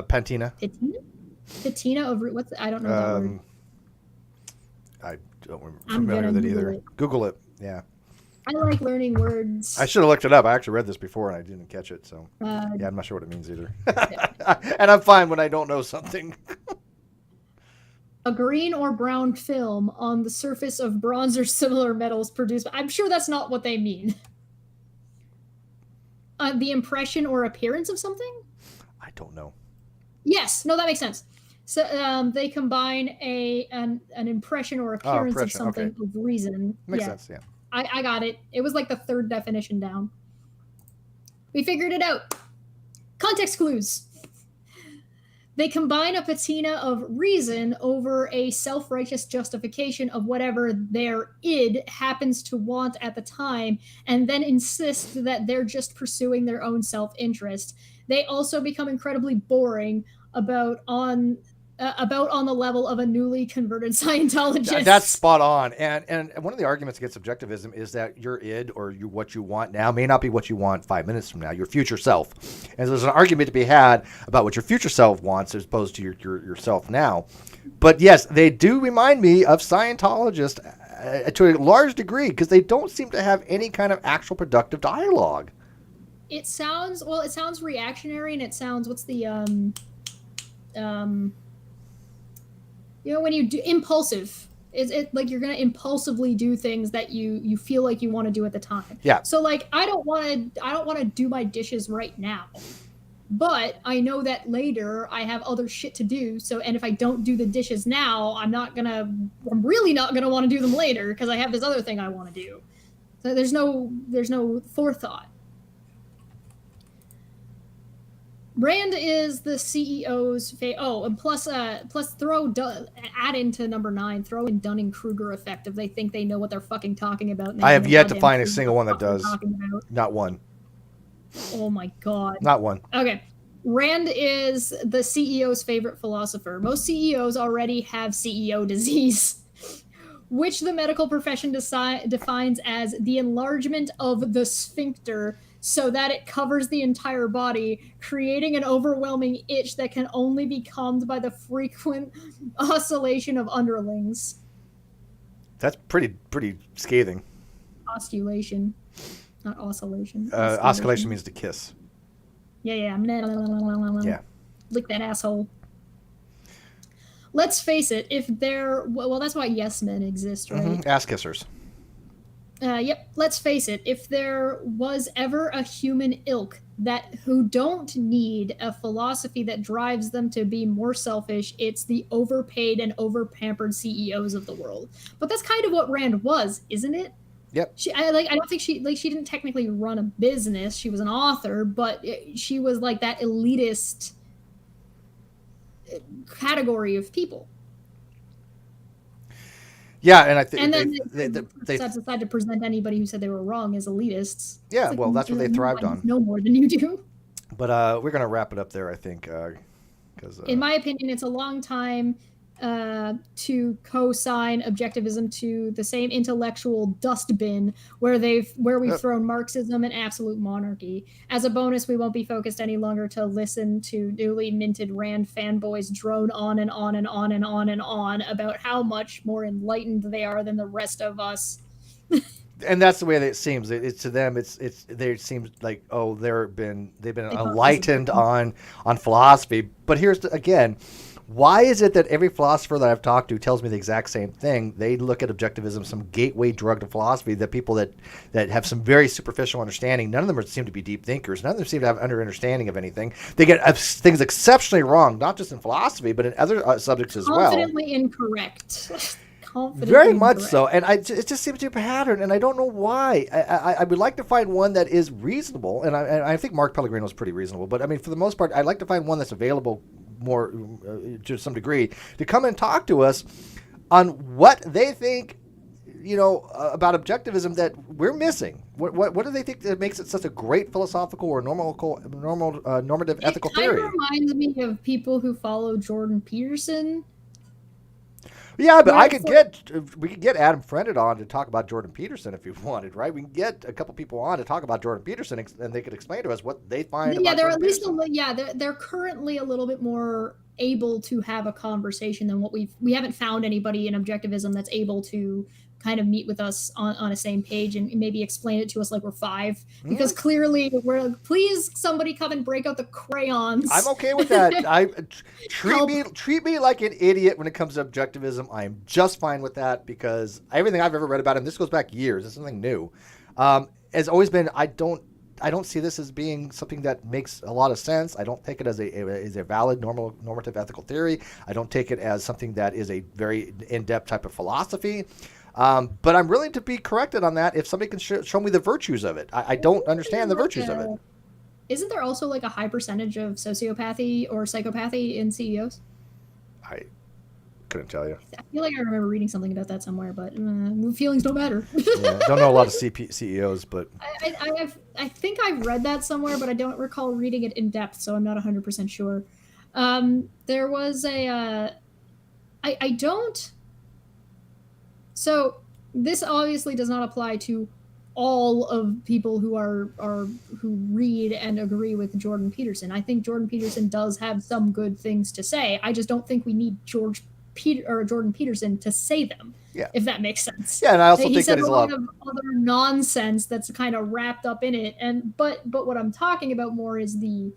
[SPEAKER 1] Patina.
[SPEAKER 2] Patina of what's? I don't know that word.
[SPEAKER 1] I don't remember that either. Google it. Yeah.
[SPEAKER 2] I like learning words.
[SPEAKER 1] I should have looked it up. I actually read this before and I didn't catch it. So yeah, I'm not sure what it means either. And I'm fine when I don't know something.
[SPEAKER 2] A green or brown film on the surface of bronze or similar metals produced. I'm sure that's not what they mean. The impression or appearance of something?
[SPEAKER 1] I don't know.
[SPEAKER 2] Yes. No, that makes sense. So they combine an impression or appearance of something with reason.
[SPEAKER 1] Makes sense, yeah.
[SPEAKER 2] I got it. It was like the third definition down. We figured it out. Context clues. They combine a patina of reason over a self-righteous justification of whatever their id happens to want at the time, and then insist that they're just pursuing their own self-interest. They also become incredibly boring about about on the level of a newly converted Scientologist.
[SPEAKER 1] That's spot on. And one of the arguments against objectivism is that your id or what you want now may not be what you want 5 minutes from now, your future self. And there's an argument to be had about what your future self wants as opposed to yourself now. But yes, they do remind me of Scientologists to a large degree because they don't seem to have any kind of actual productive dialogue.
[SPEAKER 2] It sounds reactionary, and it sounds, what's the when you do impulsive, it like you're gonna impulsively do things that you feel like you want to do at the time.
[SPEAKER 1] Yeah.
[SPEAKER 2] So like I don't want to do my dishes right now, but I know that later I have other shit to do. So, and if I don't do the dishes now, I'm really not gonna want to do them later because I have this other thing I want to do. So there's no forethought. Rand is the CEO's and plus add into number 9, throw in Dunning-Kruger effect if they think they know what they're fucking talking about.
[SPEAKER 1] I have yet to find a single one that does. Not one.
[SPEAKER 2] Oh my god.
[SPEAKER 1] Not one.
[SPEAKER 2] Okay. Rand is the CEO's favorite philosopher. Most CEOs already have CEO disease, which the medical profession defines as the enlargement of the sphincter so that it covers the entire body, creating an overwhelming itch that can only be calmed by the frequent oscillation of underlings.
[SPEAKER 1] That's pretty scathing.
[SPEAKER 2] Osculation, not oscillation.
[SPEAKER 1] Osculation means to kiss.
[SPEAKER 2] Yeah.
[SPEAKER 1] Yeah.
[SPEAKER 2] Lick that asshole. Let's face it, that's why yes men exist, right?
[SPEAKER 1] Mm-hmm. Ass kissers.
[SPEAKER 2] Yep. Let's face it. If there was ever a human ilk who don't need a philosophy that drives them to be more selfish, it's the overpaid and overpampered CEOs of the world. But that's kind of what Rand was, isn't it?
[SPEAKER 1] Yep.
[SPEAKER 2] I don't think she didn't technically run a business. She was an author, but she was like that elitist category of people.
[SPEAKER 1] Yeah, and I think
[SPEAKER 2] they decided to present anybody who said they were wrong as elitists.
[SPEAKER 1] Yeah, well, that's what they thrived on.
[SPEAKER 2] No more than you do.
[SPEAKER 1] But we're gonna wrap it up there, I think, because
[SPEAKER 2] in my opinion, it's a long time to co-sign objectivism to the same intellectual dustbin where we've thrown Marxism and absolute monarchy. As a bonus, we won't be focused any longer to listen to newly minted Rand fanboys drone on and on and on and on and on about how much more enlightened they are than the rest of us.
[SPEAKER 1] And that's the way that it seems. It's to them. They seem like they've been enlightened on philosophy. But here's again. Why is it that every philosopher that I've talked to tells me the exact same thing? They look at objectivism, some gateway drug to philosophy, that people that have some very superficial understanding, none of them seem to be deep thinkers. None of them seem to have understanding of anything. They get things exceptionally wrong, not just in philosophy, but in other subjects as well.
[SPEAKER 2] Confidently incorrect.
[SPEAKER 1] Very much so. And it just seems to be a pattern, and I don't know why. I would like to find one that is reasonable, and I think Mark Pellegrino is pretty reasonable, but I mean, for the most part, I'd like to find one that's available more to some degree to come and talk to us on what they think, about objectivism that we're missing. What do they think that makes it such a great philosophical or normative ethical theory?
[SPEAKER 2] It kind of reminds me of people who follow Jordan Peterson.
[SPEAKER 1] Yeah, but we could get Adam Friended on to talk about Jordan Peterson if you wanted, right? We can get a couple people on to talk about Jordan Peterson, and they could explain to us what they find.
[SPEAKER 2] Yeah,
[SPEAKER 1] they're at least
[SPEAKER 2] they're currently a little bit more able to have a conversation than what we haven't found anybody in objectivism that's able to kind of meet with us on a same page and maybe explain it to us like we're 5, because clearly please somebody come and break out the crayons.
[SPEAKER 1] I'm okay with that. Treat me like an idiot when it comes to objectivism. I am just fine with that, because everything I've ever read about it, and this goes back years, it's something new, has always been, I don't see this as being something that makes a lot of sense. I don't take it as a valid normative ethical theory. I don't take it as something that is a very in-depth type of philosophy. But I'm willing to be corrected on that if somebody can show me the virtues of it. I don't understand the virtues of it.
[SPEAKER 2] Isn't there also like a high percentage of sociopathy or psychopathy in CEOs?
[SPEAKER 1] I couldn't tell you.
[SPEAKER 2] I feel like I remember reading something about that somewhere, but feelings don't matter.
[SPEAKER 1] Yeah, don't know a lot of CEOs, but
[SPEAKER 2] I think I've read that somewhere, but I don't recall reading it in depth, so I'm not 100% sure. There was I don't. So this obviously does not apply to all of people who who read and agree with Jordan Peterson. I think Jordan Peterson does have some good things to say. I just don't think we need Jordan Peterson to say them.
[SPEAKER 1] Yeah.
[SPEAKER 2] If that makes sense.
[SPEAKER 1] Yeah, and I also
[SPEAKER 2] He
[SPEAKER 1] think
[SPEAKER 2] said
[SPEAKER 1] that is
[SPEAKER 2] a
[SPEAKER 1] a
[SPEAKER 2] lot
[SPEAKER 1] lot.
[SPEAKER 2] of other nonsense that's kind of wrapped up in it. And but what I'm talking about more is the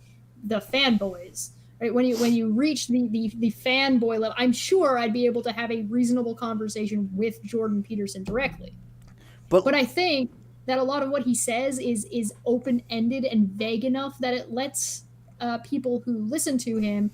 [SPEAKER 2] fanboys. Right, when you reach the fanboy level, I'm sure I'd be able to have a reasonable conversation with Jordan Peterson directly. But I think that a lot of what he says is open ended and vague enough that it lets people who listen to him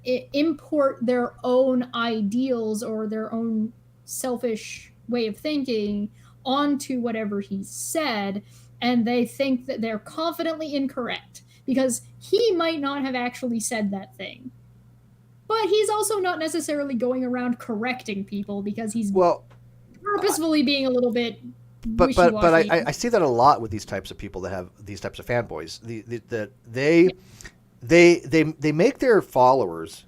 [SPEAKER 2] import their own ideals or their own selfish way of thinking onto whatever he said, and they think that they're confidently incorrect because he might not have actually said that thing. But he's also not necessarily going around correcting people because he's
[SPEAKER 1] Well,
[SPEAKER 2] purposefully being a little bit
[SPEAKER 1] but
[SPEAKER 2] wishy-washy.
[SPEAKER 1] I see that a lot with these types of people that have these types of fanboys. They make their followers,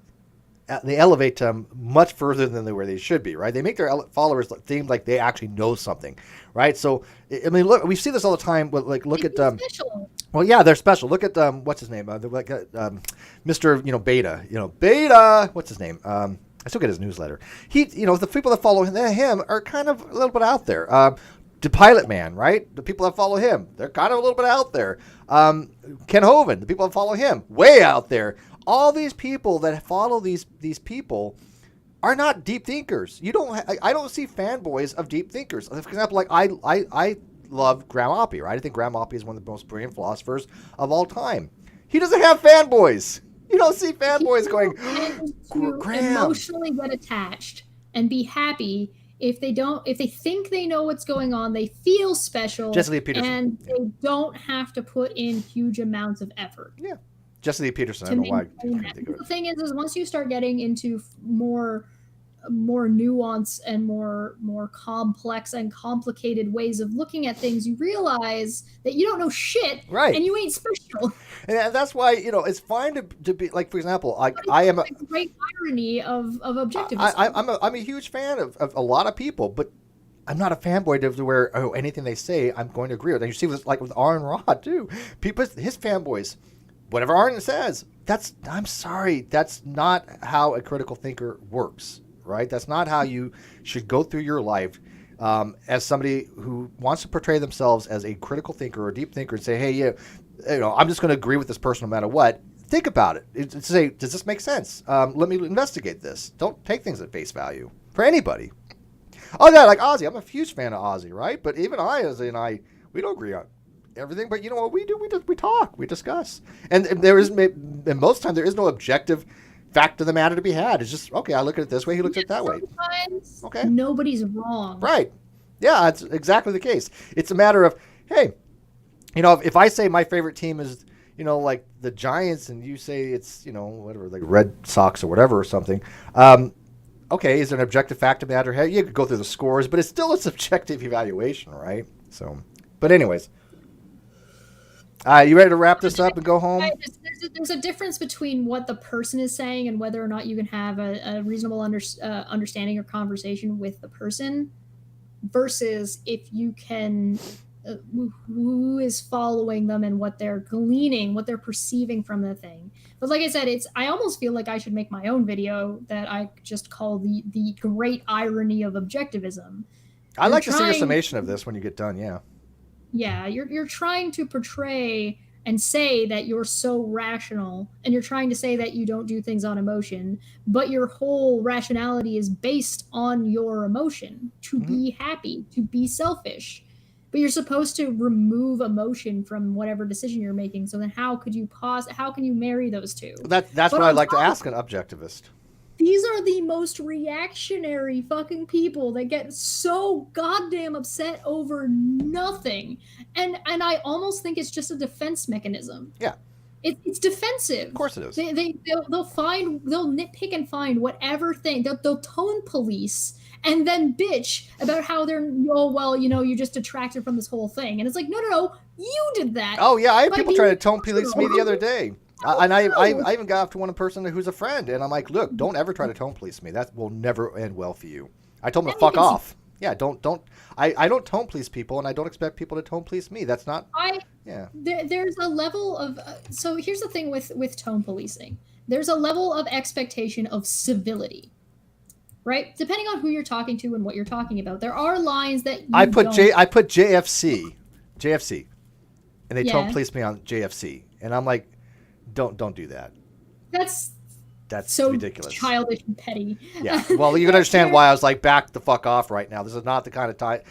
[SPEAKER 1] they elevate them much further than where they should be, right? They make their followers seem like they actually know something, right? So I mean, look, we see this all the time. Like, look at
[SPEAKER 2] special.
[SPEAKER 1] well, yeah, they're special. Look at what's his name? Mr. Beta. Beta. What's his name? I still get his newsletter. The people that follow him are kind of a little bit out there. The Pilot Man, right? The people that follow him, they're kind of a little bit out there. Ken Hovind, the people that follow him, way out there. All these people that follow these people are not deep thinkers. I don't see fanboys of deep thinkers. For example, like I love Graham Oppie, right? I think Graham Oppie is one of the most brilliant philosophers of all time. He doesn't have fanboys. You don't see fanboys going, Graham.
[SPEAKER 2] Emotionally get attached and be happy if they think they know what's going on, they feel special,
[SPEAKER 1] Jesse Lee Peterson.
[SPEAKER 2] And they don't have to put in huge amounts of effort.
[SPEAKER 1] Yeah. Jesse Lee Peterson, I don't know why.
[SPEAKER 2] The thing is once you start getting into more nuance and more complex and complicated ways of looking at things, you realize that you don't know shit,
[SPEAKER 1] right?
[SPEAKER 2] And you ain't special.
[SPEAKER 1] And that's why it's fine to be like, for example, I am a
[SPEAKER 2] great irony of objectivism.
[SPEAKER 1] I'm a huge fan of a lot of people, but I'm not a fanboy to where anything they say I'm going to agree with. And you see this like with Aaron Rod too. People, his fanboys, whatever Aaron says, I'm sorry, that's not how a critical thinker works. Right? That's not how you should go through your life as somebody who wants to portray themselves as a critical thinker or a deep thinker and say, hey, I'm just going to agree with this person no matter what. Think about it. Say, does this make sense? Let me investigate this. Don't take things at face value for anybody. Oh, yeah, like Ozzy. I'm a huge fan of Ozzy, right? But even Ozzy and I, we don't agree on everything. But you know what we do? We talk. We discuss. And most time there is no objective fact of the matter to be had. It's just, okay, I look at it this way, he looks at it that way. Okay.
[SPEAKER 2] Nobody's wrong.
[SPEAKER 1] Right. Yeah, that's exactly the case. It's a matter of, hey, if I say my favorite team is, like the Giants and you say it's, whatever, like Red Sox or whatever or something, okay, is there an objective fact of the matter? Hey, you could go through the scores, but it's still a subjective evaluation, right? So, but anyways. You ready to wrap this up and go home?
[SPEAKER 2] There's a difference between what the person is saying and whether or not you can have a reasonable understanding or conversation with the person versus if you can who is following them and what they're gleaning, what they're perceiving from the thing. But like I said, I almost feel like I should make my own video that I just call the great irony of objectivism.
[SPEAKER 1] I'd like to see your summation of this when you get done, yeah.
[SPEAKER 2] Yeah, you're trying to portray and say that you're so rational, and you're trying to say that you don't do things on emotion, but your whole rationality is based on your emotion to be happy, to be selfish. But you're supposed to remove emotion from whatever decision you're making. So then how can you marry those two?
[SPEAKER 1] That's what I'd like to ask an objectivist.
[SPEAKER 2] These are the most reactionary fucking people that get so goddamn upset over nothing. And I almost think it's just a defense mechanism.
[SPEAKER 1] Yeah.
[SPEAKER 2] It's defensive.
[SPEAKER 1] Of course it is.
[SPEAKER 2] They'll nitpick and find whatever thing. They'll tone police and then bitch about how they're, you're just detracted from this whole thing. And it's like, no, you did that.
[SPEAKER 1] Oh, yeah, I had people trying to tone police me the other day. I even got off to one person who's a friend, and I'm like, look, don't ever try to tone police me. That will never end well for you. I told him to fuck off. Yeah, don't. I don't tone police people, and I don't expect people to tone police me. That's not.
[SPEAKER 2] There's a level of. So here's the thing with tone policing. There's a level of expectation of civility, right? Depending on who you're talking to and what you're talking about, there are lines that
[SPEAKER 1] I put JFC, and they tone police me on JFC, and I'm like, don't do that.
[SPEAKER 2] That's
[SPEAKER 1] so
[SPEAKER 2] ridiculous, childish and petty.
[SPEAKER 1] Yeah. Well, you can understand why I was like, back the fuck off right now. This is not the kind of time.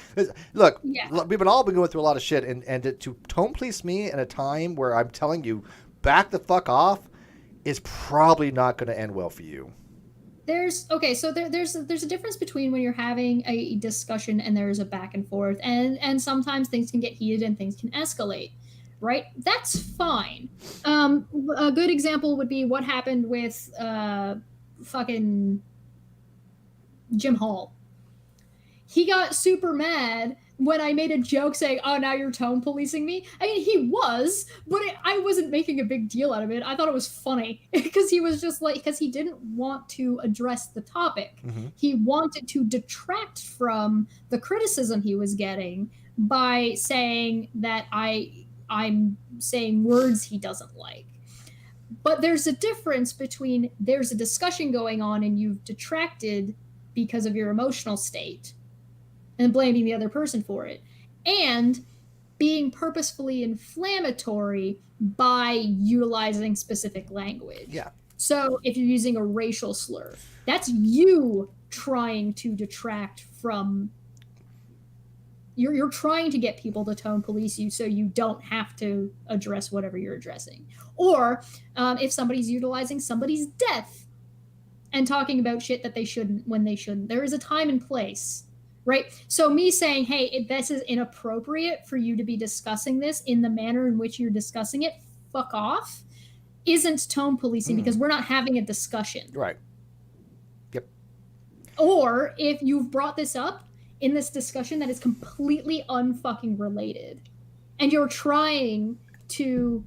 [SPEAKER 1] Look, we've all been going through a lot of shit, and to tone police me in a time where I'm telling you, back the fuck off, is probably not going to end well for you.
[SPEAKER 2] There's a difference between when you're having a discussion and there's a back and forth, and sometimes things can get heated and things can escalate. Right? That's fine. A good example would be what happened with fucking Jim Hall. He got super mad when I made a joke saying, oh, now you're tone policing me. I mean, he was, but I wasn't making a big deal out of it. I thought it was funny because he was just like, because he didn't want to address the topic. Mm-hmm. He wanted to detract from the criticism he was getting by saying that I'm saying words he doesn't like. But there's a difference between there's a discussion going on and you've detracted because of your emotional state and blaming the other person for it, and being purposefully inflammatory by utilizing specific language.
[SPEAKER 1] Yeah.
[SPEAKER 2] So if you're using a racial slur, that's you trying to detract from. You're trying to get people to tone police you so you don't have to address whatever you're addressing. Or if somebody's utilizing somebody's death and talking about shit that they shouldn't when they shouldn't. There is a time and place, right? So me saying, hey, this is inappropriate for you to be discussing this in the manner in which you're discussing it, fuck off, isn't tone policing because we're not having a discussion.
[SPEAKER 1] Right. Yep.
[SPEAKER 2] Or if you've brought this up in this discussion that is completely unfucking related, and you're trying to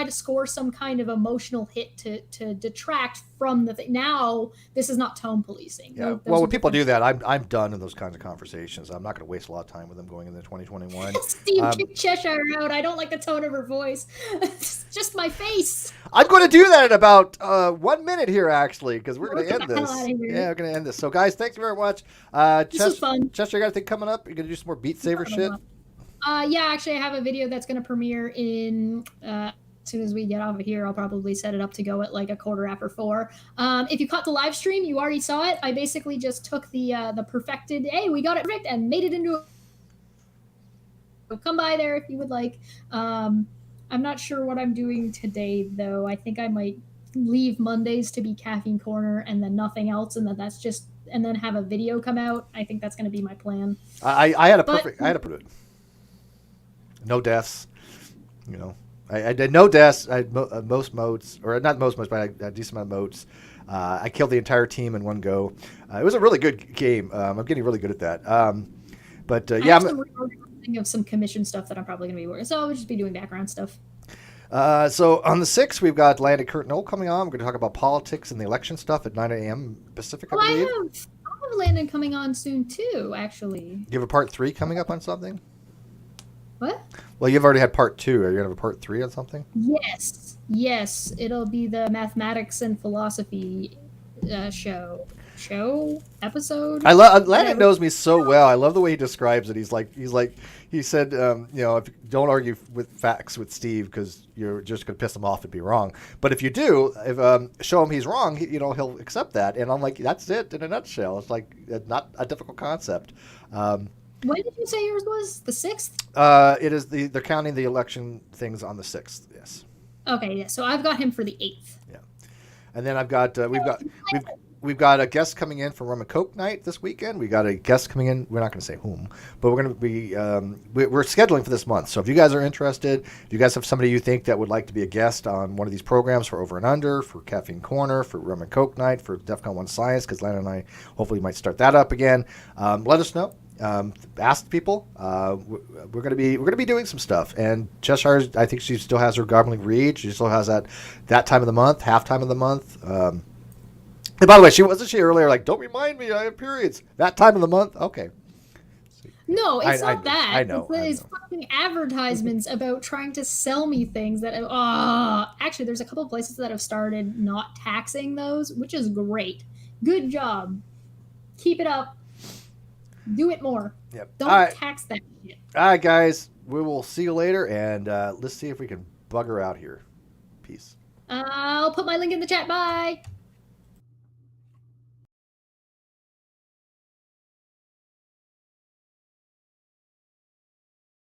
[SPEAKER 2] score some kind of emotional hit to detract from the thing. Now, this is not tone policing.
[SPEAKER 1] Yeah. Well, when people do that, I'm done in those kinds of conversations. I'm not going to waste a lot of time with them going into 2021.
[SPEAKER 2] Steve, kick Cheshire out. I don't like the tone of her voice. It's just my face.
[SPEAKER 1] I'm going to do that in about 1 minute here, actually, because we're going to end this. Yeah, we're going to end this. So, guys, thanks very much.
[SPEAKER 2] This was fun.
[SPEAKER 1] Chester, you got anything coming up? You're going to do some more Beat Saber shit?
[SPEAKER 2] Yeah, actually, I have a video that's going to premiere in... as soon as we get off of here, I'll probably set it up to go at like 4:15. If you caught the live stream, you already saw it. I basically just took the perfected, hey, we got it perfect, and made it into a... Come by there if you would like. I'm not sure what I'm doing today, though. I think I might leave Mondays to be Caffeine Corner and then nothing else, and then have a video come out. I think that's going to be my plan.
[SPEAKER 1] I had a perfect... No deaths, you know. I did no deaths. I had most modes, or not most modes, but I had a decent amount of modes. I killed the entire team in one go. It was a really good game. I'm getting really good at that. Yeah,
[SPEAKER 2] I'm thinking of some commission stuff that I'm probably going to be working. So I'll just be doing background stuff.
[SPEAKER 1] So on the 6th, we've got Landon Kurt Knoll coming on. We're going to talk about politics and the election stuff at 9 a.m. Pacific, I believe.
[SPEAKER 2] I have Landon coming on soon, too, actually.
[SPEAKER 1] You have a part 3 coming up on something?
[SPEAKER 2] What?
[SPEAKER 1] Well, you've already had part 2. Are you going to have a part 3 on something?
[SPEAKER 2] Yes. It'll be the mathematics and philosophy episode.
[SPEAKER 1] Landon knows me so well. I love the way he describes it. He said, if don't argue with facts with Steve because you're just going to piss him off and be wrong. But if you do, show him he's wrong, he'll accept that. And I'm like, that's it in a nutshell. It's like not a difficult concept.
[SPEAKER 2] When did you say yours was? The 6th?
[SPEAKER 1] It is they're counting the election things on the 6th. Yes.
[SPEAKER 2] Okay, yeah. So I've got him for the 8th.
[SPEAKER 1] Yeah, and then I've got we've got a guest coming in for Rum and Coke night this weekend. We got a guest coming in. We're not going to say whom, but we're going to be we're scheduling for this month. So if you guys are interested, if you guys have somebody you think that would like to be a guest on one of these programs for Over and Under, for Caffeine Corner, for Rum and Coke night, for DEF CON 1 Science, because Lana and I hopefully might start that up again. Let us know. ask people. We're gonna be doing some stuff. And Cheshire, I think she still has her Garbling Read. She still has that time of the month, half time of the month. And by the way, she earlier like, don't remind me, I have periods. That time of the month, okay.
[SPEAKER 2] No, it's not that.
[SPEAKER 1] I know.
[SPEAKER 2] It's fucking advertisements about trying to sell me things that. Actually, there's a couple of places that have started not taxing those, which is great. Good job. Keep it up. Do it more.
[SPEAKER 1] Yep.
[SPEAKER 2] Don't tax that shit.
[SPEAKER 1] All right, guys. We will see you later, and let's see if we can bugger out here. Peace.
[SPEAKER 2] I'll put my link in the chat. Bye.